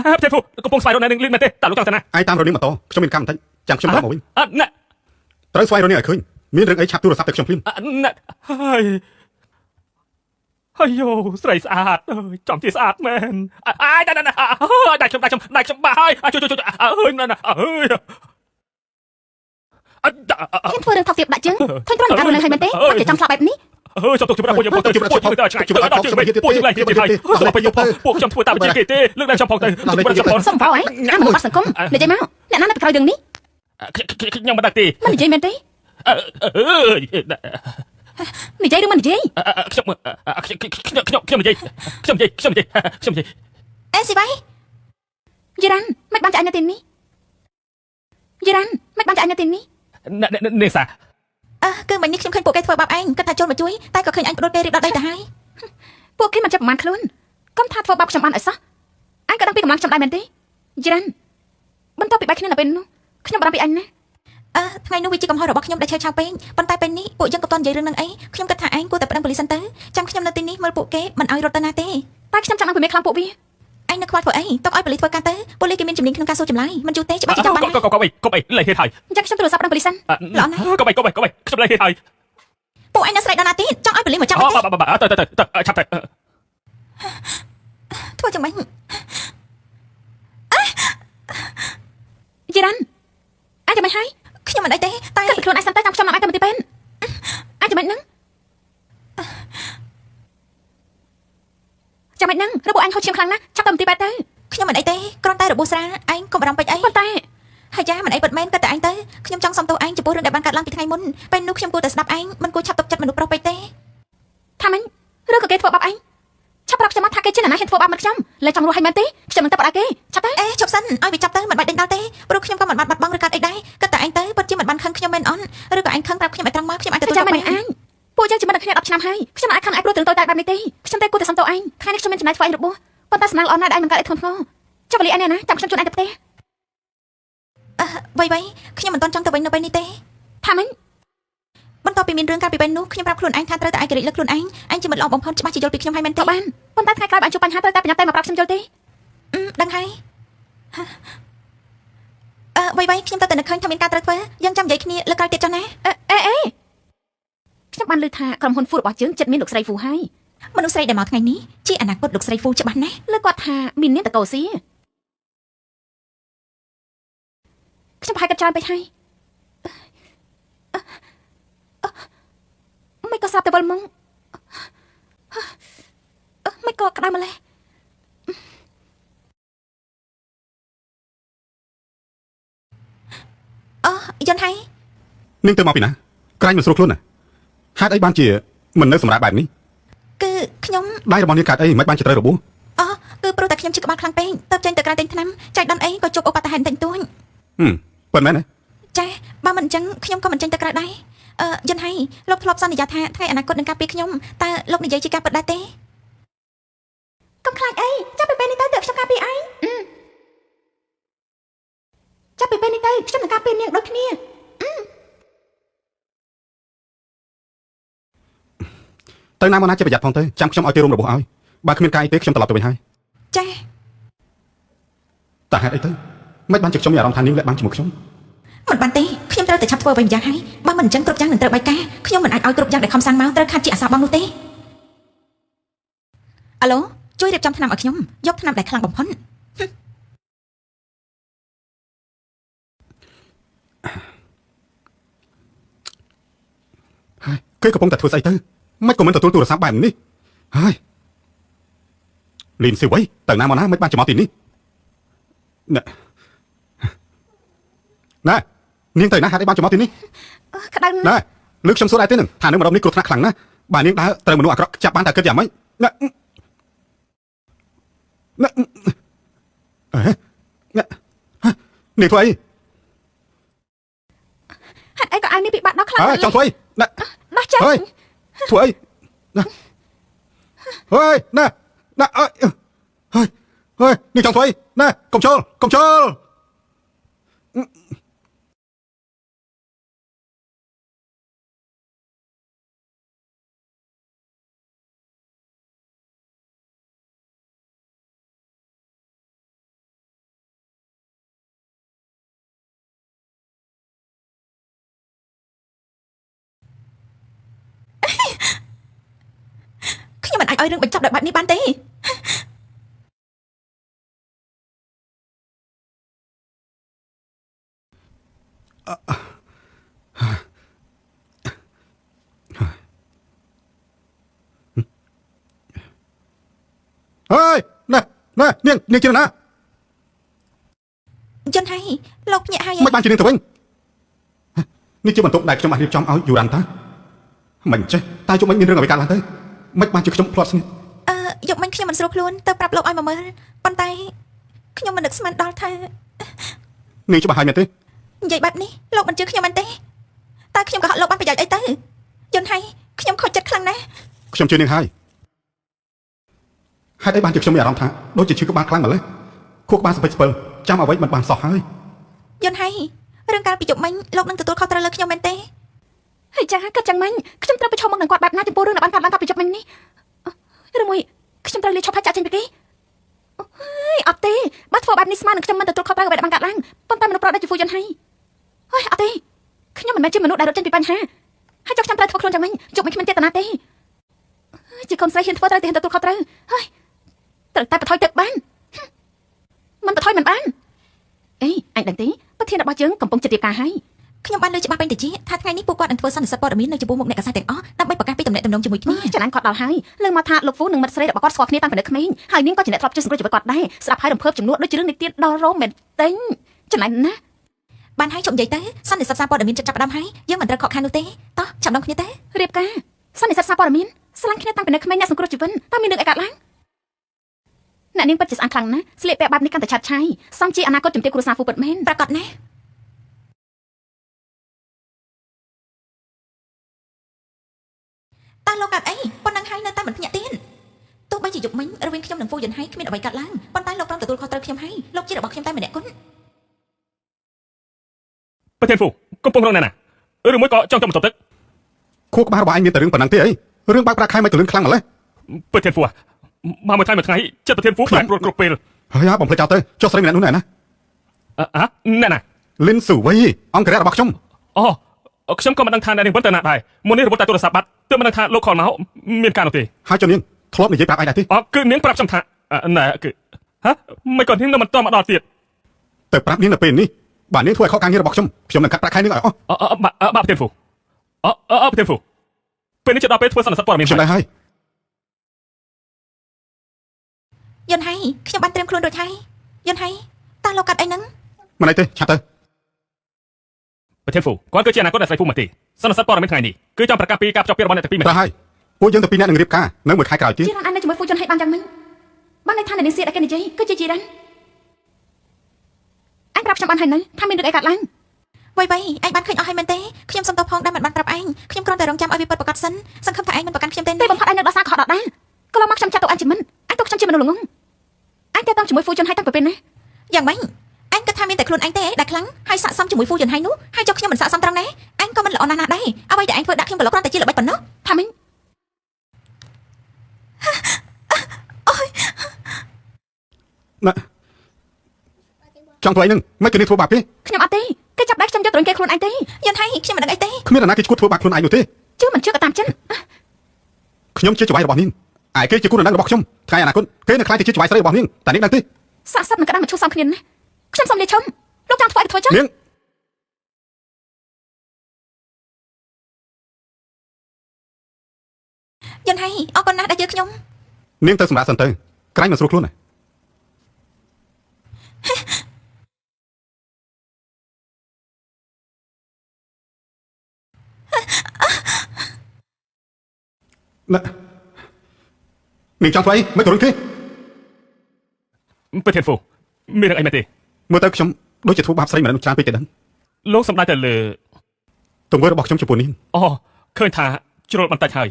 ប្រធានហ្វូកំពុងស្វែងរកនាងលឿនមែនទេតើលោកចង់ទៅណាឯងតាមរនាងម៉ូតូខ្ញុំមានកម្មបន្តិចចាំខ្ញុំតាមមកវិញណែត្រូវស្វែងរកនាងឲ្យឃើញមានរឿងអីឆាប់ទូរស័ព្ទទៅខ្ញុំភ្លាមណែហើយយោស្រីស្អាតចំជាស្អាតមែនអាយណែដៃខ្ញុំបាទហើយជួយអើយណែខ្ញុំធ្វើរឿងថោកទាបដាក់ជើងឃើញគ្រាន់តែការនៅហើយមែនទេបាត់ជាចង់ស្លាប់បែបនេះចាំទុកជំរាបពួកយើងទៅឆ្ងាយពួកយើងឡើងទៀតហើយសម្រាប់ពួកខ្ញុំធ្វើតាមវិធីគេទេលើកឡើងចំផងទៅសំផោឯងអាមនុស្សបាត់សង្គមនិយាយមកអ្នកណានៅក្រោយរឿងនេះខ្ញុំមិនដឹងទេមិននិយាយមែនទេនិយាយឬមិននិយាយខ្ញុំនិយាយអេស៊ីវ៉ៃយីរ៉ាន់មិនបានចាញ់នៅទីនេះយីរ៉ាន់មិនបានចាញ់នៅទីនេះនេសាគឺមិញនេះខ្ញុំឃើញពួកគេធ្វើបាបឯងគាត់ថាចូលមកជួយតែក៏ឃើញអញបដូរគេរៀបដល់ដីទៅហើយពួកគេមិនចាប់ប្រមាណខ្លួនកុំថាធ្វើបាបខ្ញុំបានអីសោះអញក៏ដឹងពីកម្លាំងខ្ញុំដែរមែនទេយីរ៉ាន់បន្ទាប់ពីបែកគ្នានៅពេលនោះខ្ញុំបារម្ភពីអញណាថ្ងៃនោះវាជាកំហុសរបស់ខ្ញុំដែលឆេវឆាវពេកប៉ុន្តែពេលនេះពួកយើងក៏តន់និយាយរឿងនឹងអីខ្ញុំគិតថាឯងគួរតែប្តឹងប៉ូលីសសិនទៅចាំខ្ញុំនៅទីនេះមើលពួកគេមិនឲ្យរត់ទៅណាទេតែខ្ញុំចង់ដឹងពីមេខ្លាំងពួកវាឯងនៅខ្វល់ធ្វើអីទុកឲ្យប៉ូលីសធ្វើការទៅប៉ូលីសគេមានជំនាញក្នុងការសួរចម្លើយមិនយូរទេច្បាស់ជាចាំបានកុំអីលេខហេតុហើយអញ្ចឹងខ្ញុំទូរស័ព្ទប្តឹងប៉ូលីសសិនល្អណាស់កុំអីខ្ញុំលេខហេតុហើយពួកឯងនៅស្រែកដល់ណាទៀតចង់ឲ្យប៉ូលីសមកចាប់ទៅឆាប់ទៅធ្វើយ៉ាងម៉េចយីរ៉ាន់អញចាំមិនហើយខ្ញុំមិនអីទេតែគិតខ្លួនឯងសិនទៅចាំខ្ញុំមកឯងទៅមន្ទីរពេទ្យអញចាំមិនហ្នឹងចាំមិនហ្នឹងរបួសអញហូរឈាមខ្លាំងណាស់ចាប់ទៅមន្ទីរពេទ្យទៅខ្ញុំមិនអីទេគ្រាន់តែរបួសស្រាលឯងកុំបារម្ភពេកអីប៉ុន្តែហើយយ៉ាមិនអីពិតមែនគិតតែឯងទៅខ្ញុំចង់សុំទោសឯងចំពោះរឿងដែលបានកើតឡើងពីថ្ងៃមុនពេលនោះខ្ញុំគួរតែស្ដាប់ឯងមិនគួរឆាប់ទុកចិត្តមនុស្សប្រុសពេកទេថាម៉េចឬក៏គេធ្វើបាបឯងឆាប់ប្រាប់ខ្ញុំមកថាគេជាអ្នកណាហ៊ានធ្វើបាបមិនខ្ញុំលើចង់រស់ឲ្យមែនទេខ្ញុំមិនទៅបដៅគេឆាប់ទៅឈប់សិនឲ្យវាចាប់ទៅមិនបាច់ដេញដល់ទេព្រោះខ្ញុំក៏មិនបាត់បង់ឬកាត់អីដែរគិតតែឯងទៅពិតជាមិនបានខឹងខ្ញុំមែនអន់ឬក៏ឯងខឹងប្រាប់ខ្ញុំឲ្យត្រង់មកខ្ញុំអាចទទួលចាប់មិនអញពួកយើងជាមិត្តគ្នា10ឆ្នាំហើយខ្ញុំមិនអាចខឹងឯងព្រោះរឿងតូចតាចបែបនេះទេខ្ញុំតែគួរតែសុំទោសឯងថ្ងៃនេះខ្ញុំមានចំណាយស្វែងរបួសប៉ុន្តែសំណាងល្អណាស់ដែលឯងមិនកើតឲ្យធ្ងន់ធ្ងរ ចុះវេលាឯណាចាំខ្ញុំជូនឯងទៅផ្ទះវៃខ្ញុំមិនទាន់ចង់ទៅវិញនៅពេលនេះទេថាម៉េចបន្ទាប់ពីមានរឿងកាលពីពេលនោះខ្ញុំប្រាប់ខ្លួនឯងថាត្រូវតែឯករាជ្យលើខ្លួនឯងជាមិនល្អបំផុតច្បាស់ជាយល់ពីខ្ញុំហើយមែនទេបានប៉ុន្តែថ្ងៃក្រោយបានជួបបញ្ហាត្រូវតែប្រញាប់ទៅមកប្រាប់ខ្ញុំយល់ទេដឹងហើយវៃខ្ញុំទៅតែនឹកឃើញថាមានការត្រូវធ្វើយើងចាំនិយាយគ្នាលើកក្រោយទៀតចុះណាអេខ្ញុំបានឮថាក្រុមហ៊ុនហ្វូរបស់យើងចិត្តមានលោកស្រីហ្វូហើយមនុស្សស្រីដែលមកថ្ងៃនេះជាអនាគតលោកស្រីហ្វូច្បាស់ណាស់លើគាត់ថាមាននាងតកោស៊ីខ្ញុំប្រហែលគិតច្រើនពេកហើយមិនក៏ស្រាប់តែវិលមកមិនក៏ក្តៅម្លេះយន្តហើយនាងទៅមកពីណាក្រែងមិនស្រួលខ្លួនណាហេតុអីបានជាមិននៅសម្រាប់បែបនេះគឺខ្ញុំដៃរបស់នាងកាត់អីមិនបានជាត្រូវរបួសគឺព្រោះតែខ្ញុំឈឺក្បាលខ្លាំងពេកទៅចេញទៅក្រៅទិញថ្នាំចែកដុនអីក៏ជប់ឧបតហេតុតែងទួញប៉ុន្មានទេចាបើមិនអញ្ចឹងខ្ញុំក៏មិនចេញទៅក្រៅដែរយន្តហើយលោកធ្លាប់សន្យាថាថ្ងៃអនាគតនឹងការពារខ្ញុំតើលោកនិយាយជាការពិតដែរទេកុំខ្លាចអីចាប់ពីពេលនេះទៅខ្ញុំការពារឯងចាប់ពីពេលនេះទៅខ្ញុំនឹងការពារនាងដូចគ្នាទៅណាមកណាជាប្រយ័ត្នផងទៅចាំខ្ញុំឲ្យទីរួមរបស់ឲ្យបើគ្មានកាយទេខ្ញុំត្រឡប់ទៅវិញហើយចាតើហេតុអីទៅមិនបានជាខ្ញុំមានអារម្មណ៍ថានាងលាក់បាំងជាមួយខ្ញុំមិនបានទេខ្ញុំត្រូវតែឆាប់ធ្វើអ្វីយ៉ាងហើយបើមិនអញ្ចឹងគ្រប់យ៉ាងនឹងត្រូវបែកការខ្ញុំមិនអាចឲ្យគ្រប់យ៉ាងដែលខំសាំងមកត្រូវខាត់ជាអាសាបងនោះទេអាឡូជួយរៀបចំថ្នាំឲ្យខ្ញុំយកថ្នាំដែលខ្លាំងបំផុតគេកំពុងតែធ្វើស្អីទៅមិនក៏មិនទទួលទូរស័ព្ទបែបនេះហើយលីនស៊ីវ៉ៃទៅណាមកណាមិនបានចាំមកទីនេះណែនាងទៅណាហេតុអីបានចាំមកទីនេះក្តៅណែលើខ្ញុំសួរដែរទេនឹងថានៅម្ដងនេះគ្រោះថ្នាក់ខ្លាំងណាស់បើនាងដើរត្រូវមនុស្សអាក្រក់ចាប់បានតែគិតយ៉ាងម៉េចណែនាងធ្វើអីហេតុអីក៏អានេះពិបាកដល់ខ្លាំងណាស់ចង់ធ្វើអីណែដោះចេញធ្វើអីណែហើយណែហើយនាងចង់ធ្វើអីណែកុំចូលខ្ញុំមិនអាចឲ្យរឿងបញ្ចប់ដោយបែបនេះបានទេហើយណែនាងជិះណាយន្តហើយលោកញាក់ហើយមិនបានជានាងទៅវិញនេះជាបន្ទុកដែលខ្ញុំបានរៀបចំឲ្យយូរ៉ាន់តាមិនចេះតែជុំមិនមានរឿងអ្វីកើតឡើងទៅមិនបានជាខ្ញុំផ្លាត់ស្ងៀមយកមិញខ្ញុំមិនស្រួលខ្លួនទៅប្រាប់លោកឲ្យមកមើលប៉ុន្តែខ្ញុំមិននឹកស្មានដល់ថានាងច្បាស់ហើយមែនទេនិយាយបែបនេះលោកមិនជឿខ្ញុំមែនទេតើខ្ញុំក៏ហត់លោកបានប្រយោជន៍អីទៅយន្តហើយខ្ញុំខូចចិត្តខ្លាំងណាស់ខ្ញុំជឿនាងហើយហេតុអីបានជាខ្ញុំមានអារម្មណ៍ថាដូចជាឈឺក្បាលខ្លាំងម្ល៉េះខួរក្បាលសពេចស្ពិលចាំអ្វីមិនបានសោះហើយយន្តហើយរឿងកាលពីយប់មិញលោកនឹងទទួលខុសត្រូវលើខ្ញុំមែនទេហើយចាគិតចឹងមិញខ្ញុំត្រូវប្រឈមមុខនឹងគាត់បែបណាចំពោះរឿងដែលបានកើតឡើងកាលពីយប់មិញនេះឬមួយខ្ញុំត្រូវលាឈប់ហើយចាក់ចេញពីគេអត់ទេបើធ្វើបែបនេះស្មើនឹងខ្ញុំមិនទទួលខុសត្រូវអ្វីដែលបានកើតឡើងប៉ុន្តែមនុស្សប្រុសដែលជាហ្វូយន្តហើយអត់ទេខ្ញុំមិនមែនជាមនុស្សដែលរត់ចេញពីបញ្ហាហើយចុះខ្ញុំត្រូវធ្វើខ្លួនចឹងមិញយប់មិញគ្មានចេតនាទេជាកូនស្រីហ៊ានធ្វើត្រូវតែទទួលខុសត្រូវហើយត្រូវតែបន្ថយទឹកបានមិនបន្ថយមិនបានអីអញដឹងទេប្រធានរបស់យើងកំពុងចិត្តរៀបការហើយខ្ញុំបានលើច្បាស់ពេញតិចថាថ្ងៃនេះពួកគាត់នឹងធ្វើសន្និសីទព័ត៌មាននៅចំពោះមុខអ្នកកាសែតទាំងអស់ដើម្បីប្រកាសពីទំនាក់ទំនងជាមួយគ្នាចំណានគាត់ដល់ហើយលើមកថាលោកហ្វូនិងមិត្តស្រីរបស់គាត់ស្គាល់គ្នាតាំងពីនៅក្មេងហើយនាងក៏ជាអ្នកធ្លាប់ជួយសង្គ្រោះជីវិតគាត់ដែរស្ដាប់ហើយរំភើបចំនួនដូចជារឿងនិទានដល់រ៉ូមែនទិញចំណានណាបានហើយជប់និយាយទៅសន្និសីទសារព័ត៌មានចាប់ផ្ដើមហើយយើងមិនត្រូវខកខាននោះទេតោះចាប់ដងគ្នាទៅរៀបការសន្និសីទសារព័ត៌មានស្លាញ់គ្នាតាំងពីនៅក្មេងអ្នកសង្គ្រោះជីវិតតើមានរឿងអីកើតឡើងអ្នកនាងពិតជាស្អាតខ្លាំងណាស់ស្លៀកពាក់បែបនេះកាន់តែឆាត់ឆាយសំជាអនាគតជំទាវគ្រួសារហ្វូពិតមែនប្រកាសណាតើលោកកើតអីប៉ុណ្ណឹងហើយនៅតែមិនភ្ញាក់ទៀតទោះបី ជាយុគមិញរវាងខ្ញុំនិងហ្វូយិនហៃគ្មានអ្វីកាត់ឡើងប៉ុន្តែលោកព្រមទទួលខុសត្រូវខ្ញុំហៃលោកជារបស់ខ្ញុំតែម្នាក់គត់ ប្រធានហ្វូកំពុងរងណាឬមួយក៏ចង់ទៅបន្ទប់ទឹក ខួរក្បាលរបស់ឯងមានតែរឿងប៉ុណ្ណឹងទេអីរឿងបើកប្រាក់ខែមិនទៅលឿនខ្លាំងម្ល៉េះ ប្រធានហ្វូមកមួយថ្ងៃចិត្តប្រធានហ្វូខ្លាំងគ្រប់ពេល ហើយបំភ្លេចចោលទៅចុះស្រីម្នាក់នោះណែណា ណែណា លិនស៊ូវីអង្គរៈរបស់ខ្ញុំ អូខ្ញុំក៏មិនដឹងថាអ្នកនាងប៉ុន្តែណាដែរមុននេះរវល់តែទូរស័ព្ទបាត់ទើបមិនដឹងថាលោកខលមកមានការនោះទេ ហើយចុះនាងធ្លាប់និយាយប្រាប់ឯងដែរទេ គឺនាងប្រាប់ខ្ញុំថាណែគឺមិនក៏នាងនៅមិនតមកដល់ទៀត ទៅប្រាប់នាងនៅពេលនេះបាទនាងធ្វើឲ្យខកការងាររបស់ខ្ញុំនឹងកាត់ប្រាក់ខែនាងឲ្យអស់ បាទប្រធានហ្វូប្រធានហ្វូពេលនេះជិតដល់ពេលធ្វើសន្និសីទព័ត៌មាន ខ្ញុំដែរហើយ យិនហៃខ្ញុំបានត្រៀមខ្លួនរួចហើយយិនហៃតើលោកកាត់អីហ្នឹង មិនអីទេឆាប់ទៅ ប្រធានហ្វូគាត់គឺជាអនាគតនៃស្រីហ្វូមកទេសន្និសីទព័ត៌មានថ្ងៃនេះគឺចង់ប្រកាសពីការភ្ជាប់ពាក្យរបស់អ្នកទាំងពីរ ត្រូវហើយពួកយើងទៅពីរនាក់នឹងរៀបការនៅមួយខែក្រោយទៀត ជីរ៉ានអាចនៅជាមួយហ្វូយិនហៃបានយ៉ាងម៉េចបានន័យថាអ្នកនាងសៀតដែលគេនិយាយគឺជាជីរ៉ានអញប្រាប់ខ្ញុំបានហើយនៅថាមានរឿងអីកើតឡើង វ៉ៃឯងបានឃើញអស់ហើយមែនទេខ្ញុំសុំទោសផងដែលមិនបានប្រាប់ឯងខ្ញុំគ្រាន់តែរងចាំឲ្យវាពិតប្រាកដសិនសង្ឃឹមថាឯងមិនប្រកាន់ខ្ញុំទេ ពេលបំផុតអញនៅដល់សារខកដដែលកន្លងមកខ្ញុំចាត់ទុកអញជាមិនអញទុកខ្ញុំជាមនុស្សល្ងងអញតែតង់ជាមួយហ្វូយិនហៃតាំងពីពេលណា យ៉ាងម៉េចអញគិតថាមានតែខ្លួនឯងទេដែលខ្លាំងហើយស័ក្តិសមជាមួយហ្វូយិនហៃនោះហើយចុះខ្ញុំមិនស័ក្តិសមត្រង់ណាអញក៏មិនល្អណាស់ដែរអ្វីដែលអញធ្វើដាក់ខ្ញុំប្រឡប់គ្រាន់តែជាល្បិចប៉ុណ្ណោះ ថាម៉េច ណាចង់ធ្វើអីនឹងមិនគេនេះធ្វើបាបគេ ខ្ញុំអត់ទេគេចាប់ដៃខ្ញុំយកត្រង់គេខ្លួនឯងទេ យិនហៃខ្ញុំមិនដឹងអីទេ គ្មាននរណាគេឈួតធ្វើបាបខ្លួនឯងនោះទេ ជឿមិនជឿក៏តាមចិន ខ្ញុំជាច្បាយរបស់នាងឯគេជាគូនរណារបស់ខ្ញុំថ្ងៃអនាគតគេនឹងខ្លាចទៅជាច្បាយស្រីរបស់នាងតែនាងដឹងទេ សាក់សាប់នឹងក្តាំមកឈូសសំគ្នាណាខ្ញុំសុំលាឈុំលោកចង់ធ្វើអីធ្វើចុះ នាង យិនហៃអរគុណណាស់ដែលជឿខ្ញុំ នាងទៅសម្រាប់សិនទៅក្រែងមិនស្រួលខ្លួនណានាងចង់ធ្វើអីមិនទៅរឹងគេ ប្រធានហ្វូមានរឿងអីមែនទេ មើលទៅខ្ញុំដូចជាធ្វើបាបស្រីម្នាក់នោះច្រើនពេកទៅដឹង លោកសម្ដៅទៅលើ ទង្វើរបស់ខ្ញុំចំពោះនាង ឃើញថាជ្រុលបន្តិចហើយ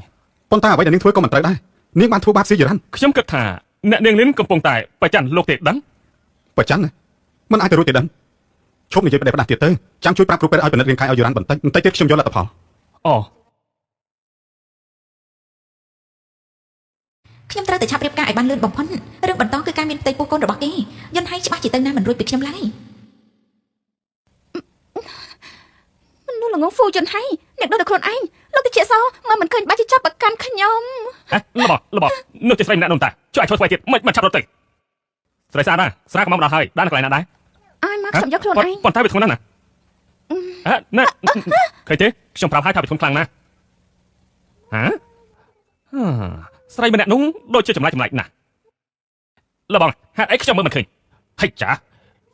ប៉ុន្តែអ្វីដែលនាងធ្វើក៏មិនត្រូវដែរនាងបានធ្វើបាបស៊ីយរ៉ាន់ ខ្ញុំគិតថាអ្នកនាងលិនកំពុងតែប្រច័ណ្ឌលោកទេដឹង ប្រច័ណ្ឌណាមិនអាចទៅរួចទេដឹងឈប់និយាយប្រដេះប្រដាស់ទៀតទៅចាំជួយប្រាប់គ្រូពេទ្យឲ្យពិនិត្យរាងកាយឲ្យយរ៉ាន់បន្តិចទៀតខ្ញុំយកលទ្ធផល ខ្ញុំត្រូវតែឆាប់រៀបការឲ្យបានលឿនបំផុតរឿងបន្តគឺការមានផ្ទៃពោះកូនរបស់គេយិនហៃច្បាស់ជាទៅណាមិនរួចពីខ្ញុំឡើយ មនុស្សល្ងងហ្វូយិនហៃអ្នកដូចតែខ្លួនឯងលោកទៅជាសមកមិនឃើញបាច់ជាចាប់ប្រកាន់ខ្ញុំ ល្បនោះជាស្រីម្នាក់នោះតាជួយឲ្យធ្វើទៀតមិនឆាប់រត់ទៅស្រីស្អាតណាស្រាកមកដល់ហើយដល់កន្លែងណាដែរ អើយមកខ្ញុំយកខ្លួនឯង ប៉ុន្តែវាធ្ងន់ណាស់ណាណែឃើញទេខ្ញុំប្រាប់ហើយថាវាធ្ងន់ខ្លាំងណាស់ស្រីម្នាក់នោះដូចជាចម្លែកណាស់ល្បងហេតុអីខ្ញុំមើលមិនឃើញហិចចា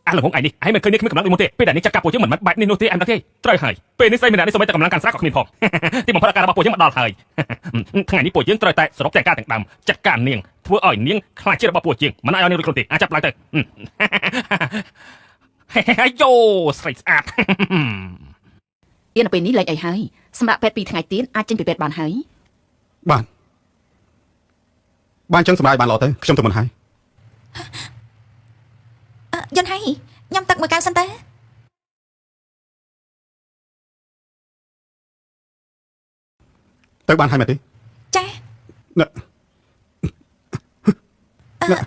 អាល្ងងឯនេះឯងមិនឃើញនេះគ្មានកម្លាំងដូចមុនទេពេលដែលនេះចាត់ការពួកយើងមិនបែបនេះនោះទេឯងដឹងទេត្រូវហើយពេលនេះស្រីម្នាក់នេះសូម្បីតែកម្លាំងកាន់ស្រាក៏គ្មានផងទីបំផុតអាការរបស់ពួកយើងមកដល់ហើយថ្ងៃនេះពួកយើងត្រូវតែសរុបទាំងការទាំងដើមចាត់ការនាងធ្វើឲ្យនាងខ្លាចជារបស់ពួកយើងមិនឲ្យនាងរួចខ្លួនទេអាចចាប់ឡើងទៅហើយយោស្រីស្អាត ទៀនទៅពេលនេះលេងអីហើយសម្រាប់ពេទ្យ2ថ្ងៃទៀតអាចចេញពីពេទ្យបានហើយ បានចឹងសម្រាប់ឲ្យបានល្អទៅខ្ញុំទៅមុនហើយ យិនហៃញ៉ាំទឹកមួយកែវសិនទៅ ទៅបានហើយមែនទេ ចា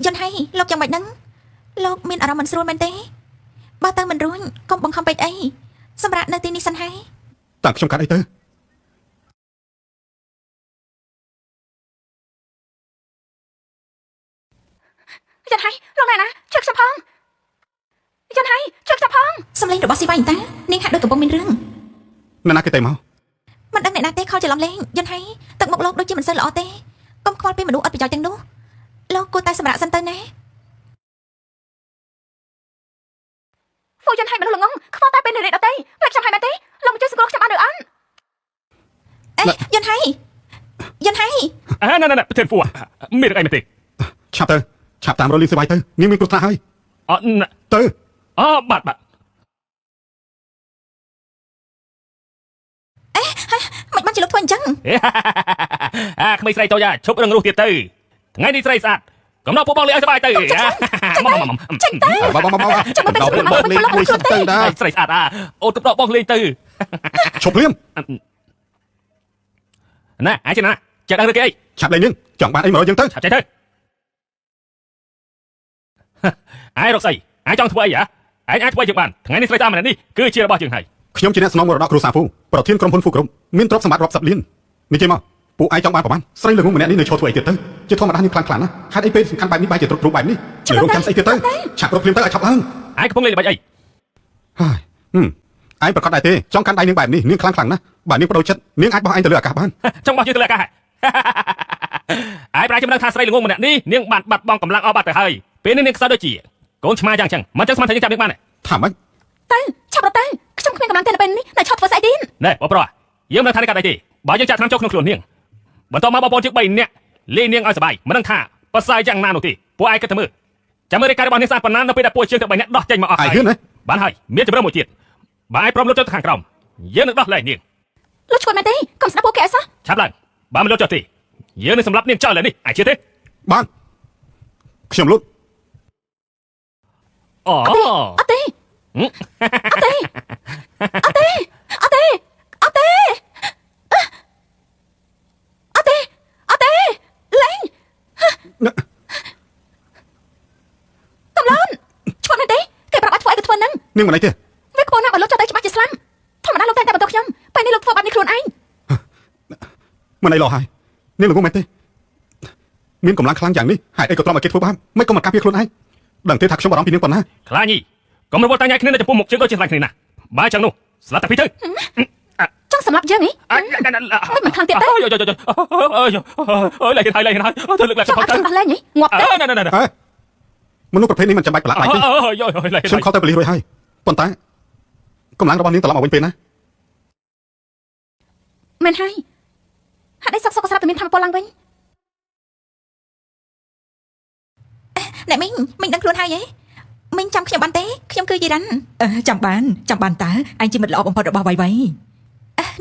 យិនហៃលោកយ៉ាងម៉េចហ្នឹងលោកមានអារម្មណ៍មិនស្រួលមែនទេបើទៅមិនរួញកុំបង្ខំពេកអីសម្រាប់នៅទីនេះសិនហើយ តាំងខ្ញុំកាត់អីទៅ យិនហៃលោកណែណាជួយខ្ញុំផងយិនហៃជួយខ្ញុំផង សំឡេងរបស់ស៊ីវ៉ាញ់តានាងហាក់ដូចកំពុងមានរឿង ណាគេទៅមក មិនដឹងអ្នកណាទេខលច្រឡំលេងយិនហៃទឹកមុខលោកដូចជាមិនសូវល្អទេកុំខ្វល់ពីមនុស្សអត់ប្រយោជន៍ទាំងនោះលោកគួរតែសម្រាប់សិនទៅណា ហ្វូយិនហៃមនុស្សល្ងងខ្វល់តែពេលនេះដតីផ្លេចខ្ញុំហើយមែនទេលោកមកជួយសង្គ្រោះខ្ញុំបានឬអត់ យិនហៃណែប្រធានហ្វូមានរឿងអីមែនទេ ឆាប់ទៅឆាប់តាមរលីសបាយទៅនាងមានគ្រោះថ្នាក់ហើយទៅ បាទ មិនបានជាលោកធ្វើអញ្ចឹង ក្មេងស្រីតូចឈប់រឹងរូសទៀតទៅ ថ្ងៃនេះស្រីស្អាតកំណត់ពួកបងលេងឲ្យសប្បាយទៅមក ចេញទៅ មកដល់ពួកបងលេងមួយសិនទៅដែរ ស្រីស្អាតអូនកំណត់បងលេងទៅ ឈប់លៀម ណាអាចណាចាក់ដឹងឬគេអី ឆាប់លេងនាងចង់បានអីមករកយើងទៅ ឆាប់ចេញទៅអាយរកស្អីអាយចង់ធ្វើអីហ៎ឯងអាចធ្វើយើងបានថ្ងៃនេះស្រីស្អាតម្នាក់នេះគឺជារបស់យើងហើយ ខ្ញុំជាអ្នកស្នងមរតកគ្រួសារហ្វូប្រធានក្រុមហ៊ុនហ្វូក្រុមមានទ្រព្យសម្បត្តិរាប់សិបលាននិយាយមកពួកឯងចង់បានប្រហែលស្រីល្ងងម្នាក់នេះនៅឈរធ្វើអីទៀតទៅជាធម្មតានេះខ្លាំងណាស់ហេតុអីពេលសំខាន់បែបនេះបែរជាទ្រុបទ្រុបបែបនេះលើរងចាំស្អីទៀតទៅឆាប់រត់ភ្លាមទៅឲ្យឆាប់ឡើង អាយកំពុងលេងល្បិចអី ហើយឯងប្រកាសដែរទេចង់កាន់ដៃនាងបែបនេះនាងខ្លាំងណាស់បើនាងបដូរចិត្តនាងអាចបោះឯងទៅលើអាកាសបាន ចង់បោះយើងទៅលើអាកាសអាយប្រាជ្ញមិនដឹងថាស្រីល្ងងម្នាក់នេះនាងបានបាត់បង់កម្លាំងអស់បាត់ទៅហើយពេលនេះនាងខ្សោយដូចជាកូនឆ្មាយ៉ាងចឹងមិនចឹងស្មានថាយើងចាប់នាងបានទេ ថាម៉េច ទៅឆាប់រត់ទៅខ្ញុំគ្មានកម្លាំងទេនៅពេលនេះនៅឈប់ធ្វើស្អីទៀត ណែបងប្រុសយើងមិនដឹងថានាងកាត់អីទេបើយើងចាក់ថ្នាំចូលក្នុងខ្លួននាងបន្ទាប់មកបងប្អូនយើង3នាក់លេងនាងឲ្យសบายមិនដឹងថាប្រសើរយ៉ាងណានោះទេពួកឯងគិតទៅមើលចាំមើលរាយការណ៍របស់នាងស្អាតប៉ុណ្ណានៅពេលដែលពួកយើងទាំង3នាក់ដោះចេញមកអស់ហើយបានហើយមានជំរឿនមួយទៀតបើឯងព្រមលុតចុះទៅខាងក្រោមយើងនឹងដោះលែងនាង លុតឈួតមែនទេកុំស្ដាប់ពួកគេអីសោះ ឆាប់ឡើងបើមិនលុតចុះទេយើងនឹងសម្លាប់នាងចោលឥឡូវនេះអាចជឿទេ បានខ្ញុំលុត អូ អត់ទេអត់ទេអត់ទេអត់ទេអត់ទេអត់ទេអត់ទេលេងកំឡូនឈួតមែនទេគេប្រាប់ឲ្យធ្វើអីក៏ធ្វើនឹង នាងមិនអីទេ វាខ្ពស់ណាស់បើលោកចុះទៅច្បាស់ជាស្លាប់ធម្មតាលោកតែបន្តខ្ញុំពេលនេះលោកធ្វើបាបនេះខ្លួនឯង មិនអីលោះហើយនាងល្ងងមែនទេមានកម្លាំងខ្លាំងយ៉ាងនេះហេតុអីក៏ទ្រាំឲ្យគេធ្វើបាបមិនក៏មិនការពារខ្លួនឯងដឹងទេថាខ្ញុំបារម្ភពីនាងប៉ុណ្ណា ខ្លាញីកុំរវល់តាញ់គ្នានៅចំពោះមុខជើងដូចជាខ្លាញ់គ្នាណាបើចឹងនោះស្លាប់តែពីទៅ ចង់សម្លាប់យើងហីមិនខ្លាំងទៀតទេ អូយអូយលេងហើយលេងហើយទៅលើកឡើង ចង់ ទៅ អត់ចង់ដោះលែងហីងាប់ទេ ណែ មនុស្សប្រភេទនេះមិនចាំបាច់ប្រឡាក់ដៃទេ អូយលេង ខ្ញុំខកទៅបលិសរួចហើយប៉ុន្តែកម្លាំងរបស់នាងត្រឡប់មកវិញពេលណា មែនហើយហេតុអីសុកសុកស្រាប់តែមានធម៌ពលឡើងវិញអ្នកមីងដឹងខ្លួនហើយហីមីងចាំខ្ញុំបានទេខ្ញុំគឺយីរ៉ាន់ ចាំបានតើអញជាមិត្តល្អបំផុតរបស់វៃវៃ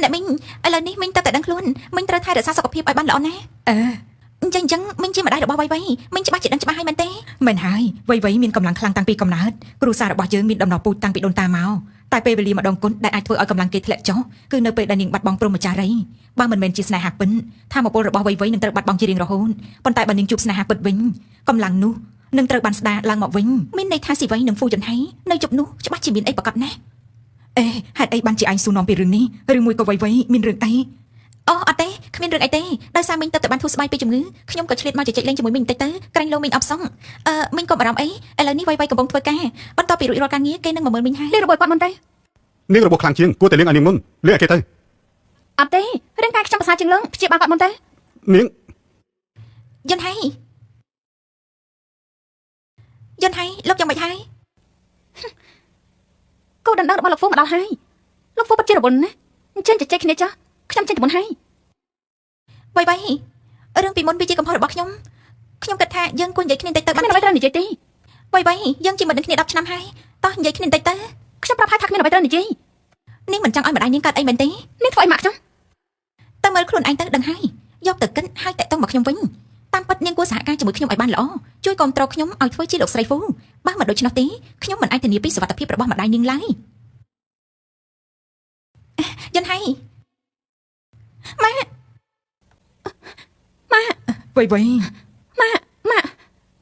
អ្នកមីងឥឡូវនេះមីងទៅតែដឹងខ្លួនមីងត្រូវថែរក្សាសុខភាពឲ្យបានល្អណាស់អញ្ចឹងមីងជាម្ដាយរបស់វៃវៃមីងច្បាស់ជាដឹងច្បាស់ហើយមែនទេ មែនហើយវៃវៃមានកម្លាំងខ្លាំងតាំងពីកំណើតគ្រួសាររបស់យើងមានដំណោះពូជតាំងពីដូនតាមកតែពេលវេលាម្ដងគុណដែលអាចធ្វើឲ្យកម្លាំងគេធ្លាក់ចុះគឺនៅពេលដែលនាងបាត់បង់ព្រហ្មចារីបើមិនមែនជាស្នេហាពិតថាមពលរបស់វៃវៃនឹងត្រូវបាត់បង់ជារៀងរហូតប៉ុន្តែបើនាងជួបស្នេហាពិតវិញកម្លាំងនោះនឹងត្រូវបានស្ដារឡើងមកវិញ មានន័យថាស៊ីវៃនឹងហ្វូយន្តហៃនៅជប់នោះច្បាស់ជាមានអីប្រកបណាស់ ហេតុអីបានជាអញសួរនាំពីរឿងនេះឬមួយក៏វៃវៃមានរឿងអី អូអត់ទេគ្មានរឿងអីទេដោយសារមីងទៅតែបានធូរស្បើយពីជំងឺខ្ញុំក៏ឆ្លៀតមកជជែកលេងជាមួយមីងបន្តិចទៅក្រែងលោមីងអបសងមីងក៏បារម្ភអីឥឡូវនេះវៃវៃកំពុងធ្វើការបន្ទាប់ពីរួចរាល់ការងារគេនឹងមកមើលមីងហើយលេងរបួសគាត់មុនទៅ នាងរបួសខ្លាំងជាងគួរតែលាងឲ្យនាងមុនលាងឲ្យគេទៅ អត់ទេរាងកាយខ្ញុំប្រសើរជាងលងព្យាបាលគាត់មុនទៅ នាង យន្តហៃលោកយ៉ាងម៉េចហើយគោដណ្ដឹងរបស់លោកហ្វូមកដល់ហើយលោកហ្វូពិតជារវល់ណាស់អញ្ចឹងជជែកគ្នាចាស់ខ្ញុំចេញទៅមុនហើយវៃវៃរឿងពីមុនវាជាកំហុសរបស់ខ្ញុំគិតថាយើងគួរនិយាយគ្នាបន្តិចទៅបានអ្វីត្រូវនិយាយទេវៃវៃយើងជាមិត្តនឹងគ្នា10ឆ្នាំហើយតោះនិយាយគ្នាបន្តិចទៅខ្ញុំប្រាប់ហើយថាគ្មានអ្វីត្រូវនិយាយនាងមិនចង់ឲ្យម្ដាយនាងកើតអីមែនទេនាងធ្វើអីម៉ាក់ខ្ញុំទៅមើលខ្លួនឯងទៅដឹងហើយយកទៅកិនហើយតាក់ទងមកខ្ញុំវិញតាមពិតនាងគួរសហការជាមួយខ្ញុំឲ្យបានល្អជួយគ្រប់គ្រងខ្ញុំឲ្យធ្វើជាលោកស្រីហ្វូបើមិនដូច្នោះទេខ្ញុំមិនអាចធានាពីសុវត្ថិភាពរបស់ម្ដាយនាងឡើយយន្តហៃម៉ាក់វៃវៃ ម៉ាក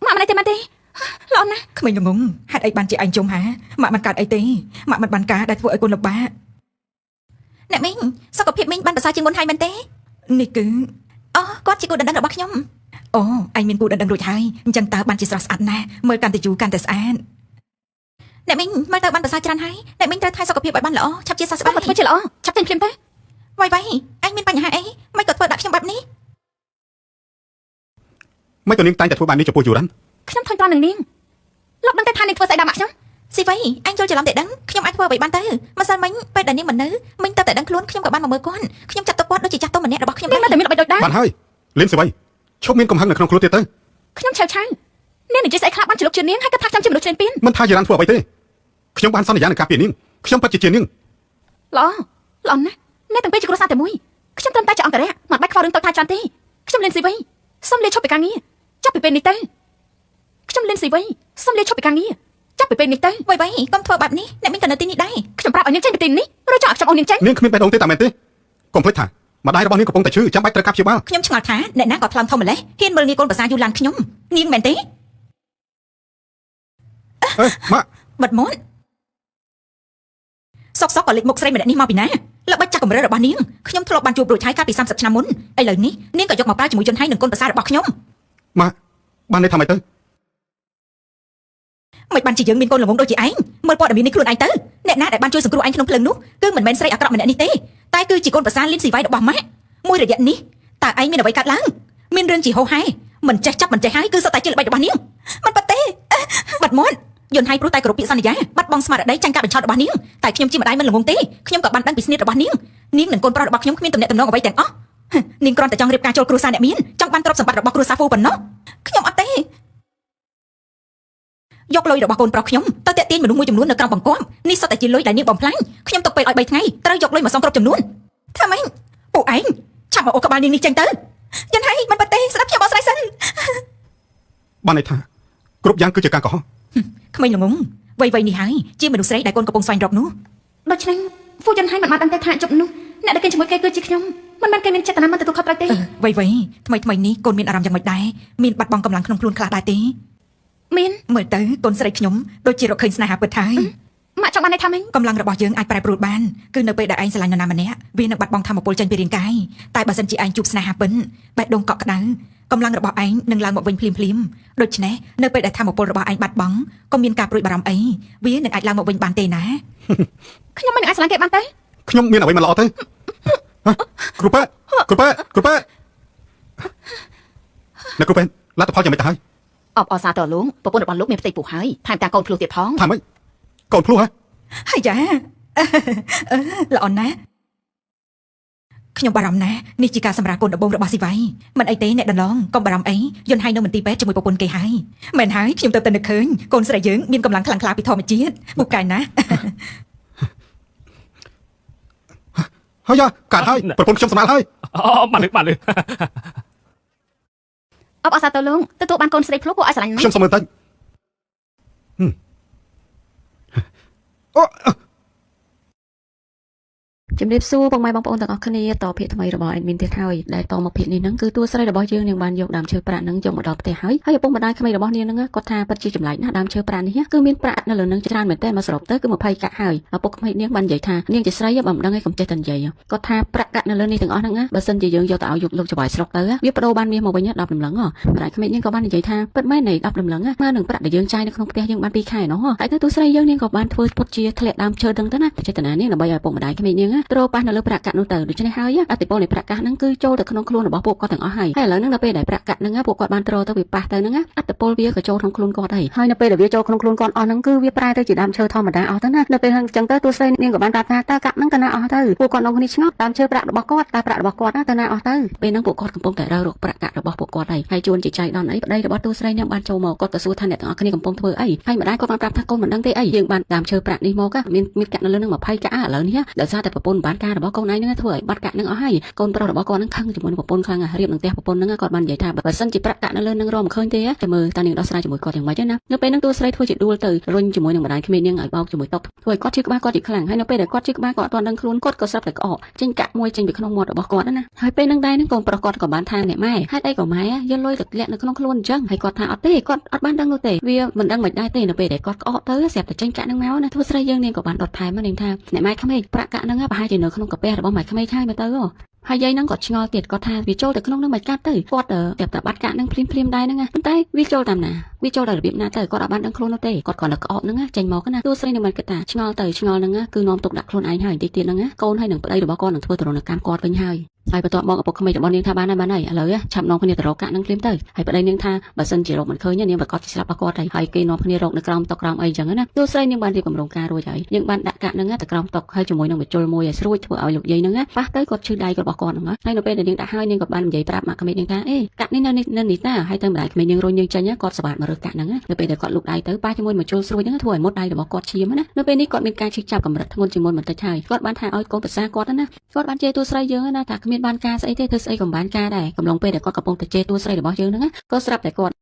់មិនអីទេល្អណាស់ ក្មេងល្ងងហេតុអីបានជាអញជុំហាម៉ាក់មិនកើតអីទេម៉ាក់មិនបានការដែលធ្វើឲ្យកូនលំបាក អ្នកមីងសុខភាពមីងបានប្រសើរជាងមុនហើយមែនទេ នេះគឺ អូគាត់ជាគូដណ្ដឹងរបស់ខ្ញុំ អូអញមានគូដណ្ដឹងរួចហើយអញ្ចឹងតើបានជាស្រស់ស្អាតណាស់មើលកាន់តែយូរកាន់តែស្អាត អ្នកមីងមើលទៅបានប្រសើរច្រើនហើយអ្នកមីងត្រូវថែសុខភាពឲ្យបានល្អឆាប់ជាសះស្បើយមកធ្វើជាល្អឆាប់ចេញភ្លាមទៅវៃវៃអញមានបញ្ហាអីមិនក៏ធ្វើដាក់ខ្ញុំបែបនេះ មិនក៏នាងតែងតែធ្វើបែបនេះចំពោះយូរ៉ាន់ ខ្ញុំធុញទ្រាន់នឹងនាងលោកដឹងតែថានាងធ្វើស្អីដល់ម៉ាក់ខ្ញុំស៊ីវៃអញចូលច្រឡំតែដឹងខ្ញុំអាចធ្វើអ្វីបានទៅម្សិលមិញពេលដែលនាងមិននៅមិញទៅតែដឹងខ្លួនខ្ញុំក៏បានមកមើលគាត់ខ្ញុំចាត់ទុកគាត់ដូចជាចាស់ទុំម្នាក់របស់ខ្ញុំដែរតែមានល្បិចដូចដែរ បានហើយលៀនសិវ័យឈប់មានកំហឹងនៅក្នុងខ្លួនទៀតទៅ ខ្ញុំឆៅនាងនិយាយស្អីខ្លះបានជាលោកជានាងហើយក៏ថាខ្ញុំជាមនុស្សឆ្លេងពៀន មិនថាយីរ៉ាន់ធ្វើអ្វីទេខ្ញុំបានសន្យានឹងការពារនាងខ្ញុំពិតជានាង ល្អណាស់អ្នកទាំងពីរជាគ្រួសារតែមួយខ្ញុំត្រឹមតែជាអង្គរៈមិនបាច់ខ្វល់រឿងតូចតាចច្រើនទេខ្ញុំលេងស៊ីវៃសុំលាឈប់ពីការងារ ចាប់ពីពេលនេះទៅខ្ញុំលៀនស៊ីវៃសុំលាឈប់ពីការងារចាប់ពីពេលនេះទៅវ៉ៃវ៉ៃកុំធ្វើបែបនេះអ្នកមានតែនៅទីនេះដែរខ្ញុំប្រាប់ឲ្យនាងចេញពីទីនេះឬចង់ឲ្យខ្ញុំអូននាងចេញ នាងគ្មានបេះដូងទេតែមែនទេកុំភ្លេចថាម្ដាយរបស់នាងកំពុងតែឈឺចាំបាច់ត្រូវការព្យាបាល ខ្ញុំឆ្ងល់ថាអ្នកណាក៏ថ្លឹងធំម្លេះហ៊ានមើលងាយកូនប្រសាយូរឡើងខ្ញុំនាងមែនទេ អេម៉ាក់ បិទមាត់សុកក៏លេចមុខស្រីម្នាក់នេះមកពីណាល្បិចចាស់កម្រិតរបស់នាងខ្ញុំធ្លាប់បានជួបរួចហើយកាលពី30ឆ្នាំមុនឥឡូវនេះនាងក៏យកមកប្រើជាមួយយន្តហៃនិងកូនប្រសារបស់ខ្ញុំ ម៉ាក់បានន័យថាម៉េចទៅ មិនបានជាយើងមានកូនល្ងងដូចជាឯងមើលព័ត៌មាននេះខ្លួនឯងទៅអ្នកណាដែលបានជួយសង្គ្រោះឯងក្នុងភ្លើងនោះគឺមិនមែនស្រីអាក្រក់ម្នាក់នេះទេតែគឺជាកូនប្រសាលៀនស៊ីវៃរបស់ម៉ាក់មួយរយៈនេះតើឯងមានអ្វីកើតឡើងមានរឿងជាហោហែមិនចេះចាប់មិនចេះហើយគឺសុទ្ធតែជាល្បិចរបស់នាងមិនប៉ាទេបាត់មាត់យន្តហៃព្រោះតែគោរពពាក្យសន្យាបាត់បង់ស្មារតីចាញ់ការបញ្ឆោតរបស់នាងតែខ្ញុំជាម្ដាយមិនល្ងងទេខ្ញុំក៏បានដឹងពីស្នេហ៍របស់នាងនាងនិងកូនប្រុសរបស់ខ្ញុំគ្មានទំនាក់ទំនងអ្វីទាំងអស់នាងគ្រាន់តែចង់រៀបការចូលគ្រួសារអ្នកមានចង់បានទ្រព្យសម្បត្តិរបស់គ្រួសារហ្វូប៉ុណ្ណោះខ្ញុំអត់ទេយកលុយរបស់កូនប្រុសខ្ញុំទៅតាក់ទាញមនុស្សមួយចំនួននៅក្រោមបង្គាប់នេះសុទ្ធតែជាលុយដែលនាងបំផ្លាញខ្ញុំទុកពេលឲ្យ3ថ្ងៃត្រូវយកលុយមកសងគ្រប់ចំនួនថាម៉េចពួកឯងឆាប់មកអូក្បាលនាងនេះចេញទៅយន្តហៃមិនប៉ាទេស្ដាប់ខ្ញុំអត់ស្រ័យសិន បានន័យថាគ្រប់យ៉ាងគឺជាការកុហក ក្មេងល្ងងវ័យនេះហើយជាមនុស្សស្រីដែលកូនកំពុងស្វែងរកនោះដូច្នេះហ្វូយន្តហៃមិនបានដឹងទេថាជប់នោះអ្នកដែលគេជាមួយគេគឺជាខ្ញុំមិនបានគេមានចេតនាមិនទទួលខុសត្រូវទេវ័យថ្មីនេះកូនមានអារម្មណ៍យ៉ាងម៉េចដែរមានបាត់បង់កម្លាំងក្នុងខ្លួនខ្លះដែរទេមានមើលទៅកូនស្រីខ្ញុំដូចជារកឃើញស្នេហាពិតហើយម៉ាក់ចង់បានន័យថាម៉េចកម្លាំងរបស់យើងអាចប្រែប្រួលបានគឺនៅពេលដែលឯងស្រឡាញ់នរណាម្នាក់វានឹងបាត់បង់ធម៌ពលចេញពីរាងកាយតែបើសិនជាឯងជួបស្នេហាពិតបេះដូងកក់ក្ដៅកម្លាំងរបស់ឯងនឹងឡើងមកវិញភ្លាមដូច្នេះនៅពេលដែលធម៌ពលរបស់ឯងបាត់បង់ក៏មានការព្រួយបារម្ភអីវានឹងអាចឡើងមកវិញបានទេណាខ្ញុំមិនអាចស្រឡាញ់គេបានទេ ខ្ញុំមានអ្វីមិនល្អទេគ្រូប៉ែអ្នកគ្រូប៉ែលទ្ធផលយ៉ាងម៉េចទៅហើយ អបអរសាទរលោកប្រពន្ធរបស់លោកមានផ្ទៃពោះហើយថែមទាំងកូនភ្លោះទៀតផង ថាម៉េចកូនភ្លោះហ៎ ហើយយ៉ាល្អណាស់ខ្ញុំបារម្ភណាស់នេះជាការសម្រាប់កូនដំបូងរបស់ស៊ីវៃមិនអីទេអ្នកដឡងកុំបារម្ភអីយន្តហៃនៅមន្ទីរពេទ្យជាមួយប្រពន្ធគេហើយមែនហើយខ្ញុំទៅតែនឹកឃើញកូនស្រីយើងមានកម្លាំងខ្លាំងក្លាពីធម្មជាតិពូកែណាស់ ហើយយ៉ាកាត់ហើយប្រពន្ធខ្ញុំស្នាលហើយ អូបានលឺ អបអរសាទរលោកទទួលបានកូនស្រីភ្លោះគួរឲ្យស្រឡាញ់ណាស់ ខ្ញុំសុំមើលតិចអូ ជំរាបសួរបងប្អូនទាំងអស់គ្នាតភាគថ្មីរបស់ admin ទៀតហើយដែលតមកភាគនេះហ្នឹងគឺតួស្រីរបស់យើងនឹងបានយកដើមឈើប្រាក់ហ្នឹងយកមកដល់ផ្ទះហើយឪពុកម្ដាយក្មេងរបស់នាងហ្នឹងគាត់ថាពិតជាចម្លែកណាស់ដើមឈើប្រាក់នេះគឺមានប្រាក់នៅលើហ្នឹងច្រើនមែនតើមកសរុបទៅគឺ20កាក់ហើយឪពុកក្មេងនាងបាននិយាយថានាងជាស្រីបើមិនដឹងឯងកុំចេះតែនិយាយគាត់ថាប្រាក់កាក់នៅលើនេះទាំងអស់ហ្នឹងបើសិនជាយើងយកទៅឲ្យយកលោកចវាយស្រុកទៅវាបដូរបានមាសមកវិញ10ដំឡឹងម្ដាយក្មេងនាងក៏បាននិយាយថាពិតមែននៃ10ដំឡឹងមកនឹងប្រាក់ដែលយើងចាយនៅក្នុងផ្ទះយើងបាន2ខែណោះហើយទៅតួស្រីយើងនាងក៏បានធ្វើពុតជាធ្លាក់ដើមឈើហ្នឹងទៅណាចេតនានាងដើម្បីឲ្យឪពុកម្ដាយក្មេងនាងត្រូវប៉ះនៅលើប្រាក់កាក់នោះទៅដូច្នេះហើយអតិពលនៃប្រាក់កាក់ហ្នឹងគឺចូលទៅក្នុងខ្លួនរបស់ពួកគាត់ទាំងអស់ហើយឥឡូវហ្នឹងដល់ពេលដែលប្រាក់កាក់ហ្នឹងពួកគាត់បានត្រូវទៅវាប៉ះទៅហ្នឹងអតិពលវាក៏ចូលក្នុងខ្លួនគាត់ហើយនៅពេលដែលវាចូលក្នុងខ្លួនគាត់អស់ហ្នឹងគឺវាប្រែទៅជាដើមឈើធម្មតាអស់ទៅណានៅពេលហ្នឹងអញ្ចឹងទៅតួស្រីនាងក៏បានប្រាប់ថាតើកាក់ហ្នឹងទៅណាអស់ទៅពួកគាត់នៅគ្នាឆ្ងល់ដើមឈើប្រាក់របស់គាត់តែប្រាក់របស់គាត់ទៅណាអស់ទៅពេលហ្នឹងពួកគាត់កំពុងតែរើរកប្រាក់កាក់របស់ពួកគាត់ហើយជួនជាចៃដន្យអីប្តីរបស់តួស្រីនាងបានចូលមកគាត់ក៏សួរថាអ្នកទាំងអស់គ្នាកំពុងធ្វើអីហើយម្ដាយគាត់បានប្រាប់ថាកូនមិនដឹងទេអីយើងបានដើមឈើប្រាក់នេះមកមានកាក់នៅលើហ្នឹង20កាក់ឥឡូវនេះដោយសារតែប្រពន្ធបានការរបស់កូនឯងហ្នឹងធ្វើឲ្យបាត់កាក់ហ្នឹងអស់ហើយកូនប្រុសរបស់គាត់ហ្នឹងខឹងជាមួយនឹងប្រពន្ធខ្លាំងរៀបនឹងផ្ទះប្រពន្ធហ្នឹងគាត់បាននិយាយថាបើសិនជាប្រាក់កាក់នៅលើហ្នឹងរកមិនឃើញទេតែមើលតើនាងដោះស្រាយជាមួយគាត់យ៉ាងម៉េចណានៅពេលហ្នឹងតួស្រីធ្វើជាដួលទៅរុញជាមួយនឹងម្ដាយក្មេងនាងឲ្យបោកជាមួយតុកធ្វើឲ្យគាត់ជឿក្បាលគាត់ជាខ្លាំងហើយនៅពេលដែលគាត់ជឿក្បាលគាត់អត់ទាន់ដឹងខ្លួនគាត់ក៏ស្រាប់តែក្អកចេញកាក់មួយចេញពីក្នុងមាត់របស់គាត់ណាហើយពេលហ្នឹងដែរហ្នឹងកូនប្រុសគាត់ក៏បានថាអ្នកម៉ែហេតុអីក៏ម៉ែយកលុយទៅលាក់នៅក្នុងខ្លួនអញ្ចឹងហើយគាត់ថាអត់ទេគាត់អត់បានដឹងនោះទេវាមិនដឹងមិនដែរទេនៅពេលដែលគាត់ក្អកទៅស្រាប់តែចេញកាក់ហ្នឹងមកណាតួស្រីយើងនាងក៏បានដុតថែមនាងថាអ្នកម៉ែក្មេងប្រាក់កាក់ហ្នឹងប្រហែលជានៅក្នុងកាពះរបស់ម៉ែក្មេងហើយមើលទៅហើយយាយហ្នឹងក៏ឆ្ងល់ទៀតគាត់ថាវាចូលទៅក្នុងហ្នឹងមិនកាត់ទៅគាត់តែបាត់កាក់ហ្នឹងភ្លាមដែរហ្នឹងប៉ុន្តែវាចូលតាមណាវាចូលដល់របៀបណាទៅគាត់អត់បានដឹងខ្លួននោះទេគាត់គ្រាន់តែក្អកហ្នឹងចេញមកណាតួស្រីនឹងមិនគិតថាឆ្ងល់ទៅឆ្ងល់ហ្នឹងគឺនាំទុកដាក់ខ្លួនឯងហើយបន្តិចទៀតហ្នឹងកូនហើយនឹងប្តីរបស់គាត់នឹងធ្វើទរណកម្មគាត់វិញហើយបន្ទាប់មកឪពុកក្មេងរបស់នាងថាបានហើយឥឡូវឆាប់នាំគ្នាទៅរកកាក់ហ្នឹងភ្លាមទៅហើយប្តីនាងថាបើសិនជារកមិនឃើញនាងប្រកាសជាស្លាប់របស់គាត់ហើយគេនាំគ្នារកនៅក្រោមតុក្រោមអីចឹងណាតួស្រីនាងបានរៀបកម្រងការរួចហើយនាងបានដាក់កាក់ហ្នឹងទៅក្រោមតុហើយជាមួយនឹងបញ្ជុលមួយឲ្យស្រួចធ្វើឲ្យលោកយាយហ្នឹងប៉ះទៅគាត់ឈឺដៃរបស់គាត់ហ្នឹងហើយនៅពេលដែលនាងដាក់ហើយនាងក៏បាននិយាយប្រាប់ម៉ាក់ក្មេងនាងថាកាក់នេះនៅនេះតាហើយទៅម្ដាយក្មេងនាងរុញនាងចេញគាត់សបាតមករើសកាក់ហ្នឹងនៅពេលដែលគាត់លូកដៃទៅប៉ះជាមួយបញ្ជុលស្រួចហ្នឹងធ្វើឲ្យមុតដៃរបស់គាត់ឈាមណានៅពេលនេះគាត់មានការឈឺចាប់កម្រិតធ្ងន់ជាងមុនបន្តិចហើយគាត់បានថាឲ្យកូនប្រសាគាត់ណាគាត់បានជេរតួស្រីយើងណាថាគ្មាន មានបានការស្អីទេធ្វើស្អីក៏មិនបានការដែរកំឡុងពេលដែលគាត់កំពុងតែជេរតួស្រីរបស់យើងហ្នឹងណាក៏ស្រាប់តែគាត់